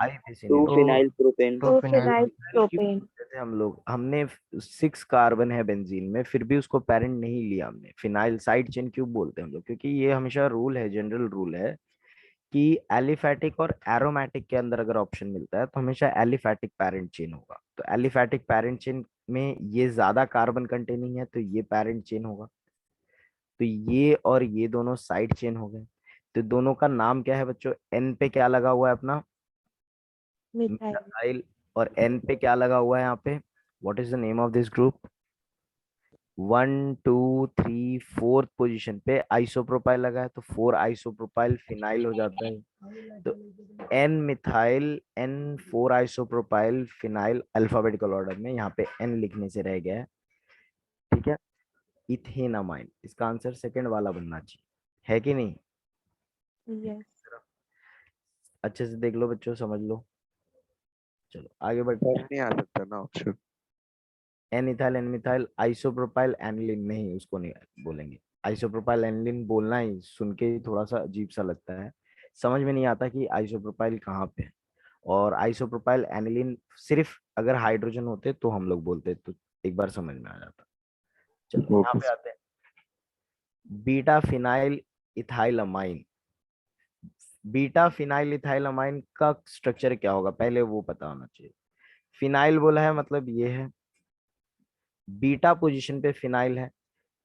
IUPAC 2 name phenyl propane 2-phenyl propane. जैसे हम लोग, हमने 6 कार्बन है बेंजीन में, फिर भी उसको पेरेंट नहीं लिया हमने। फिनाइल साइड चेन क्यों बोलते हैं हम लोग? क्योंकि ये हमेशा रूल है, जनरल रूल है कि एलिफैटिक और एरोमेटिक के अंदर अगर ऑप्शन मिलता है तो हमेशा एलिफैटिक पैरेंट चेन होगा। तो एलिफैटिक पैरेंट चेन में ये ज्यादा कार्बन कंटेनिंग है तो ये पैरेंट चेन होगा। तो ये और ये दोनों साइड चेन हो गए। तो दोनों का नाम क्या है बच्चों? एन पे क्या लगा हुआ है अपना? Methyl. मिथाइल। और एन पे क्या लगा हुआ है यहाँ पे? What is the name of this group? 1 2 3 4th position पे आइसोप्रोपाइल लगा है, तो 4 आइसोप्रोपाइल फिनाइल हो जाता है। तो N methyl N 4 isopropyl phenyl, alphabetical order में, यहाँ पे एन लिखने से रह गया है। ठीक है, इथेनामाइन, इसका आंसर सेकंड वाला बनना चाहिए, है कि नहीं? Yes. अच्छे से देख लो बच्चों, समझ लो। चलो आगे बढ़ते हैं। नहीं आ सकता ना option. N ethyl N methyl isopropyl aniline, नहीं उसको नहीं बोलेंगे। आइसोप्रोपाइल एनिलीन बोलना ही सुन के ही थोड़ा सा अजीब सा लगता है, समझ में नहीं आता कि आइसोप्रोपाइल कहाँ पे है। और आइसोप्रोपाइल एनिलीन सिर्फ अगर हाइड्रोजन होते तो हम लोग बोलते, तो एक बार समझ में आ जाता। चलो यहाँ पे आते हैं, beta phenyl ethyl amine. Beta phenyl ethyl amine का स्ट्रक्चर क्या होगा, पहले वो पता होना चाहिए। फिनाइल बोला है मतलब ये है, बीटा पोजीशन पे फिनाइल है,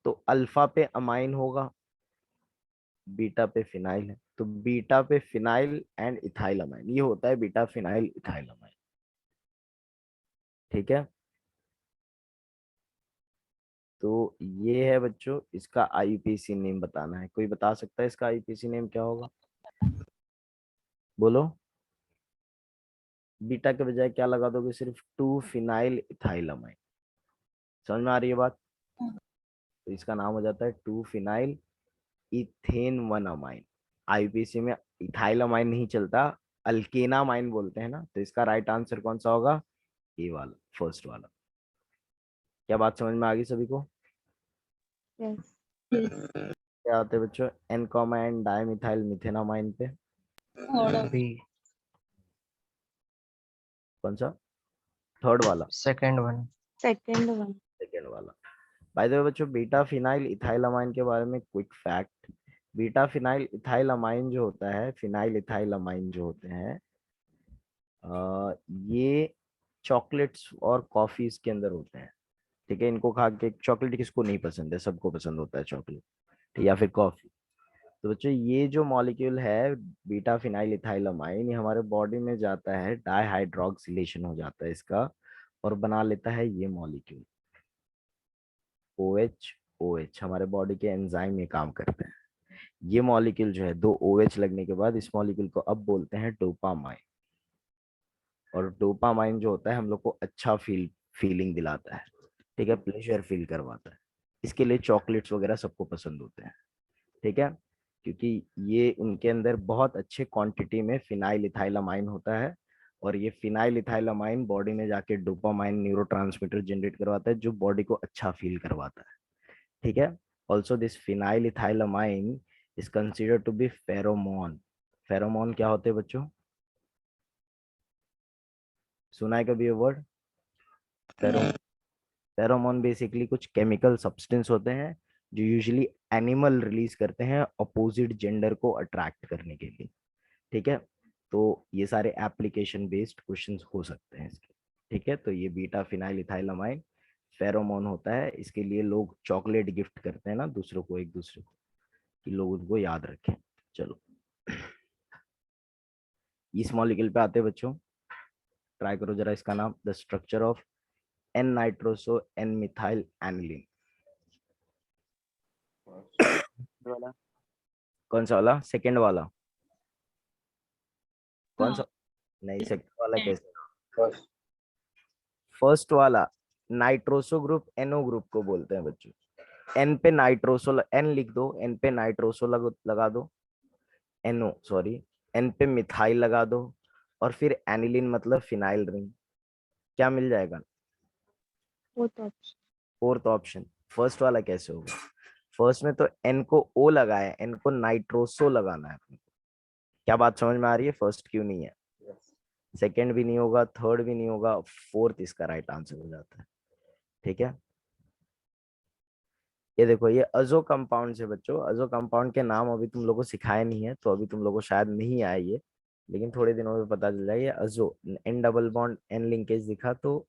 तो अल्फा पे अमाइन होगा, बीटा पे फिनाइल है, तो बीटा पे फिनाइल एंड इथाइल अमाइन, ये होता है बीटा फिनाइल इथाइल अमाइन। ठीक है, तो ये है बच्चों इसका आईयूपीएसी नेम बताना है। कोई बता सकता है इसका आईयूपीएसी नेम क्या होगा? बोलो। बीटा के बजाय क्या लगा दोगे? सिर्फ 2 फिनाइल इथाइल अमाइन। समझ में आ रही है बात? तो इसका नाम हो जाता है 2 फिनाइल इथेन 1 अमाइन। आईयूपीएसी में इथाइल अमाइन नहीं चलता, अल्केना अमाइन बोलते हैं ना, तो इसका राइट आंसर कौन सा होगा? ए वाला, फर्स्ट वाला। क्या बात समझ में आ गई सभी को? Yes. क्या आते हैं बच्चों? N comma N dimethyl methenamine पे बी कौन सा? थर्ड वाला, second one. Second one. Second वाला। बाय द वे बच्चों, बीटा फिनाइल इथाइल अमाइन के बारे में quick fact. Beta phenyl ethyl amine जो होता है, फिनाइल इथाइल अमाइन जो होते हैं, ये चॉकलेट्स और कॉफीज के अंदर होते हैं। ठीक है, इनको खा के, चॉकलेट किसको नहीं पसंद है? सबको पसंद होता है चॉकलेट या फिर कॉफी। तो बच्चों ये जो मॉलिक्यूल है बीटा फिनाइल इथाइल अमाइन, ये हमारे बॉडी में जाता है, डाइहाइड्रोक्सिलेशन हो जाता है इसका, और बना लेता है ये मॉलिक्यूल OH। OH हमारे बॉडी के एंजाइम में काम करते हैं। ये मॉलिक्यूल जो है, 2 OH लगने के बाद इस मॉलिक्यूल को अब बोलते हैं डोपामाइन। और डोपामाइन जो होता है हम लोग को अच्छा फीलिंग दिलाता है। ठीक है, प्लेजर फील करवाता है। इसके लिए चॉकलेट्स वगैरह सबको पसंद होते हैं। ठीक है, क्योंकि ये उनके अंदर बहुत अच्छे क्वांटिटी में फिनाइल इथाइलामाइन होता है, और ये फिनाइल इथाइलामाइन बॉडी में जाके डोपामाइन न्यूरोट्रांसमीटर जनरेट करवाता है, जो बॉडी को अच्छा फील करवाता है। ठीक है, also this phenyl ethylamine is consider to be pheromone. Pheromone क्या होते हैं बच्चों? सुना है कभी ये वर्ड? फेरोमोन। फेरोमोन बेसिकली कुछ केमिकल सब्सटेंस होते हैं जो यूजुअली एनिमल रिलीज करते हैं अपोजिट जेंडर को अट्रैक्ट करने के लिए। ठीक है, तो ये सारे एप्लीकेशन बेस्ड क्वेश्चंस हो सकते हैं इसके। ठीक है, तो ये बीटा फिनाइल इथाइलामाइन फेरोमोन होता है। इसके लिए लोग चॉकलेट गिफ्ट करते हैं ना दूसरों को, एक दूसरे को, कि लोग उनको याद रखें। चलो, इस मॉलिक्यूल पे आते हैं बच्चों। ट्राई करो जरा इसका नाम, the structure of N nitroso N methyl aniline. वाला कौन सा वाला? सेकेंड वाला? कौन सा? हाँ नहीं, सेकेंड वाला and कैसे? फर्स्ट वाला नाइट्रोसो ग्रुप एनओ ग्रुप को बोलते हैं बच्चों। एन पे नाइट्रोसो, एन लिख दो, एन पे नाइट्रोसो लगा दो, एनओ सॉरी, एन पे मिथाइल लगा दो, और फिर एनिलीन मतलब फिनाइल रिंग। क्या मिल जाएगा? Fourth option. Fourth option. First वाला कैसे होगा? फर्स्ट में तो एन को ओ लगाया, एन को नाइट्रोसो लगाना है अपने को। क्या बात समझ में आ रही है? फर्स्ट क्यों नहीं है? सेकंड भी नहीं होगा, थर्ड भी नहीं होगा, फोर्थ इसका राइट आंसर हो जाता है। ठीक है, ये देखो, ये अजो कंपाउंड है बच्चों। अजो कंपाउंड के नाम अभी तुम लोगों को सिखाए नहीं है, तो अभी तुम लोगों को शायद नहीं आए ये, लेकिन थोड़े दिनों में पता चल जाएगा। ये azo, N double bond N linkage दिखा तो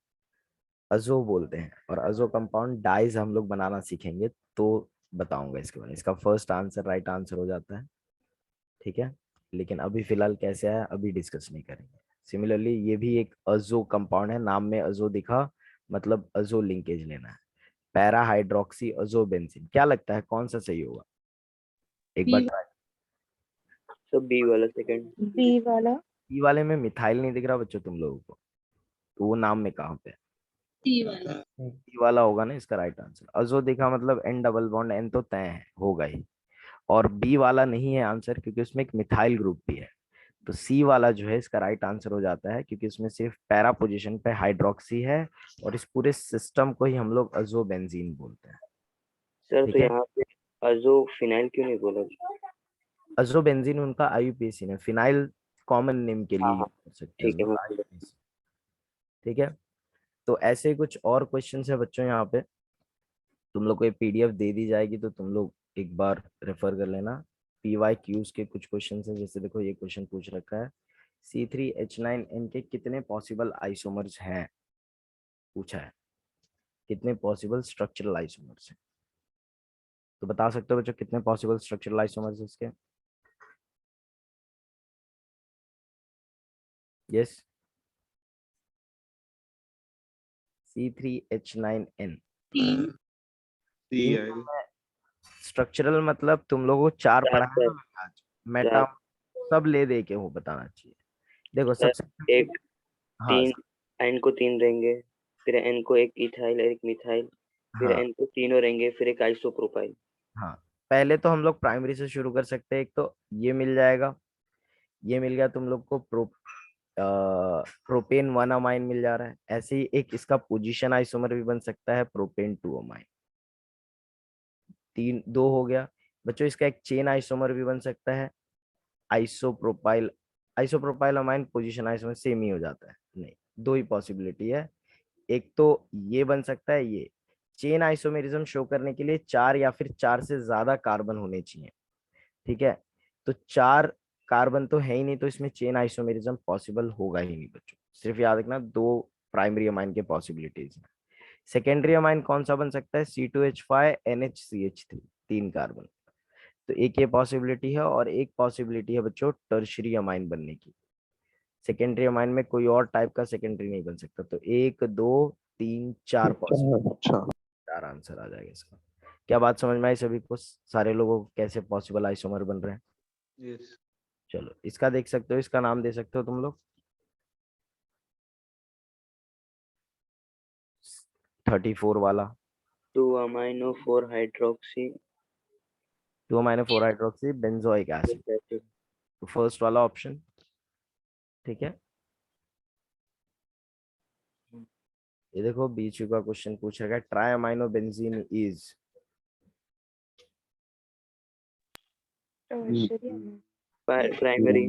अजो बोलते हैं। और अजो कंपाउंड डाइज हम लोग बनाना सीखेंगे तो बताऊंगा इसके बारे में। इसका फर्स्ट आंसर राइट आंसर हो जाता है। ठीक है, लेकिन अभी फिलहाल कैसे आया अभी डिस्कस नहीं करेंगे। सिमिलरली ये भी एक अजो कंपाउंड है, नाम में अजो दिखा मतलब अजो लिंकेज लेना है। पैरा हाइड्रोक्सी अजोबेंजीन, क्या लगता है कौन सा सही होगा? एक बार B ट्राई। तो बी वाला सेकंड। B वाला. ई वाले में मिथाइल नहीं दिख रहा बच्चों तुम लोगों को, तो वो नाम में कहाँ पे है? C वाला ई वाला होगा ना इसका राइट आंसर। अजो दिखा मतलब एन डबल बॉन्ड एन तो तय है, होगा ही। और बी वाला नहीं है आंसर, क्योंकि उसमें एक मिथाइल ग्रुप भी है। तो सी वाला जो है इसका राइट आंसर हो जाता है, क्योंकि उसमें सिर्फ पैरा पोजीशन पे हाइड्रोक्सी है, और इस पूरे सिस्टम को ही हम लोग अजोबेंजीन बोलते हैं। सर तो ठीक है, यहाँ पे अजो फिनाइल क्यों नहीं बोला? अजोबेंजीन उनका आईयूपीएसी है, फिनाइल कॉमन नेम के लिए हाँ यूज हाँ कर सकते हैं ठीक है, मैं उनका IUPAC। ठीक है, तो ऐसे कुछ और क्वेश्चंस है बच्चों यहाँ पे। तुम लोग को ये PDF दे दी जाएगी, तो तुम लोग एक बार रेफर कर लेना। PYQs के कुछ क्वेश्चन है, जैसे देखो ये क्वेश्चन पूछ रखा है, C3H9N के कितने पॉसिबल आइसोमर्स हैं, पूछा है। कितने पॉसिबल स्ट्रक्चरल आइसोमर्स हैं? तो बता सकते हो बच्चों कितने पॉसिबल स्ट्रक्चरल आइसोमर्स इसके? Yes, C3H9N। 3 सी आई स्ट्रक्चरल मतलब तुम लोगों को चार चार पढ़ा है ना सर, मैंने आज, मेटा चार सब ले दे के वो बताना चाहिए। देखो सर। सबसे पहले, एक हाँ तीन, एन को तीन रहेंगे, फिर एन को एक इथाइल एक मिथाइल, फिर हाँ एन को तीनों रहेंगे, फिर एक आइसोप्रोपाइल। हाँ, पहले तो हम लोग प्राइमरी से शुरू कर सकते हैं। एक तो ये मिल जाएगा, ये मिल गया तुम लोग को प्रोपेन 1 अमाइन मिल जा रहा है। ऐसे ही एक इसका पोजीशन आइसोमर भी बन सकता है, प्रोपेन 2 अमाइन। तीन, दो हो गया बच्चों। इसका एक चेन आइसोमर भी बन सकता है, isopropyl. Isopropyl amine position isomer same ही हो जाता है? नहीं, दो ही पॉसिबिलिटी है। एक तो ये बन सकता है, ये चेन आइसोमेरिज्म शो करने के लिए चार या फिर चार से ज्यादा कार्बन होने चाहिए। ठीक है, तो चार कार्बन तो है ही नहीं, तो इसमें चेन आइसोमेरिज्म पॉसिबल होगा ही नहीं बच्चों। सिर्फ याद रखना दो प्राइमरी अमाइन के पॉसिबिलिटीज हैं। सेकेंडरी अमाइन कौन सा बन सकता है? C2H5NHCH3, 3 carbon. तो एक ये पॉसिबिलिटी है, और एक पॉसिबिलिटी है बच्चों टर्शरी अमाइन बनने की। सेकेंडरी अमाइन में कोई और टाइप का सेकेंडरी नहीं बन सकता। तो एक, दो, तीन, चार पॉसिबिलिटी, अच्छा। चार आंसर आ जाएगा इसका। क्या बात समझ में आई सभी को? सारे लोगों को कैसे पॉसिबल आइसोमर बन रहे हैं? यस। चलो इसका देख सकते हो, इसका नाम दे सकते हो तुम लोग। 34 वाला, 2 amino 4 hydroxy 2 amino 4 hydroxy benzoic acid. Acid. तो फर्स्ट वाला ऑप्शन ठीक है। ये देखो बीच का क्वेश्चन पूछा गया, try amino benzene is tertiary amine. Primary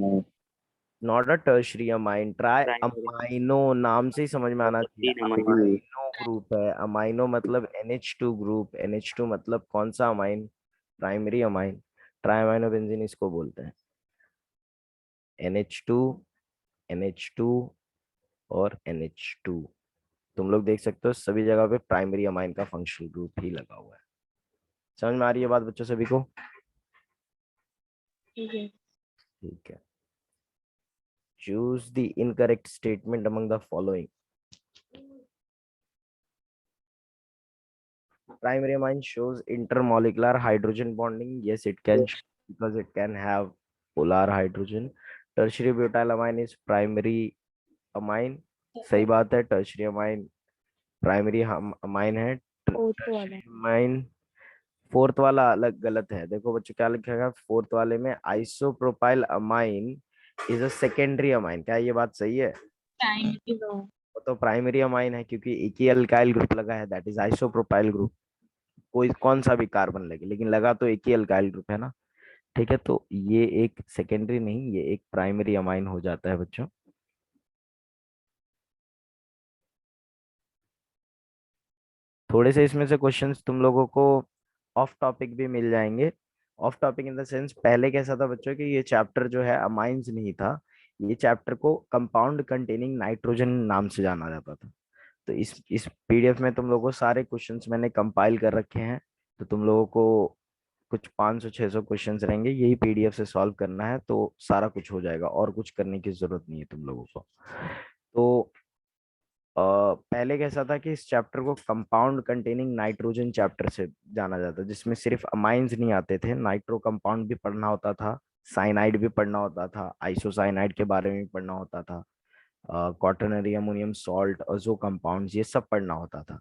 not a tertiary amine. Try primary amino नाम से ही समझ में आना मतलब चाहिए, 3 अमाइनो। अमाइनो ग्रुप है। अमाइनो मतलब NH2 ग्रुप, NH2 मतलब कौन सा amine? Primary amine. Try amino benzene इसको बोलते हैं, NH2, NH2 और NH2। तुम लोग देख सकते हो सभी जगह पे प्राइमरी अमाइन का फंक्शनल ग्रुप ही लगा हुआ है। समझ में आ रही है बात बच्चों सभी को? ये ठीक है। Choose the incorrect statement among the following. Primary amine shows intermolecular hydrogen bonding. Yes, it can show because it can have polar hydrogen. Tertiary butyl amine is primary amine. सही बात है, टर्शरी अमाइन प्राइमरी अमाइन है। Fourth वाला। Amine fourth वाला अलग गलत है। देखो बच्चों क्या लिखा है फोर्थ वाले में, isopropyl amine is a secondary amine. क्या ये बात सही है? Primary no. वो तो प्राइमरी अमाइन है क्योंकि एक ही अल्काइल ग्रुप लगा है, दैट इज आइसोप्रोपाइल ग्रुप। कोई कौन सा भी कार्बन लगे, लेकिन लगा तो एक ही अल्काइल ग्रुप है ना। ठीक है, तो ये एक सेकेंडरी नहीं, ये एक प्राइमरी अमाइन हो जाता है बच्चों। थोड़े से इसमें से क्वेश्चंस तुम लोगों को ऑफ टॉपिक भी मिल जाएंगे। Of topic in the sense, पहले कैसा था बच्चों कि ये चैप्टर जो है अमाइंस नहीं था, ये चैप्टर को कंपाउंड कंटेनिंग नाइट्रोजन नाम से जाना जाता था। तो इस PDF में तुम लोगों को सारे क्वेश्चंस मैंने कंपाइल कर रखे हैं। तो तुम लोगों को कुछ 500-600 क्वेश्चंस रहेंगे, यही PDF से सॉल्व करना है, तो सारा कुछ हो जाएगा, और कुछ करने की जरूरत नहीं है तुम लोगों को। तो पहले कैसा था कि इस चैप्टर को कंपाउंड कंटेनिंग नाइट्रोजन चैप्टर से जाना जाता, जिसमें सिर्फ अमाइंस नहीं आते थे, नाइट्रो कंपाउंड भी पढ़ना होता था, साइनाइड भी पढ़ना होता था, आइसोसाइनाइड के बारे में भी पढ़ना होता था, क्वाटरनरी अमोनियम सॉल्ट, अजो कंपाउंड्स, ये सब पढ़ना होता था।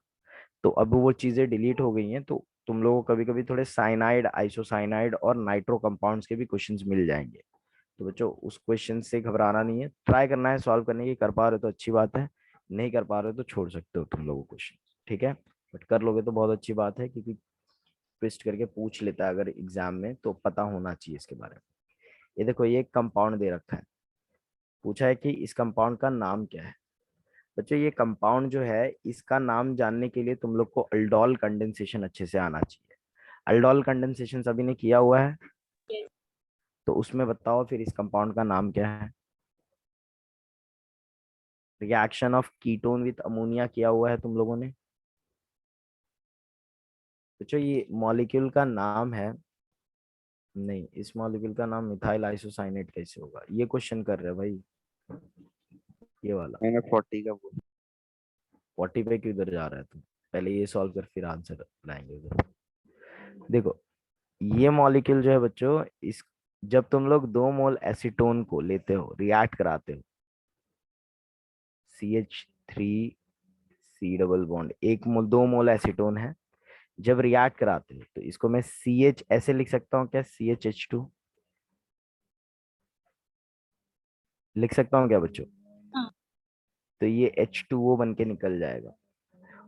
तो अब वो चीजें डिलीट हो गई हैं, तो तुम लोगों को कभी कभी थोड़े साइनाइड, आइसोसाइनाइड और नाइट्रो कंपाउंड्स के भी क्वेश्चंस मिल जाएंगे। तो बच्चों उस क्वेश्चन से घबराना नहीं है, ट्राई करना है सॉल्व करने की। कर पा रहे हो तो अच्छी बात है, नहीं कर पा रहे हो तो छोड़ सकते हो तुम लोगों क्वेश्चन। ठीक है, बट कर लोगे तो बहुत अच्छी बात है, क्योंकि ट्विस्ट करके पूछ लेता है अगर एग्जाम में, तो पता होना चाहिए इसके बारे में। ये देखो, ये एक कंपाउंड दे रखा है, पूछा है कि इस कंपाउंड का नाम क्या है। बच्चों ये कंपाउंड जो है, इसका नाम जानने के लिए तुम लोग को अल्डोल कंडेंसेशन अच्छे से आना चाहिए। अल्डोल कंडेंसेशन सभी ने किया हुआ है? तो उसमें बताओ फिर इस कंपाउंड का नाम क्या है? Reaction of ketone with ammonia किया हुआ है तुम लोगों ने? बच्चों ये मॉलिक्यूल का नाम है, नहीं इस मॉलिक्यूल का नाम मिथाइल आइसोसाइनेट कैसे होगा, ये क्वेश्चन कर रहे हैं भाई, ये वाला। मैंने 40 का बोला। 40 पे क्यों उधर जा रहा है तू, पहले ये सॉल्व कर फिर आंसर लाएंगे उधर। देखो ये मॉलिक्यूल जो है बच्चों, इस जब तुम लोग 2 मोल एसीटोन को लेते हो, रिएक्ट कराते हो, CH3 C डबल बॉन्ड, 1 मोल 2 मोल एसीटोन है, जब रिएक्ट कराते हो तो इसको मैं CH ऐसे लिख सकता हूँ क्या, CHH2 लिख सकता हूँ क्या बच्चों? हाँ। तो ये H2O बन के निकल जाएगा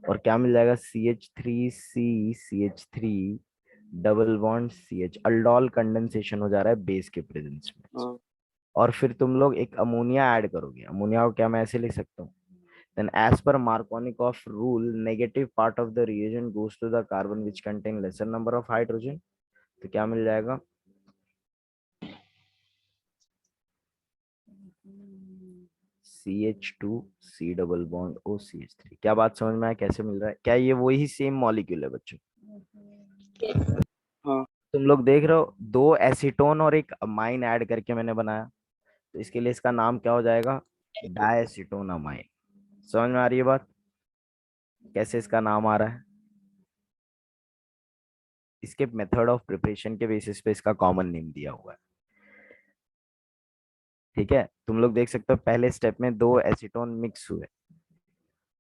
और क्या मिल जाएगा, CH3C CH3 double bond CH, aldol condensation हो जा रहा है बेस के प्रेजेंस में। हाँ और फिर तुम लोग एक अमोनिया ऐड करोगे, अमोनिया को क्या मैं ऐसे लिख सकता हूँ, then as per Markovnikov rule negative part of the reagent goes to the carbon which contain lesser number of hydrogen, तो क्या मिल जाएगा, CH2C डबल बॉन्ड OCH3। क्या बात समझ में आया कैसे मिल रहा है, क्या ये वही सेम मॉलिक्यूल है बच्चों? हाँ तुम लोग देख रहे हो 2 एसीटोन और एक अमाइन ऐड करके मैंने बनाया, तो इसके लिए इसका नाम क्या हो जाएगा, डायएसीटोन अमाइन। समझ में आ रही है बात, कैसे इसका नाम आ रहा है, इसके मेथड ऑफ प्रिपरेशन के बेसिस पे इसका कॉमन नेम दिया हुआ है। ठीक है, तुम लोग देख सकते हो पहले स्टेप में 2 एसीटोन मिक्स हुए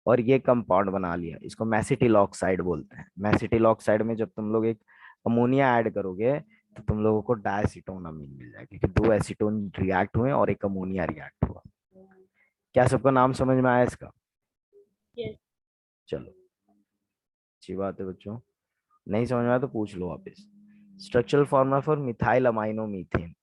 और ये कंपाउंड बना लिया, इसको मैसिटिल ऑक्साइड बोलते हैं। मैसिटिल ऑक्साइड में जब तुम लोग एक अमोनिया ऐड करोगे तो तुम लोगों को डायसीटोन अमीन मिल जाएगा, क्योंकि 2 एसीटोन रिएक्ट हुए और एक अमोनिया रिएक्ट हुआ। क्या सबको नाम समझ में आया इसका? Yes. चलो अच्छी बात है बच्चों, नहीं समझ में आया तो पूछ लो वापस। Structural formula for methyl amino methane,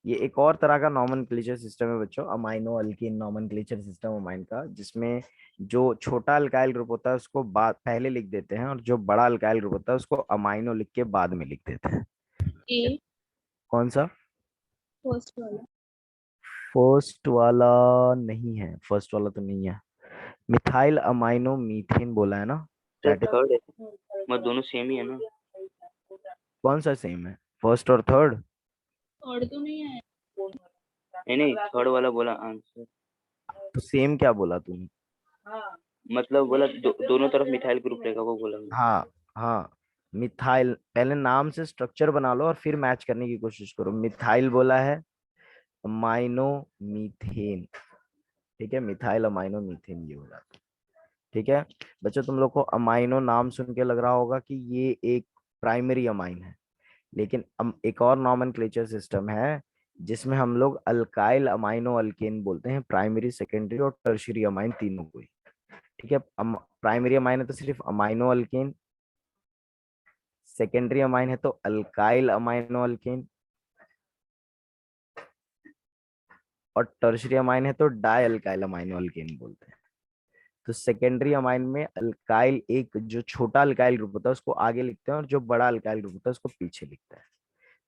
ये एक और तरह का नॉमेनक्लेचर सिस्टम है बच्चों, amino alkyne nomenclature system amine का, जिसमें जो छोटा अल्काइल ग्रुप होता है उसको बाद पहले लिख देते हैं और जो बड़ा अल्काइल ग्रुप होता है उसको अमाइनो लिख के बाद में लिख देते हैं। A कौन सा? फर्स्ट वाला। फर्स्ट वाला नहीं है, फर्स्ट वाला तो नहीं है, मिथाइल अमाइनो मीथेन बोला है ना, तो दैट इज। थर्ड है, मतलब दोनों सेम ही है ना। कौन सा सेम है, फर्स्ट और थर्ड? थर्ड तो नहीं है। नहीं थर्ड वाला बोला आंसर, तो सेम क्या बोला तूने? मतलब बोला दोनों तरफ मिथाइल ग्रुप रहेगा वो बोला मैं। हाँ हाँ, मिथाइल, पहले नाम से स्ट्रक्चर बना लो और फिर मैच करने की कोशिश करो। मिथाइल बोला है, अमाइनो मीथेन, ठीक है, मिथाइल अमाइनो मीथेन ये हो जाता है। ठीक है बच्चों, तुम लोग को अमाइनो नाम सुन के लग रहा होगा कि ये एक प्राइमरी अमाइन है, लेकिन एक और नॉमेनक्लेचर सिस्टम है जिसमें हम लोग अल्काइल अमाइनो अल्केन बोलते हैं, प्राइमरी सेकेंडरी और टर्शियरी अमाइन तीनों को ही। ठीक है, प्राइमरी अमाइन है तो सिर्फ अमाइनो अल्केन, सेकेंडरी अमाइन है तो अल्काइल अमाइनो अल्केन, और टर्शियरी अमाइन है तो डाई अल्काइल अमाइनो अल्केन बोलते हैं। तो सेकेंडरी अमाइन में अल्काइल, एक जो छोटा अल्काइल ग्रुप होता है उसको आगे लिखते हैं और जो बड़ा अल्काइल ग्रुप होता है उसको पीछे लिखते हैं।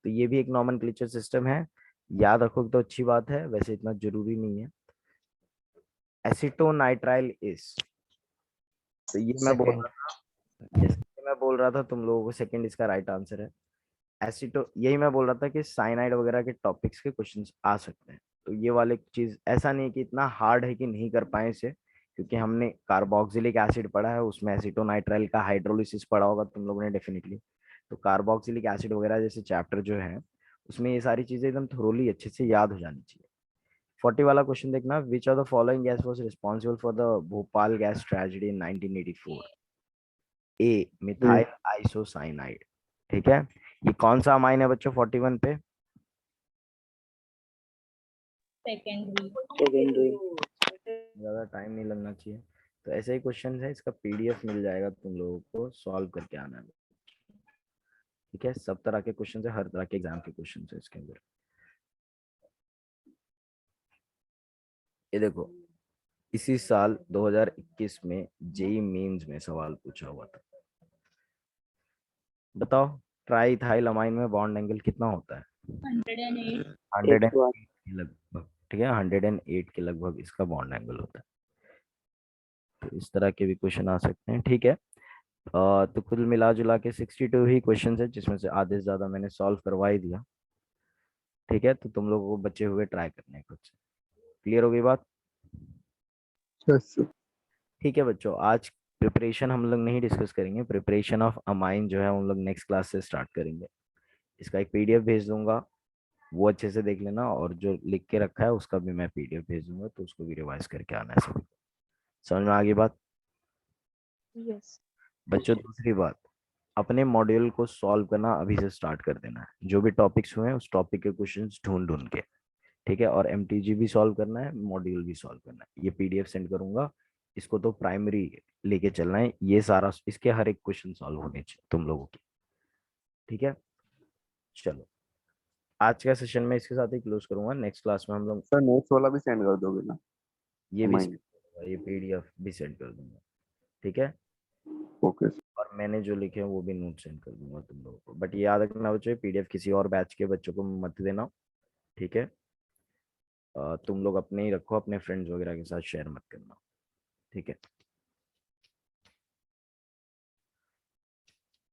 तो ये भी एक नॉमेनक्लेचर सिस्टम है, याद रखोगे तो अच्छी बात है, वैसे इतना जरूरी नहीं है। एसीटोनाइट्राइल इज, तो ये मैं बोल सेकंड। रहा था, जैसे मैं बोल रहा था तुम लोगों को सेकंड इसका राइट आंसर है। एसीटो, यही मैं बोल रहा था कि साइनाइड वगैरह के टॉपिक्स के क्वेश्चंस आ सकते हैं, तो ये वाले चीज ऐसा नहीं कि इतना हार्ड है कि नहीं कर पाए इसे, क्योंकि हमने कार्बोक्सिलिक एसिड पढ़ा है, उसमें एसीटोनाइट्राइल का हाइड्रोलिसिस पढ़ा होगा तुम लोगों ने डेफिनेटली। तो कार्बोक्सिलिक एसिड वगैरह जैसे चैप्टर जो है उसमें ये सारी चीजें एकदम थोरोली अच्छे से याद हो जानी चाहिए। 40 वाला क्वेश्चन देखना, which of the following gas was responsible for the Bhopal gas tragedy in 1984? A methyl isocyanide, ठीक है। ये कौन सा अमाइन है बच्चों 41 पे? सेकेंडरी। सेकेंडरी। ज्यादा टाइम नहीं लगना चाहिए, तो ऐसे ही क्वेश्चन है, इसका PDF मिल जाएगा तुम लोगों को, सॉल्व करके आना है। ठीक है, सब तरह के क्वेश्चन है, हर तरह के एग्जाम के क्वेश्चन है इसके अंदर। ये देखो, इसी साल 2021 में जेई मेंस में सवाल पूछा हुआ था, बताओ ट्राइथाइल अमाइन में बॉन्ड एंगल कितना होता है? 108। 108 108। के लगभग, ठीक है, 108 के लगभग इसका बॉन्ड एंगल होता है। तो इस तरह के भी क्वेश्चन आ सकते हैं, ठीक है। तो कुल मिला जुला के 62 ही क्वेश्चंस है, जिसमें से आधे से ज्यादा मैंने सॉल्व करवा ही दिया। ठीक है, तो तुम लोगों को बचे हुए ट्राई करने हैं खुद से। क्लियर हो गई बात? यस ठीक है बच्चों, आज प्रिपरेशन हम लोग नहीं डिस्कस करेंगे। प्रिपरेशन ऑफ अमाइन जो है हम लोग नेक्स्ट क्लास से स्टार्ट करेंगे। इसका एक पीडीएफ भेज दूंगा, वो अच्छे से देख लेना, और जो लिख के रखा है उसका भी मैं पीडीएफ भेज दूंगा, तो उसको भी रिवाइज करके आना है सभी को। समझ में आ गई बात? यस। बच्चों दूसरी बात, अपने मॉड्यूल को सॉल्व करना अभी से स्टार्ट कर देना है। जो भी टॉपिक्स हुए हैं उस टॉपिक के क्वेश्चंस ढूंढ ढूंढ के, ठीक है। और एमटीजी भी सॉल्व करना है, मॉड्यूल भी सॉल्व करना है। ये पीडीएफ सेंड करूंगा, इसको तो प्राइमरी लेके चलना है। ये सारा, इसके हर एक क्वेश्चन सॉल्व होने चाहिए तुम लोगों के, ठीक है। चलो, आज का सेशन में इसके साथ ही क्लोज करूंगा। नेक्स्ट क्लास में हम लोग सर नोट्स वाला भी सेंड कर दोगे ना? ये भी Amine. send करूंगा, ये पीडीएफ भी सेंड कर दूंगा, ठीक है। ओके और मैंने जो लिखे हैं वो भी नोट सेंड कर दूंगा तुम लोगों को। बट ये याद रखना बच्चों, पीडीएफ किसी और बैच के बच्चों को मत देना, ठीक है। तुम लोग अपने ही रखो, अपने फ्रेंड्स वगैरह के साथ शेयर मत करना, ठीक है।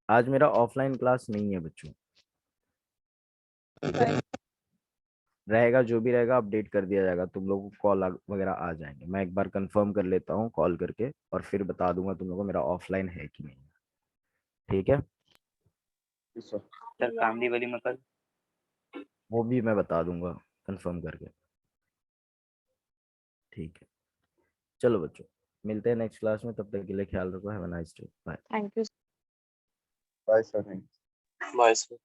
आज मेरा ऑफलाइन क्लास नहीं है बच्चों, रहेगा जो भी रहेगा अपडेट कर दिया जाएगा। तुम लोगों को कॉल वगैरह आ जाएंगे। मैं एक बार कंफर्म कर लेता हूँ कॉल करके, और फिर बता दूंगा तुम लोगों को मेरा ऑफलाइन है कि नहीं, ठीक है। सर। सर कामदी वाली में कल वो भी मैं बता दूंगा कंफर्म करके, ठीक है। चलो बच्चों, मिलते हैं नेक्स्ट क्लास में। तब तक के लिए ख्याल रखो। Have a nice day, bye. Thank you. Bye sir. Bye sir.